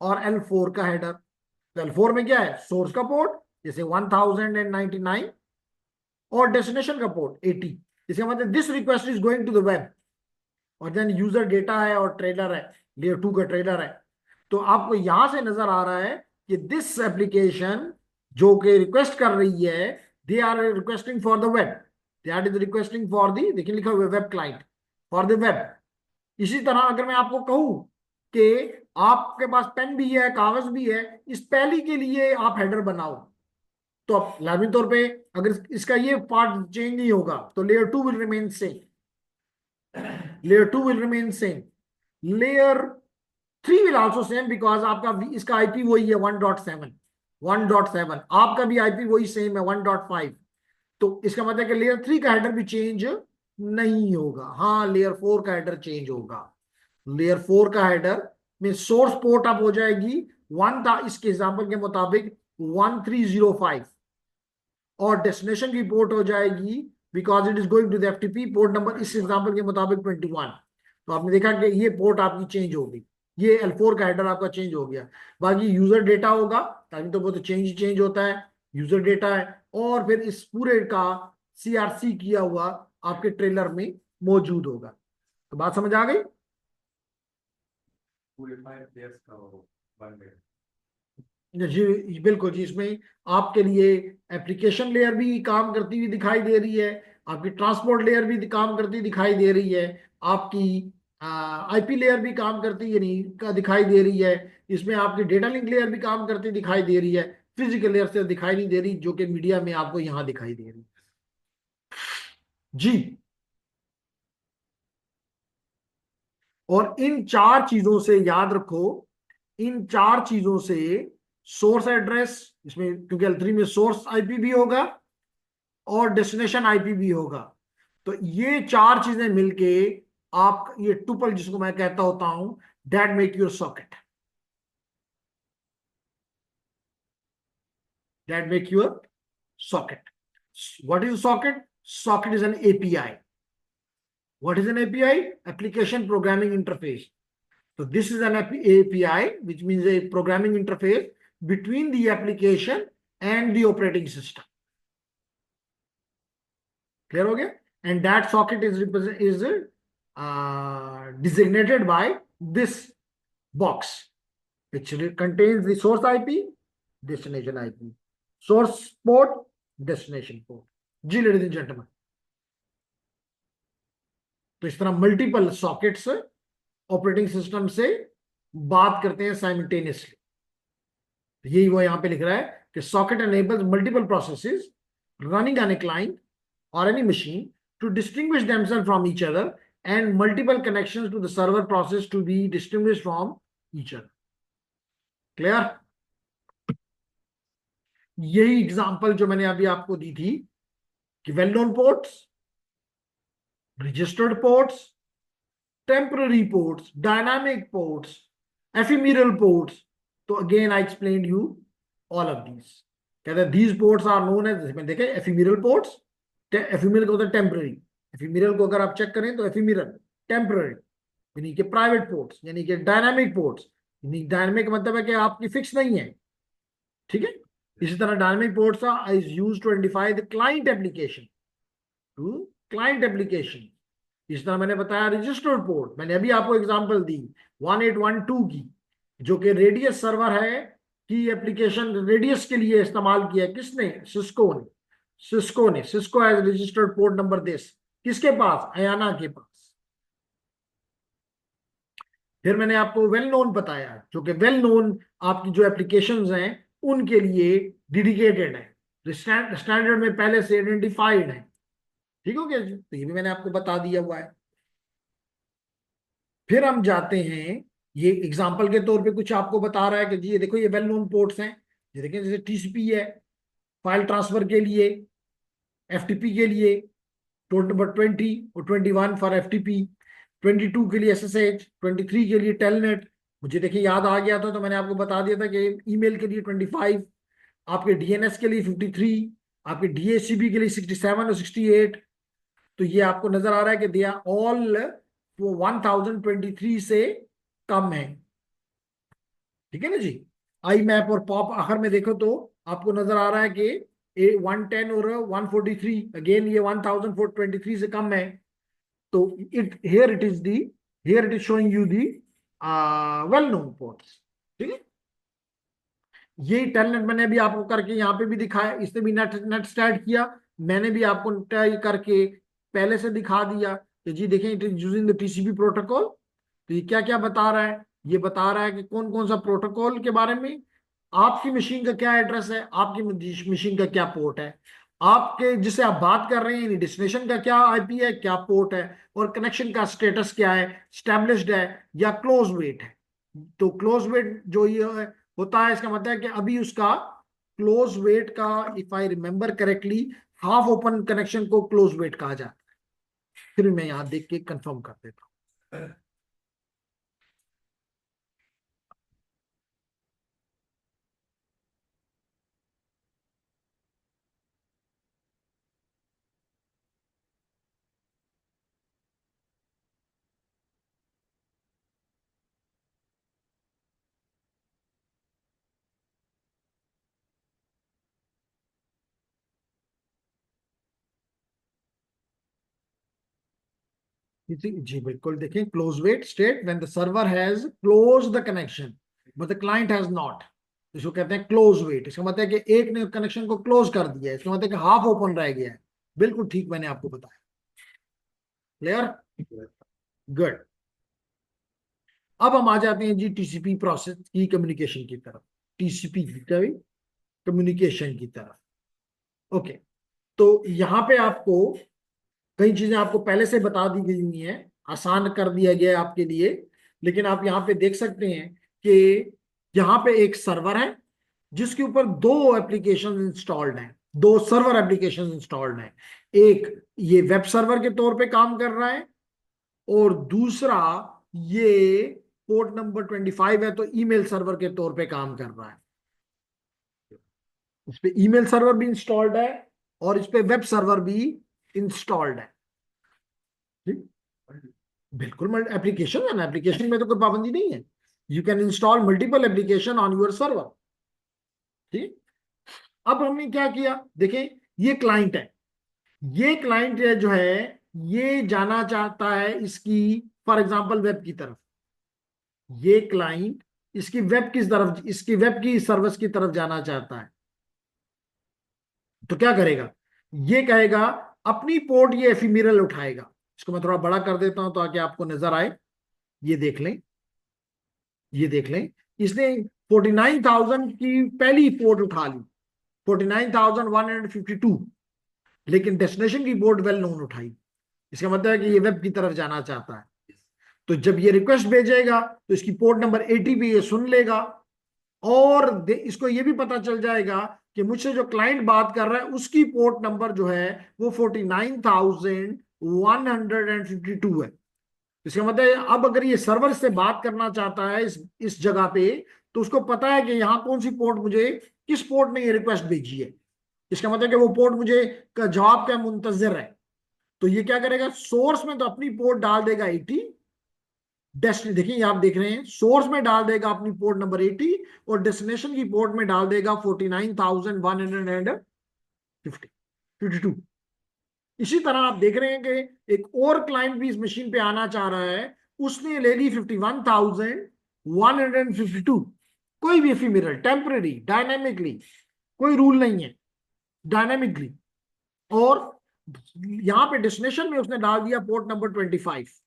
और L4 का हेडर। तो L4 में क्या है, सोर्स का पोर्ट जैसे 1099 और डेस्टिनेशन का पोर्ट 80। इसका मतलब this request is going to the web. और देन यूजर डेटा है और ट्रेलर है, लेयर 2 का ट्रेलर है। तो आपको यहां से नजर आ रहा है कि दिस एप्लीकेशन जो कि रिक्वेस्ट कर रही है, they are requesting for the web, that is requesting for the, देखिए लिखा हुआ web client, for the web. इसी तरह अगर मैं आपको कहूं कि आपके पास पेन भी है, कागज भी है, इस पहली के लिए आप हेडर बनाओ, तो अब लाजमी तौर पे अगर इसका ये पार्ट चेंज नहीं होगा तो layer 2 will remain same, layer 2 will remain same, layer 3 will also same, because आपका इसका आईपी वही है 1.7, 1.7 आपका भी आईपी वही सेम है 1.5। तो इसका मतलब कि लेयर 3 का हेडर भी चेंज नहीं होगा। हाँ, लेयर 4 का हेडर चेंज होगा। लेयर 4 का हेडर में सोर्स पोर्ट अप हो जाएगी वन था, इसके एग्जांपल के मुताबिक 1305, और डेस्टिनेशन की पोर्ट हो जाएगी because it is going to the FTP port number इस एग्जांपल के मुताबिक 21। तो आपने देखा कि ये पोर्ट आपकी चेंज हो गई, ये L4 का हेडर आपका चेंज हो गया। बाकी यूजर डेटा होगा, ताकि तो वो तो चेंज होता है, यूजर डेटा है, और फिर इस पूरे का CRC किया हुआ आपके ट्रेलर में मौजूद होगा। तो बात समझ आ गई? पूरे 5 layers का वो बन गया। जी बिल्कुल जी। इसमें आपके लिए एप्लीकेशन लेयर भी काम करती हुई दिखाई दे रही है, आपकी ट्रांसपोर्ट लेयर भी काम करती दिखाई दे रही है, आपकी आईपी लेयर भी काम करती यानी का दिखाई दे रही है, इसमें आपकी डेटा लिंक लेयर भी काम करती दिखाई दे रही है। फिजिकल लेयर से दिखाई नहीं दे रही, जो कि मीडिया में आपको यहाँ दिखाई दे रही है जी। और इन चार चीजों से याद रखो, इन चार चीजों से सोर्स एड्रेस, इसमें क्योंकि L3 में सोर्स आईपी भी होगा और डेस्टिनेशन आईपी भी होगा, तो ये चार चीजें मिलके आप ये टुपल जिसको मैं कहता होता हूं, that make your socket, that make your socket. What is socket? Socket is an API. What is an API? Application Programming Interface. So this is an API, which means a programming interface between the application and the operating system. Clear हो गया? And that socket is designated by this box, which contains the source IP, destination IP, source port, destination port. Ji ladies and gentlemen, तो इस तरह multiple sockets operating system से बात करते हैं simultaneously. यही वो यहां पे लिख रहा है कि socket enables multiple processes running on a client or any machine to distinguish themselves from each other and multiple connections to the server process to be distinguished from each other. Clear? यही example जो मैंने अभी आपको दी थी कि well known ports, registered ports, temporary ports, dynamic ports, ephemeral ports. So again, I explained you all of these. कहते these ports are known as, इसमें देखें ephemeral ports, ephemeral को होता है temporary, ephemeral को अगर आप चेक करें तो ephemeral, temporary, यानी कि private ports, यानी कि dynamic ports, यानी dynamic मतलब है कि आपकी फिक्स नहीं है, ठीक है। इसी तरह dynamic ports are is used to identify the client application, to client application। इस तरह मैंने बताया रजिस्टर्ड पोर्ट, मैंने अभी आपको एग्जांपल दी 1812 की, जो कि रेडियस सर्वर है कि एप्लीकेशन रेडियस के लिए इस्तेमाल किया। किसने? Cisco as registered port number this, किसके पास? अयाना के पास। फिर मैंने आपको वेल नोन बताया, जो कि वेल नोन आपकी जो एप्लीकेशंस हैं उनके लिए डेडिकेटेड है, स्टैंडर्ड में पहले से आइडेंटिफाइड है। ठीक हो गया जी, तो ये भी मैंने आपको बता दिया हुआ है। फिर हम जाते हैं, ये एग्जांपल के तौर पे कुछ आपको बता रहा है कि जी ये देखो ये वेल नोन पोर्ट्स हैं। ये देखें जैसे टीसीपी है फाइल ट्रांसफर के लिए, एफटीपी के लिए पोर्ट नंबर 20 और 21 फॉर एफटीपी, 22 के लिए एसएसएच, 23 के लिए टेलनेट। मुझे देखिए याद आ गया था तो मैंने आपको बता दिया था कि ईमेल के लिए 25, आपके डीएनएस के लिए 53, आपके डीएचसीबी के लिए 67 और 68। तो ये आपको नजर आ रहा है कि दे आर ऑल वो 1023 से कम है। ठीक है ना जी। आई मैप और पॉप आखिर में देखो तो आपको नजर आ रहा है कि 110 और 143, अगेन ये 1423 से कम है। तो it is showing you the well known ports. ठीक है, ये टेलनेट मैंने भी आपको करके यहाँ पे भी दिखाया, इसने भी नेट नेट स्टार्ट किया, मैंने भी आपको ट्राई करके पहले से दिखा दिया कि जी देखें it is using the TCP protocol. तो ये क्या क्या बता रहा है, ये बता रहा है कि कौन कौन सा प्रोटोकॉल के बारे में, आपकी मशीन का क्या एड्रेस है, आपकी मशीन का क्या पोर्ट है, आपके जिससे आप बात कर रहे हैं डेस्टिनेशन का क्या आईपी है, क्या पोर्ट है, और कनेक्शन का स्टेटस क्या है, स्टैब्लिश्ड है या क्लोज वेट है। तो क्लोज वेट जो ये होता है, इसका मतलब है कि अभी उसका क्लोज वेट का, if I remember correctly, half open connection को क्लोज वेट कहा जाता है। फिर मैं यहां देख के कंफर्म कर देता हूं। जी बिल्कुल, देखें close wait state when the server has close the connection but the client has not, इसको कहते हैं क्लोज वेट। इसका मतलब है कि एक ने कनेक्शन को क्लोज कर दिया है, इसका मतलब है कि हाफ ओपन रह गया है। बिल्कुल ठीक मैंने आपको बताया। Clear, good. अब हम आ जाते हैं जी टीसीपी प्रोसेस की कम्युनिकेशन की तरफ, टीसीपी की कम्युनिकेशन की तरफ। ओके, तो यहाँ पे आपको कई चीजें आपको पहले से बता दी गई हुई हैं, आसान कर दिया गया है आपके लिए। लेकिन आप यहाँ पे देख सकते हैं कि यहाँ पे एक सर्वर है जिसके ऊपर दो एप्लीकेशन इंस्टॉल्ड हैं, दो सर्वर एप्लीकेशन इंस्टॉल्ड हैं। एक ये वेब सर्वर के तौर पे काम कर रहा है और दूसरा ये पोर्ट नंबर 25 है तो ईमेल सर्वर के तौर पे काम कर रहा है। इस पे ईमेल सर्वर भी इंस्टॉल्ड है और इस पे वेब सर्वर भी इंस्टॉल्ड है। ठीक, बिल्कुल एप्लीकेशन है ना, एप्लीकेशन में तो कोई पाबंदी नहीं है, you can install multiple application on your server. ठीक, अब हमने क्या किया, देखें ये क्लाइंट है, ये क्लाइंट जो है ये जाना चाहता है इसकी फॉर एग्जांपल वेब की तरफ, ये क्लाइंट इसकी वेब की तरफ, इसकी वेब की सर्विस की तरफ जाना चाहता है। तो क्या करेगा, ये कहेगा अपनी पोर्ट ये एफीमिरल उठाएगा। इसको मैं थोड़ा बड़ा कर देता हूं ताकि आपको नजर आए। ये देख लें, ये देख लें, इसने 49,000 की पहली पोर्ट उठा ली, 49,152, लेकिन डेस्टिनेशन की पोर्ट वेल नोन उठाई। इसका मतलब है कि ये वेब की तरफ जाना चाहता है। तो जब ये रिक्वेस्ट भेजेगा तो इसकी पोर्ट नंबर 80 पे ये सुन लेगा और इसको ये भी पता चल जाएगा कि मुझसे जो क्लाइंट बात कर रहा है उसकी पोर्ट नंबर जो है वो 49,152 है। इसका मतलब है अब अगर ये सर्वर से बात करना चाहता है इस जगह पे, तो उसको पता है कि यहाँ कौन सी पोर्ट, मुझे किस पोर्ट ने ये रिक्वेस्ट भेजी है। इसका मतलब कि वो पोर्ट मुझे का जवाब का मुंतजर है। तो ये क्या करेगा, सोर्स में तो अपनी पोर्ट डाल देगा 80, डेस्टिनेशन देखिए आप देख रहे हैं सोर्स में डाल देगा अपनी पोर्ट नंबर 80 और डेस्टिनेशन की पोर्ट में डाल देगा 49,152। इसी तरह आप देख रहे हैं कि एक और क्लाइंट भी इस मशीन पे आना चाह रहा है, उसने ले ली 51,152। कोई भी एफीमेरल, टेम्पररी, डायनामिकली, कोई रूल नहीं है, डायनामिकली। और यहां पे डेस्टिनेशन में उसने डाल दिया पोर्ट नंबर 25।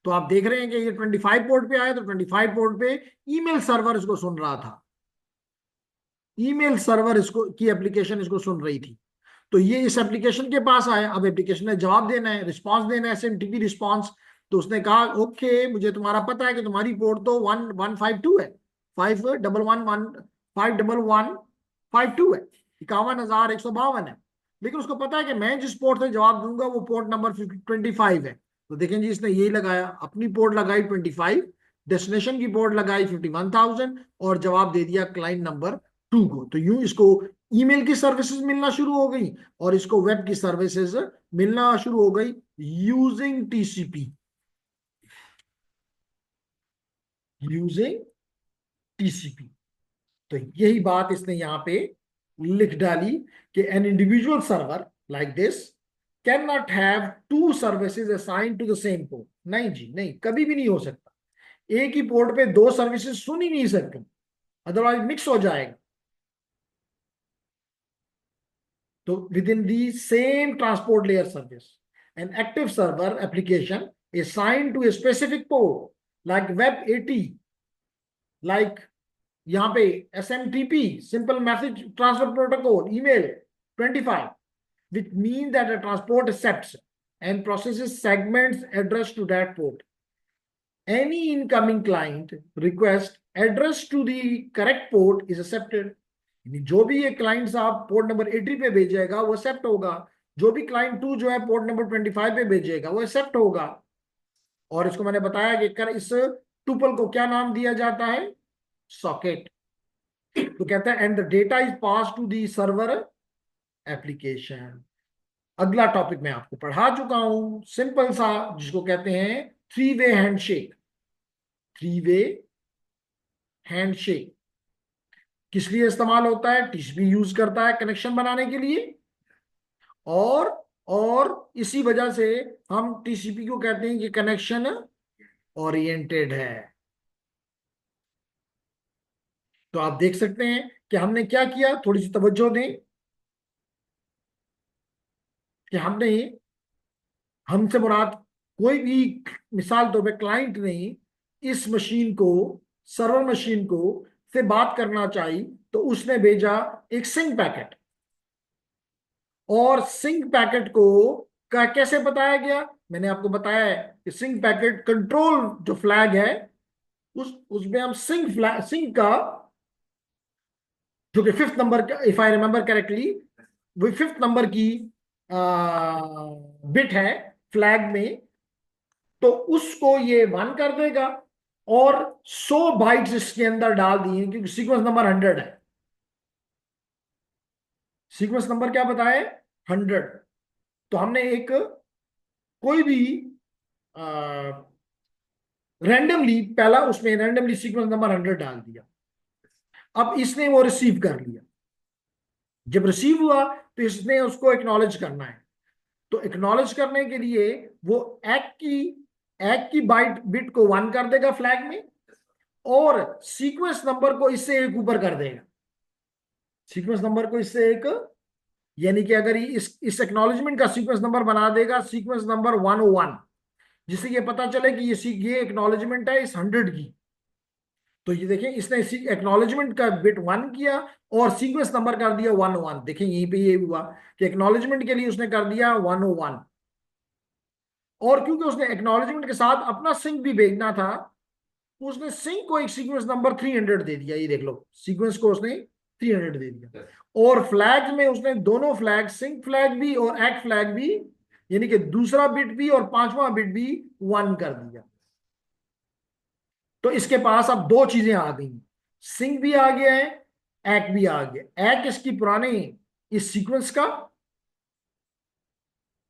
तो आप देख रहे हैं कि ये 25 पोर्ट पे आया, तो 25 पोर्ट पे ईमेल सर्वर इसको सुन रहा था, ईमेल सर्वर इसको की एप्लीकेशन इसको सुन रही थी। तो ये इस एप्लीकेशन के पास आया, अब एप्लीकेशन ने जवाब देना है, रिस्पांस देना है, एसएमटीपी रिस्पांस। तो उसने कहा ओके, मुझे तुम्हारा पता है कि तुम्हारी पोर्ट तो 1152 है, 51151152 है, 51,152 है। लेकिन उसको पता है कि मैं जिस पोर्ट से जवाब दूंगा वो पोर्ट नंबर 25 है। तो देखें जी, इसने यही लगाया, अपनी पोर्ट लगाई 25, डेस्टिनेशन की पोर्ट लगाई 51,000 और जवाब दे दिया क्लाइंट नंबर 2 को। तो यूं इसको ईमेल की सर्विसेज मिलना शुरू हो गई और इसको वेब की सर्विसेज मिलना शुरू हो गई यूजिंग टीसीपी, यूजिंग टीसीपी। तो यही बात इसने यहां पे लिख डाली कि an individual server like this can not have 2 services assigned to the same port. नहीं जी नहीं, कभी भी नहीं हो सकता। एक ही पोर्ट पे 2 सर्विसेज सुन ही नहीं सकते, अदरवाइज मिक्स हो जाएगा। तो within the same transport layer service, an active server application is assigned to a specific port like web80, like यहाँ पे SMTP, simple message transfer protocol, email 25, which means that the transport accepts and processes segments addressed to that port. Any incoming client request addressed to the correct port is accepted. जो भी ये client साहब port number 80 पे भेजेगा वो accept होगा, जो भी क्लाइंट 2 जो है पोर्ट नंबर 25 पे भेजेगा वो एक्सेप्ट होगा। और इसको मैंने बताया कि कर इस टुपल को क्या नाम दिया जाता है, सॉकेट। तो कहता है and the data is pass to the server application. अगला टॉपिक मैं आपको पढ़ा चुका हूं, सिंपल सा, जिसको कहते हैं 3-वे हैंडशेक। 3-वे हैंडशेक किस लिए इस्तेमाल होता है? टीसीपी यूज करता है कनेक्शन बनाने के लिए, और इसी वजह से हम टीसीपी को कहते हैं कि कनेक्शन ओरिएंटेड है। तो आप देख सकते हैं कि हमने क्या किया, थोड़ी सी तवज्जो दें कि हमसे मुराद कोई भी, मिसाल तौर पे क्लाइंट ने इस मशीन को, सर्वर मशीन को से बात करना चाहिए, तो उसने भेजा एक सिंक पैकेट, और सिंक पैकेट को कैसे बताया गया? मैंने आपको बताया है कि सिंक पैकेट कंट्रोल जो फ्लैग है उसमें हम सिंक का जो कि 5th नंबर का, इफ आई रिमेंबर करेक्टली, वो 5th नंबर की बिट है फ्लैग में, तो उसको ये 1 कर देगा और 100 बाइट्स इसके अंदर डाल दिए क्योंकि सीक्वेंस नंबर 100 है। सीक्वेंस नंबर क्या बताया? 100। तो हमने एक कोई भी रैंडमली पहला उसमें रैंडमली सीक्वेंस नंबर 100 डाल दिया। अब इसने वो रिसीव कर लिया, जब रिसीव हुआ तो इसने उसको एक्नॉलेज करना है। तो एक्नॉलेज करने के लिए वो एक की बिट को 1 कर देगा फ्लैग में, और सीक्वेंस नंबर को इससे एक ऊपर कर देगा। सीक्वेंस नंबर को इससे एक, यानी कि अगर इस एक्नॉलेजमेंट का सीक्वेंस नंबर बना देगा सीक्वेंस नंबर 101, जिससे ये पता चले कि ये एक्नॉलेजमेंट है इस 100 की। तो ये देखें, इसने एक्नॉलेजमेंट का बिट 1 किया और सीक्वेंस नंबर कर दिया 101। देखें यहीं पे ये हुआ कि एक्नॉलेजमेंट के लिए उसने कर दिया 101, और क्योंकि उसने एक्नॉलेजमेंट के साथ अपना सिंक भी भेजना था, उसने सिंक को एक सीक्वेंस नंबर 300 दे दिया। ये देख लो, सीक्वेंस को उसने 300 दे दिया, और फ्लैग में उसने दोनों फ्लैग, सिंक फ्लैग भी और एक्ट फ्लैग भी, यानी कि दूसरा बिट भी और 5वां बिट भी 1 कर दिया। तो इसके पास अब 2 चीजें आ गई, सिंक भी आ गया है, एक्ट भी आ गया। एक्ट इसकी पुराने इस सीक्वेंस का,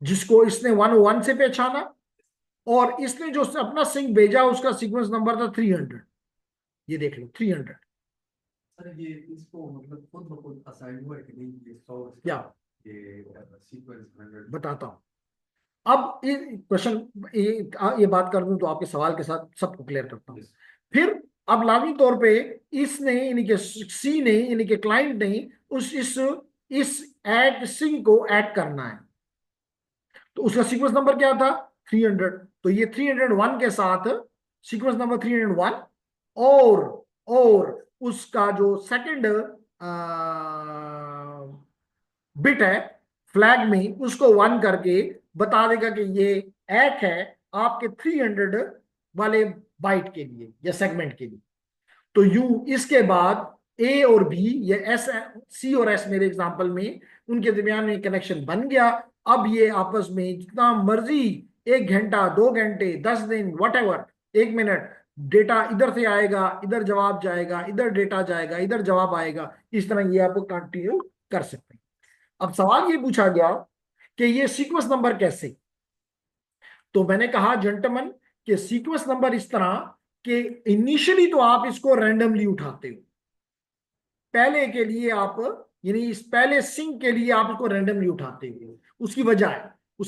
जिसको इसने 101 से पहचाना, और इसने जो अपना सिंक भेजा उसका सीक्वेंस नंबर था 300। ये देख लो 300। सर ये इसको मतलब खुद ब खुद असाइन हुआ है कि नहीं, ये 100 क्या ये सीक्वेंस 100 बताता हूं। अब ये क्वेश्चन, ये बात कर दूं तो आपके सवाल के साथ सबको क्लियर करता हूं। फिर अब लाजमी तौर पे इसने, यानी कि सी ने, यानी कि क्लाइंट ने इस एक्ट सिंक को एक्ट करना है, तो उसका सीक्वेंस नंबर क्या था? 300। तो ये 301 के साथ सीक्वेंस नंबर 301 और उसका जो सेकंड बिट है फ्लैग में, उसको 1 करके बता देगा कि ये एक है आपके 300 वाले बाइट के लिए या सेगमेंट के लिए। तो यू इसके बाद ए और बी या एस, सी और एस मेरे एग्जांपल में, उनके दरमियान में कनेक्शन बन गया। अब ये आपस में जितना मर्जी 1 घंटा 2 घंटे 10 दिन वट 1 मिनट डेटा इधर से आएगा, इधर जवाब जाएगा, इधर डेटा जाएगा, इधर जवाब आएगा, इस तरह ये आप कंटिन्यू कर सकते हैं। अब सवाल ये पूछा गया कि ये सीक्वेंस नंबर कैसे। तो मैंने कहा जेंटलमैन कि सीक्वेंस नंबर इस तरह कि इनिशियली तो आप इसको रैंडमली उठाते हो, पहले के लिए आप, यानी इस पहले सिंक के लिए आप इसको रैंडमली उठाते हो। उसकी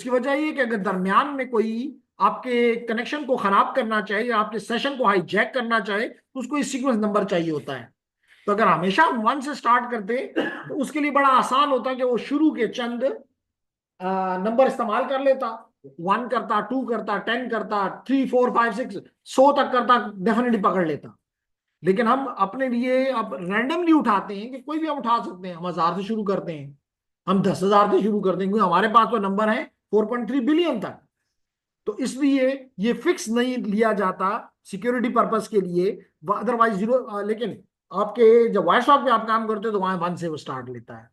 वजह ये कि अगर दरमियान में कोई आपके कनेक्शन को खराब करना चाहे या आपके सेशन को हाईजैक करना चाहे तो उसको इस सीक्वेंस नंबर चाहिए होता है। तो अगर हमेशा हम 1 से स्टार्ट करते तो उसके लिए बड़ा आसान होता कि वो शुरू के चंद नंबर इस्तेमाल कर लेता, 1 करता, 2 करता, 10 करता, 3 4 5 6 100 तक करता, डेफिनेटली पकड़ लेता। लेकिन हम अपने लिए अब रैंडमली उठाते हैं कि कोई भी हम उठा सकते हैं। हम 1000 से शुरू करते हैं, हम 10,000 से शुरू करते हैं, क्योंकि हमारे पास तो नंबर है 4.3 बिलियन तक। तो इसलिए ये फिक्स नहीं लिया जाता सिक्योरिटी पर्पस के लिए, अदरवाइज जीरो। लेकिन आपके जब वॉइस शॉप पे आप काम करते हो तो वहां 1 से वो स्टार्ट लेता है,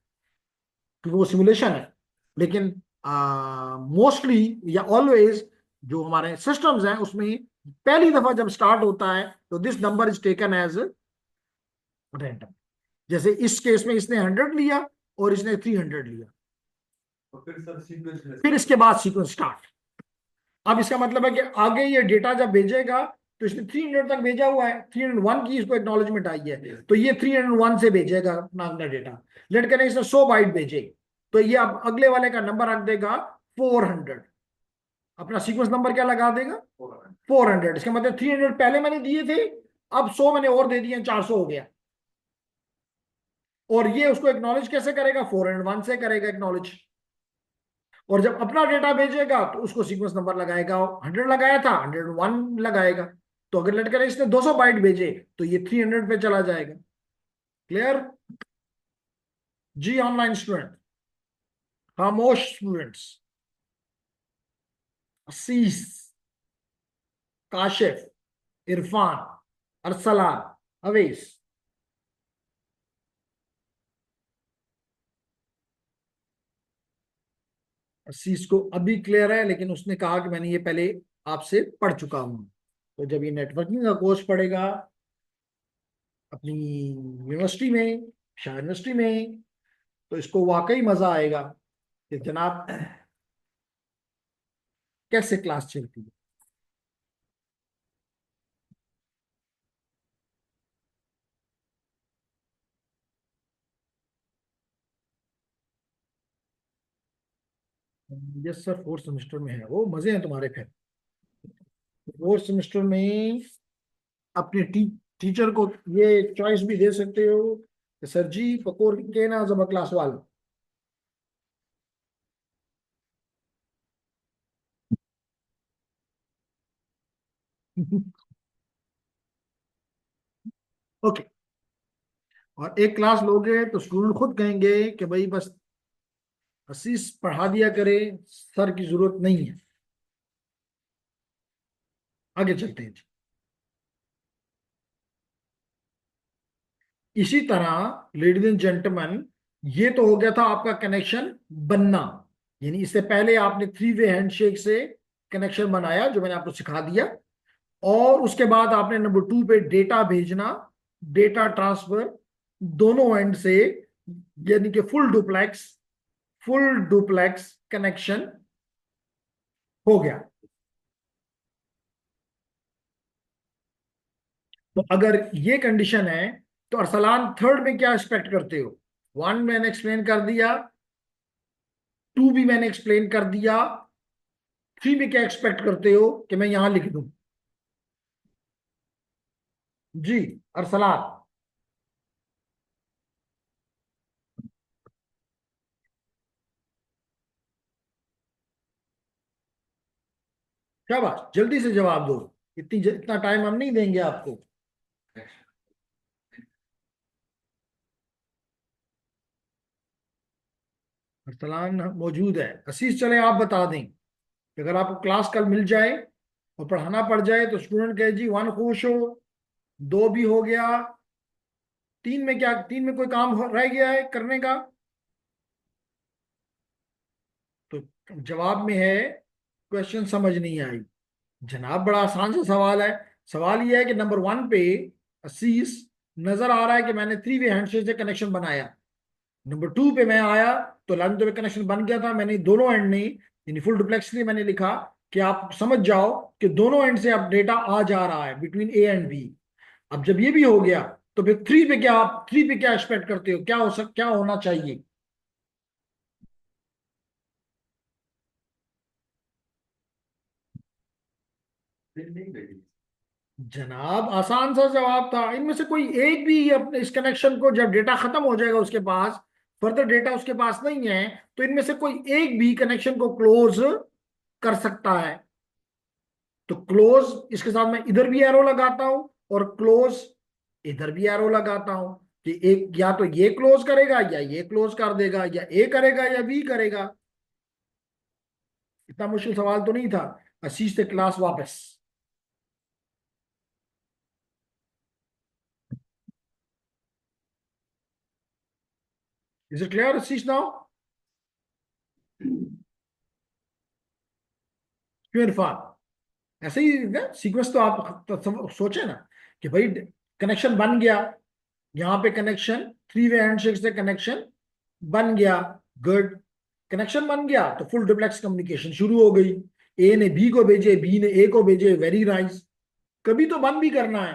क्योंकि वो सिमुलेशन है। लेकिन मोस्टली या ऑलवेज जो हमारे सिस्टम्स हैं उसमें पहली दफा जब स्टार्ट होता है तो this number is taken as random. जैसे इस केस में इसने 100 लिया और इसने 300 लिया, तो फिर सर सीक्वेंस फिर इसके बाद सीक्वेंस स्टार्ट। अब इसका मतलब है कि आगे ये डेटा जब भेजेगा तो इसने 300 तक भेजा हुआ है, 301 की इसको एक्नॉलेजमेंट आई है, तो ये 301 से भेजेगा अपना अपना डेटा। लेट करें इसने 100 बाइट भेजे, तो ये अब अगले वाले का नंबर रख देगा 400, अपना सीक्वेंस नंबर क्या लगा देगा 400। इसका मतलब 300 पहले मैंने दिए थे, अब 100 मैंने और दे दिए, 400 हो गया। और ये उसको एक्नॉलेज कैसे करेगा, 401 से करेगा एक्नॉलेज। और जब अपना डेटा भेजेगा तो उसको सीक्वेंस नंबर लगाएगा, 100 लगाया था 101 लगाएगा। तो अगर लटकर इसने 200 बाइट भेजे तो ये 300 पे चला जाएगा। क्लियर जी ऑनलाइन स्टूडेंट, खामोश स्टूडेंट्स, असीस, काशिफ, इरफान, अरसलान, अवेश। असीस को अभी क्लियर है, लेकिन उसने कहा कि मैंने ये पहले आपसे पढ़ चुका हूं। तो जब ये नेटवर्किंग का कोर्स पढ़ेगा अपनी यूनिवर्सिटी में, शाह यूनिवर्सिटी में, तो इसको वाकई मजा आएगा कि जनाब कैसे क्लास चलती है। यस सर, 4th सेमेस्टर में है वो, मजे हैं तुम्हारे फिर। 4th सेमेस्टर में अपने टीचर को ये चॉइस भी दे सकते हो कि सर जी पकोर के ना जब क्लास वाला। ओके। और एक क्लास लोगे तो स्टूडेंट खुद कहेंगे कि भाई बस असीस पढ़ा दिया करे, सर की जरूरत नहीं है। आगे चलते हैं। इसी तरह लेडीज एंड जेंटलमैन, ये तो हो गया था आपका कनेक्शन बनना, यानी इससे पहले आपने 3 वे हैंडशेक से कनेक्शन बनाया जो मैंने आपको सिखा दिया। और उसके बाद आपने नंबर 2 पे डेटा भेजना, डेटा ट्रांसफर दोनों एंड से, यानी कि फुल डुप्लेक्स कनेक्शन हो गया। तो अगर ये कंडीशन है तो अरसलान थर्ड में क्या एक्सपेक्ट करते हो? 1 मैंने एक्सप्लेन कर दिया, 2 भी मैंने एक्सप्लेन कर दिया, 3 में क्या एक्सपेक्ट करते हो कि मैं यहां लिख दूं? जी अरसलान। शाबाश, जल्दी से जवाब दो, इतना टाइम हम नहीं देंगे आपको। अरसलान मौजूद है। आशीष, चले आप बता दें कि अगर आपको क्लास कल मिल जाए और पढ़ाना पड़ जाए तो स्टूडेंट कहे जी 1 खुश हो, 2 भी हो गया, 3 में क्या, 3 में कोई काम रह गया है करने का? तो जवाब में है क्वेश्चन समझ नहीं आई। जनाब बड़ा आसान सा सवाल है। सवाल यह है कि नंबर 1 पे असीस नजर आ रहा है कि मैंने 3 वे हैंडशेक से कनेक्शन बनाया। नंबर 2 पे मैं आया तो लाइन पे कनेक्शन बन गया था, मैंने दोनों एंड नहीं, यानी फुल डुप्लेक्स लिए मैंने लिखा कि आप समझ जाओ कि दोनों एंड से अब डेटा आ जा रहा है बिटवीन ए एंड बी। अब जब ये भी हो गया तो फिर 3 पे क्या, आप 3 पे क्या एक्सपेक्ट करते हो, क्या होना चाहिए? फिर नहीं बेटी। जनाब आसान सा जवाब था, इनमें से कोई एक भी अपने इस कनेक्शन को, जब डेटा खत्म हो जाएगा उसके पास, फर्दर डेटा उसके पास नहीं है, तो इनमें से कोई एक भी कनेक्शन को क्लोज कर सकता है। तो क्लोज इसके साथ मैं इधर भी एरो लगाता हूं और क्लोज इधर भी एरो लगाता हूं कि एक या तो ये क्लोज करेगा या ये क्लोज कर देगा, या ए करेगा या बी करेगा। इतना मुश्किल सवाल तो नहीं था। आशीष से क्लास वापस। Is it clear Ashish now? क्यों इरफान? ऐसे ही सीक्वेंस तो आप सोचे ना कि भाई कनेक्शन बन गया, यहां पे कनेक्शन 3 वे हैंडशेक से कनेक्शन बन गया, गुड। कनेक्शन बन गया तो फुल डुप्लेक्स कम्युनिकेशन शुरू हो गई। ए ने बी को भेजे, बी ने ए को भेजे, वेरी नाइस। कभी तो बंद भी करना है।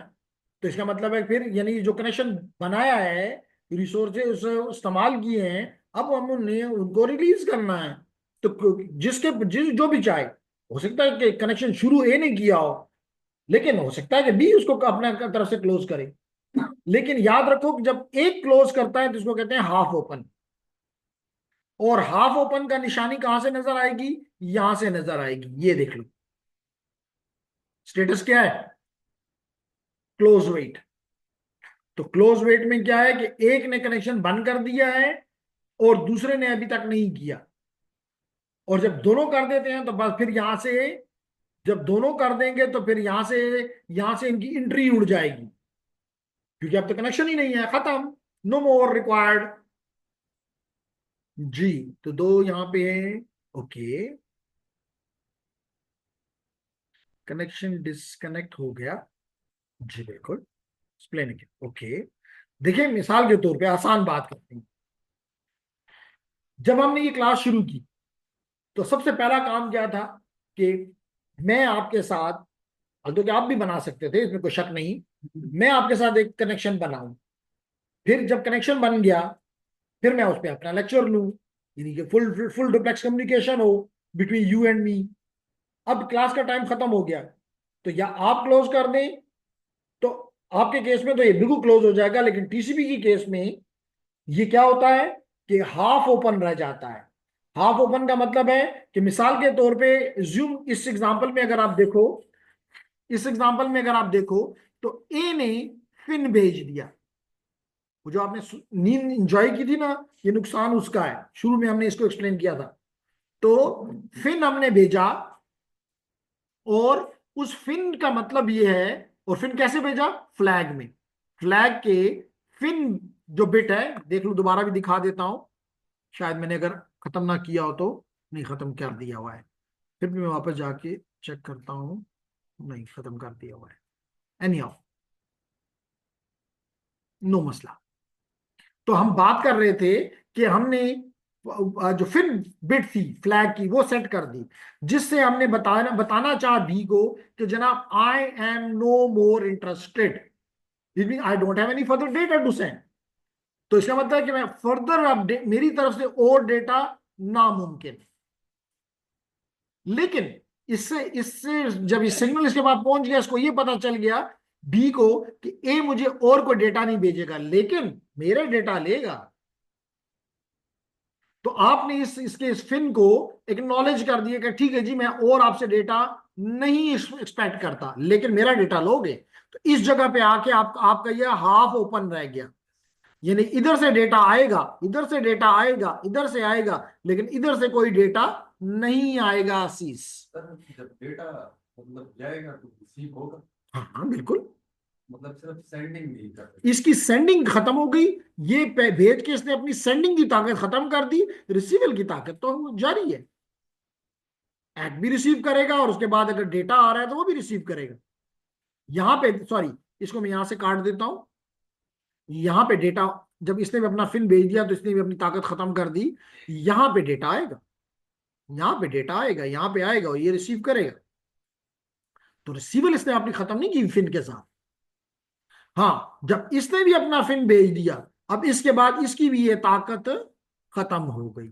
तो इसका मतलब है फिर, यानी जो कनेक्शन बनाया है, रिसोर्सेज इस्तेमाल किए हैं, अब हम उन्हें उनको रिलीज करना है। तो जिस जो भी चाहे, हो सकता है कि कनेक्शन शुरू ए ने किया हो, लेकिन हो सकता है कि बी उसको अपने तरफ से क्लोज करे। लेकिन याद रखो कि जब एक क्लोज करता है तो इसको कहते हैं हाफ ओपन। और हाफ ओपन का निशानी कहां से नजर आएगी? यहां से नजर आएगी, ये देख लो। स्टेटस क्या है? Close wait. तो क्लोज वेट में क्या है कि एक ने कनेक्शन बंद कर दिया है और दूसरे ने अभी तक नहीं किया। और जब दोनों कर देते हैं तो बस फिर यहां से, जब दोनों कर देंगे तो फिर यहां से इनकी एंट्री उड़ जाएगी, क्योंकि अब तो कनेक्शन ही नहीं है, खत्म, नो मोर रिक्वायर्ड। जी, तो 2 यहां पे है। ओके, कनेक्शन डिस्कनेक्ट हो गया। जी बिल्कुल, एक्सप्लेन किया। ओके, देखिए मिसाल के तौर पे आसान बात करते हैं। जब हमने ये क्लास शुरू की तो सबसे पहला काम क्या था कि मैं आपके साथ, तो कि आप भी बना सकते थे, इसमें कोई शक नहीं, मैं आपके साथ एक कनेक्शन बनाऊं। फिर जब कनेक्शन बन गया, फिर मैं उस पर अपना लेक्चर लूं, यानी कि फुल फुल डुप्लेक्स कम्युनिकेशन हो बिटवीन यू एंड मी। अब क्लास का टाइम खत्म हो गया, तो या आप क्लोज कर दें, तो आपके केस में तो ये बिल्कुल क्लोज हो जाएगा, लेकिन टीसीपी की केस में ये क्या होता है कि हाफ ओपन रह जाता है। हाफ ओपन का मतलब है कि मिसाल के तौर पे ज्यूम, इस एग्जांपल में अगर आप देखो, तो ए ने फिन भेज दिया। वो जो आपने नींद इंजॉय की थी ना, ये नुकसान उसका है, शुरू में हमने इसको एक्सप्लेन किया था। तो फिन हमने भेजा, और उस फिन का मतलब ये है, और फिन कैसे भेजा? फ्लैग में। फ्लैग के फिन जो बिट है, देख लो दोबारा भी दिखा देता हूं, शायद मैंने अगर खत्म ना किया हो तो। नहीं, खत्म कर दिया हुआ है, फिर भी मैं वापस जाके चेक करता हूं। नहीं, खत्म कर दिया हुआ है। एनी हाउ, नो मसला। तो हम बात कर रहे थे कि हमने जो फिर बिट थी फ्लैग की वो सेट कर दी, जिससे हमने बताना चाहा बी को कि जनाब I am no more interested, it mean I don't have any further data to send. तो इसका मतलब है कि मैं फर्दर अपडेट, मेरी तरफ से और डेटा नामुमकिन। लेकिन इससे इससे जब ये सिग्नल इसके पास पहुंच गया, इसको ये पता चल गया बी को कि ए मुझे और कोई डेटा नहीं भेजेगा, लेकिन मेरा डेटा लेगा। तो आपने इस फिन को एक्नॉलेज कर दिया कि ठीक है जी, मैं और आपसे डेटा नहीं एक्सपेक्ट करता, लेकिन मेरा डेटा लोगे तो इस जगह पे आके आपका ये हाफ ओपन रह गया, यानी इधर से डेटा आएगा, इधर से डेटा आएगा, इधर से आएगा, लेकिन इधर से कोई डेटा नहीं आएगा आशीष। सर जब डेटा मतलब जाएगा तो रिसीव होगा, हाँ हाँ बिल्कुल, मतलब सिर्फ सेंडिंग नहीं कर इसकी सेंडिंग खत्म हो गई, ये भेज के इसने अपनी सेंडिंग की ताकत खत्म कर दी, रिसीवल की ताकत तो जारी है। एक्ट भी रिसीव करेगा और उसके बाद अगर डेटा आ रहा है तो वो भी रिसीव करेगा। यहां पे सॉरी, इसको मैं यहां से काट देता हूं। यहां पे डेटा जब इसने भी अपना फिन भेज दिया तो इसने भी अपनी ताकत खत्म कर दी। यहां पे डेटा आएगा, यहां पे डेटा आएगा, यहां पे आएगा और ये रिसीव करेगा। तो रिसीवल इसने अपनी खत्म नहीं की फिन के साथ। हाँ, जब इसने भी अपना फिन भेज दिया, अब इसके बाद इसकी भी ये ताकत खत्म हो गई,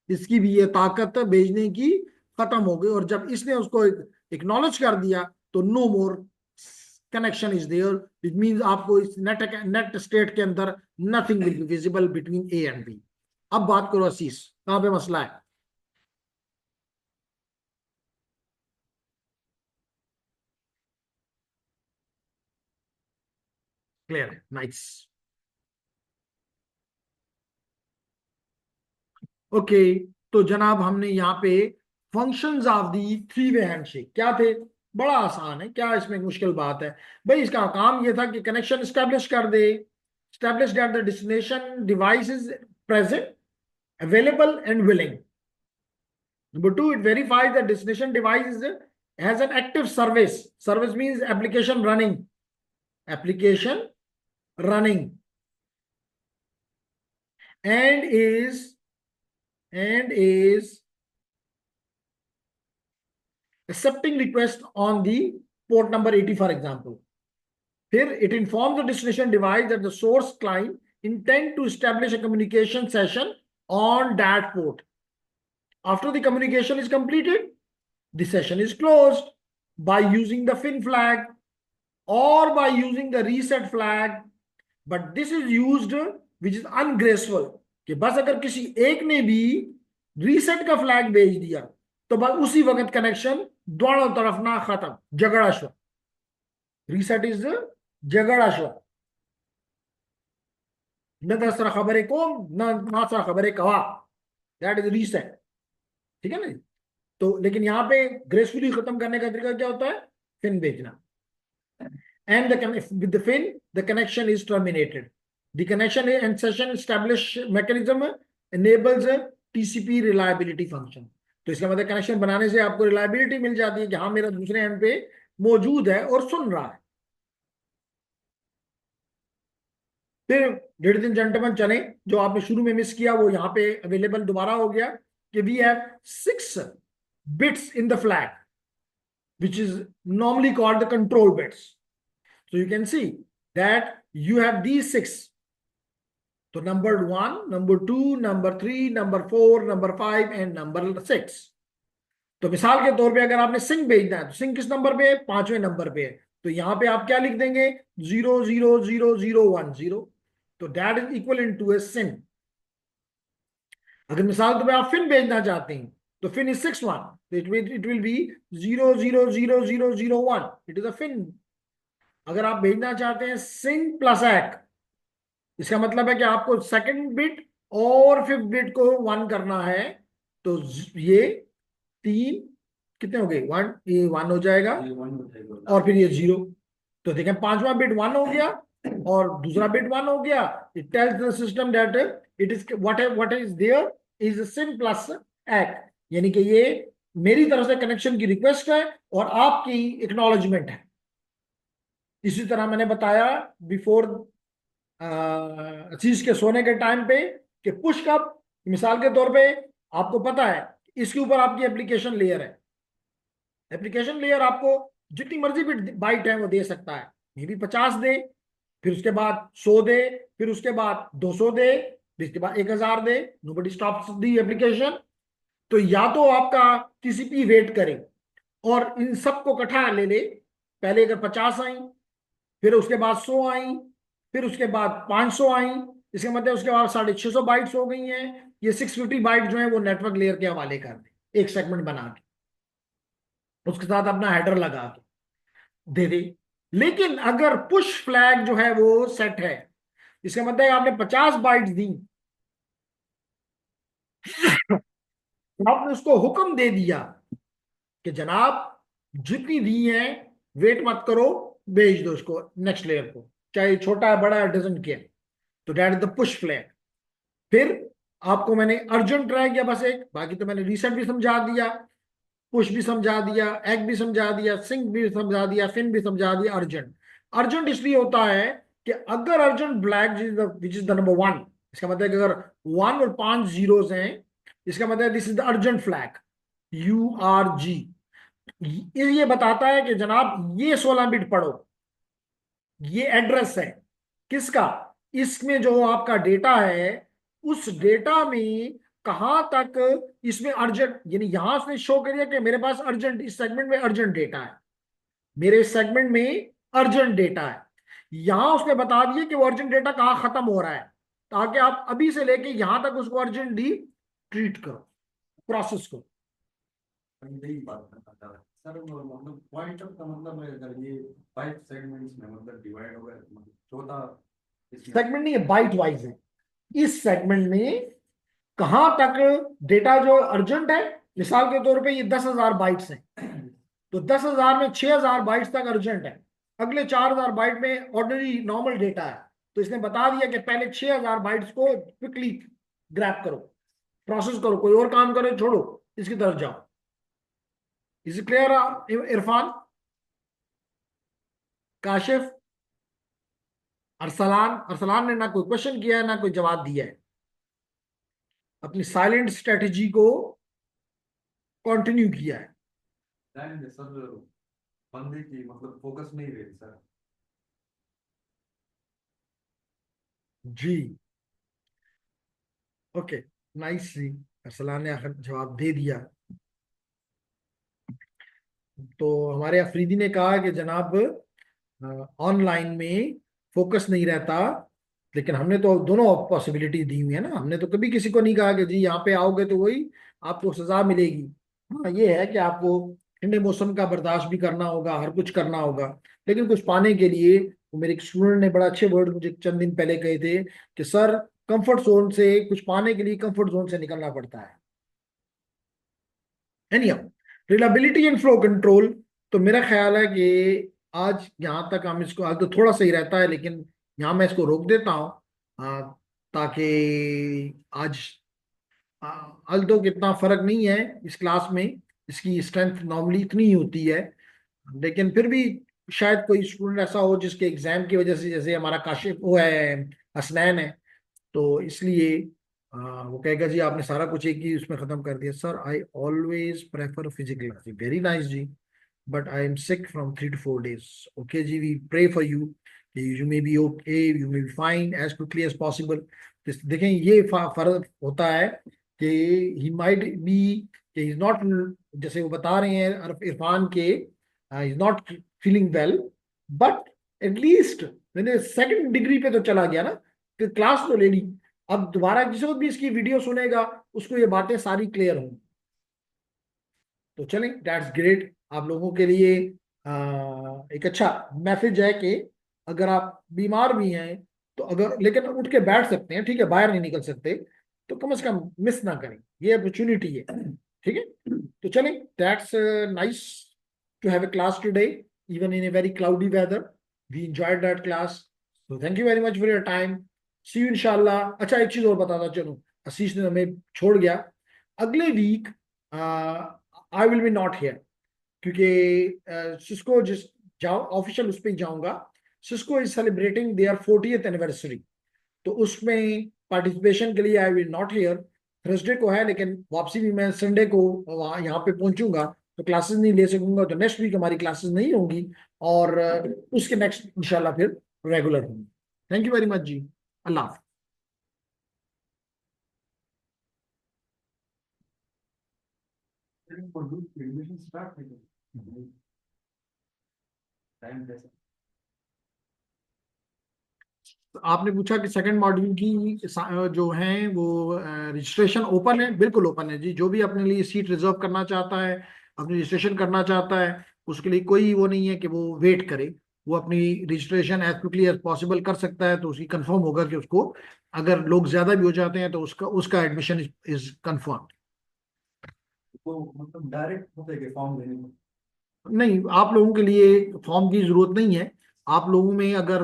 इसकी भी ये ताकत भेजने की खत्म हो गई। और जब इसने उसको एक्नॉलेज कर दिया तो no more connection is there, it means आपको इस नेट स्टेट के अंदर nothing will be visible between A and B. अब बात करो आशीष, कहां पे मसला है? क्लियर है, नाइस। ओके, तो जनाब हमने यहाँ पे functions of the three way handshake क्या थे? बड़ा आसान है, क्या इसमें मुश्किल बात है भाई? इसका काम ये था कि कनेक्शन स्टैब्लिश कर दे, establish that the destination device is present, available and willing. Number two, it verifies that destination device has an active service. Service means application running. Application running. And is accepting request on the port number 80, for example. Here, it informs the destination device that the source client intend to establish a communication session on that port. After the communication is completed, the session is closed by using the fin flag or by using the reset flag. But this is used which is ungraceful, कि बस अगर किसी एक ने भी reset का flag भेज दिया तो बस उसी वक्त कनेक्शन दोनों तरफ ना खत्म, झगड़ा शुरू। रीसेट इज झगड़ा शुरू, न दसरा खबर को न मासरा खबर कहा, दैट इज रीसेट। ठीक है ना? तो लेकिन यहां पे ग्रेसफुली खत्म करने का तरीका क्या होता है? फिन भेजना। And with the fin, the connection is terminated. The connection and session establish mechanism enables a TCP reliability function. तो इसका मतलब कनेक्शन बनाने से आपको रिलायबिलिटी मिल जाती है कि हाँ मेरा दूसरे एंड पे मौजूद है और सुन रहा है। फिर लेडीज एंड जेंटलमैन चले, जो आपने शुरू में मिस किया वो यहाँ पे अवेलेबल दोबारा हो गया कि we have 6 bits in the flag which is normally called the control bits. So you can see that you have these 6. So number 1, number 2, number 3, number 4, number 5 and number 6. तो मिसाल के तौर पे अगर आपने सिंक भेजना है तो सिंक किस नंबर पे है? 5वें नंबर पे है। तो यहां पे आप क्या लिख देंगे? 000010। तो that is equal in to a SYN. अगर मिसाल के तौर पे आप फिन भेजना चाहते हैं तो fin is 6-1. It will be 000001. It is a fin. अगर आप भेजना चाहते हैं sin प्लस एक, इसका मतलब है कि आपको सेकंड बिट और फिफ्थ बिट को 1 करना है। तो ये 3 कितने हो गए? 1, ये 1 हो जाएगा और फिर ये 0। तो देखें 5वां बिट 1 हो गया और दूसरा बिट 1 हो गया। It tells the system that it is what is there is sin plus एक, यानी कि ये मेरी तरफ से कनेक्शन की रिक्वेस्ट है और आपकी एक्नॉलेजमेंट है। इसी तरह मैंने बताया बिफोर चीज के सोने के टाइम पे कि पुश कब, मिसाल के तौर पे आपको पता है इसके ऊपर आपकी एप्लीकेशन लेयर है। एप्लीकेशन लेयर आपको जितनी मर्जी बाइट है वो दे सकता है, मे भी 50 दे, फिर उसके बाद 100 दे, फिर उसके बाद 200 दे, फिर उसके बाद 1000 दे। Nobody stops the application. तो या तो आपका टीसीपी वेट करे और इन सबको इकट्ठा ले ले। पहले अगर 50 आई, फिर उसके बाद 100 आई, फिर उसके बाद 500 आई, इसका मतलब उसके बाद 650 बाइट्स हो गई हैं। ये 650 बाइट जो है वो नेटवर्क लेयर के हवाले कर दे एक सेगमेंट बना के। उसके साथ अपना हेडर लगा के दे दे। लेकिन अगर पुश फ्लैग जो है वो सेट है, इसका मतलब है आपने 50 बाइट्स दी, तो आपने उसको हुक्म दे दिया कि जनाब जितनी दी है वेट मत करो, भेज दो उसको नेक्स्ट लेयर को, चाहे छोटा है बड़ा है डजंट केयर। तो that is the push flag. फिर आपको मैंने अर्जेंट ट्राई किया बस एक, बाकी तो मैंने रिसेंट भी समझा दिया, पुश भी समझा दिया, एग भी समझा दिया, सिंक भी समझा दिया, फिन भी समझा दिया। अर्जेंट, अर्जेंट इसलिए होता है कि अगर urgent black which is the number one, इसका मतलब है कि अगर 1 और 5 जीरोस हैं, इसका मतलब this is the urgent flag, URG। ये बताता है कि जनाब ये 16 बिट पढ़ो, ये एड्रेस है किसका, इसमें जो आपका डेटा है उस डेटा में कहां तक इसमें अर्जेंट, यानी यहां उसने शो करिए कि मेरे पास अर्जेंट, इस सेगमेंट में अर्जेंट डेटा है, मेरे सेगमेंट में अर्जेंट डेटा है। यहां उसने बता दिया कि वो अर्जेंट डेटा कहां खत्म हो रहा है, ताकि आप अभी से लेके यहां तक उसको अर्जेंटली ट्रीट करो, प्रोसेस करो। यही बात करना चाह रहा है सर, मतलब पॉइंट का मतलब है अगर ये 5 सेगमेंट्स में मतलब डिवाइड हो गया, मतलब 14 इसमें सेगमेंट नहीं है, बाइट वाइज है। इस सेगमेंट में कहां तक डेटा जो अर्जेंट है, मिसाल के तौर पे ये 10,000 बाइट्स हैं, तो 10,000 में 6,000 बाइट्स तक अर्जेंट है, अगले 4,000 बाइट में ऑर्डिनरी नॉर्मल डेटा है। तो इसने बता दिया कि पहले 6,000 बाइट्स को क्विकली ग्रैब करो, प्रोसेस करो, कोई और काम करो छोड़ो, इसकी तरफ जाओ। Is it clear Irfan, Kashif, Arsalan? Arsalan ने ना कोई क्वेश्चन किया है ना कोई जवाब दिया है, अपनी साइलेंट स्ट्रेटेजी को कंटिन्यू किया है। जाएंगे सर, बंदे की मतलब फोकस नहीं रहे सर। जी ओके, नाइस जी, अरसलान ने आखिर जवाब दे दिया। तो हमारे अफरीदी ने कहा कि जनाब ऑनलाइन में फोकस नहीं रहता, लेकिन हमने तो दोनों पॉसिबिलिटी दी हुई है ना, हमने तो कभी किसी को नहीं कहा कि जी यहाँ पे आओगे तो वही आपको सजा मिलेगी। हाँ ये है कि आपको ठंडे मौसम का बर्दाश्त भी करना होगा, हर कुछ करना होगा, लेकिन कुछ पाने के लिए, वो मेरे एक स्टूडेंट ने बड़ा अच्छे वर्ड मुझे चंद दिन पहले कहे थे कि सर कंफर्ट जोन से कुछ पाने के लिए कंफर्ट जोन से निकलना पड़ता है। Anyhow, reliability and flow control, तो मेरा ख्याल है कि आज यहाँ तक हम इसको, आज तो थोड़ा सही रहता है लेकिन यहाँ मैं इसको रोक देता हूँ, ताकि आज आज तो कितना फर्क नहीं है इस क्लास में, इसकी स्ट्रेंथ नॉर्मली इतनी ही होती है, लेकिन फिर भी शायद कोई स्टूडेंट ऐसा हो जिसके एग्जाम की वजह से, जैसे हमारा काशिफ वो है, हसनैन है, तो इसलिए वो कहेगा जी आपने सारा कुछ एक ही उसमें खत्म कर दिया। Sir I always prefer physical classes, very nice जी, but I am sick from 3 to 4 days। Okay जी, we pray for you, you may be okay, you may be fine as quickly as possible. देखें ये फर्क होता है कि he might be, is not, जैसे वो बता रहे हैं इरफान के, is not feeling well, but at least मैंने सेकंड डिग्री पे तो चला गया ना, कि क्लास तो ले ली, अब दोबारा किसी को भी इसकी वीडियो सुनेगा उसको ये बातें सारी क्लियर होंगी। तो चलें, दैट्स ग्रेट, आप लोगों के लिए एक अच्छा मैसेज है कि अगर आप बीमार भी हैं तो अगर, लेकिन उठ के बैठ सकते हैं, ठीक है, बाहर नहीं निकल सकते, तो कम से कम मिस ना करें, ये अपॉर्चुनिटी है, ठीक है। तो चलें, that's nice to have a class today, even in a very cloudy weather. We enjoyed that class. So thank you very much for your time. See you inshallah. अच्छा एक चीज और बताता चलो, आशीष ने हमें छोड़ गया, अगले week I will be not here, क्योंकि सिस्को जिस जाओ ऑफिशियल उस पर जाऊंगा, Cisco is celebrating their 40th anniversary, तो उसमें पार्टिसिपेशन के लिए I will not here. Thursday को है, लेकिन वापसी भी मैं संडे को वहाँ यहाँ पे पहुंचूंगा, तो क्लासेस नहीं ले सकूंगा, तो नेक्स्ट वीक हमारी क्लासेस नहीं होंगी, और उसके नेक्स्ट इंशाल्लाह फिर रेगुलर होंगी। थैंक यू वेरी मच जी, अल्लाह हाफ़िज़। एडमिशन स्टार्ट नहीं टाइम कैसा? तो आपने पूछा कि सेकंड मॉड्यूल की जो है वो रजिस्ट्रेशन ओपन है, बिल्कुल ओपन है जी, जो भी अपने लिए सीट रिजर्व करना चाहता है अपनी रजिस्ट्रेशन करना चाहता है, उसके लिए कोई वो नहीं है कि वो वेट करे, वो अपनी registration as quickly as possible कर सकता है। तो उसकी कंफर्म होगा कि उसको, अगर लोग ज्यादा भी हो जाते हैं तो उसका उसका एडमिशन इज कंफर्म। तो मतलब डायरेक्ट होते कि फॉर्म देने को। नहीं, आप लोगों के लिए फॉर्म की जरूरत नहीं है। आप लोगों में अगर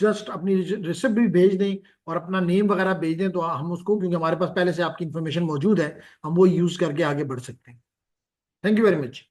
जस्ट अपनी रिसिप्ट भी भेज दें और अपना नेम वगैरह भेज दें तो हम उसको, क्योंकि हमारे पास पहले से आपकी इंफॉर्मेशन मौजूद है, हम वो यूज करके आगे बढ़ सकते हैं। Thank you very much.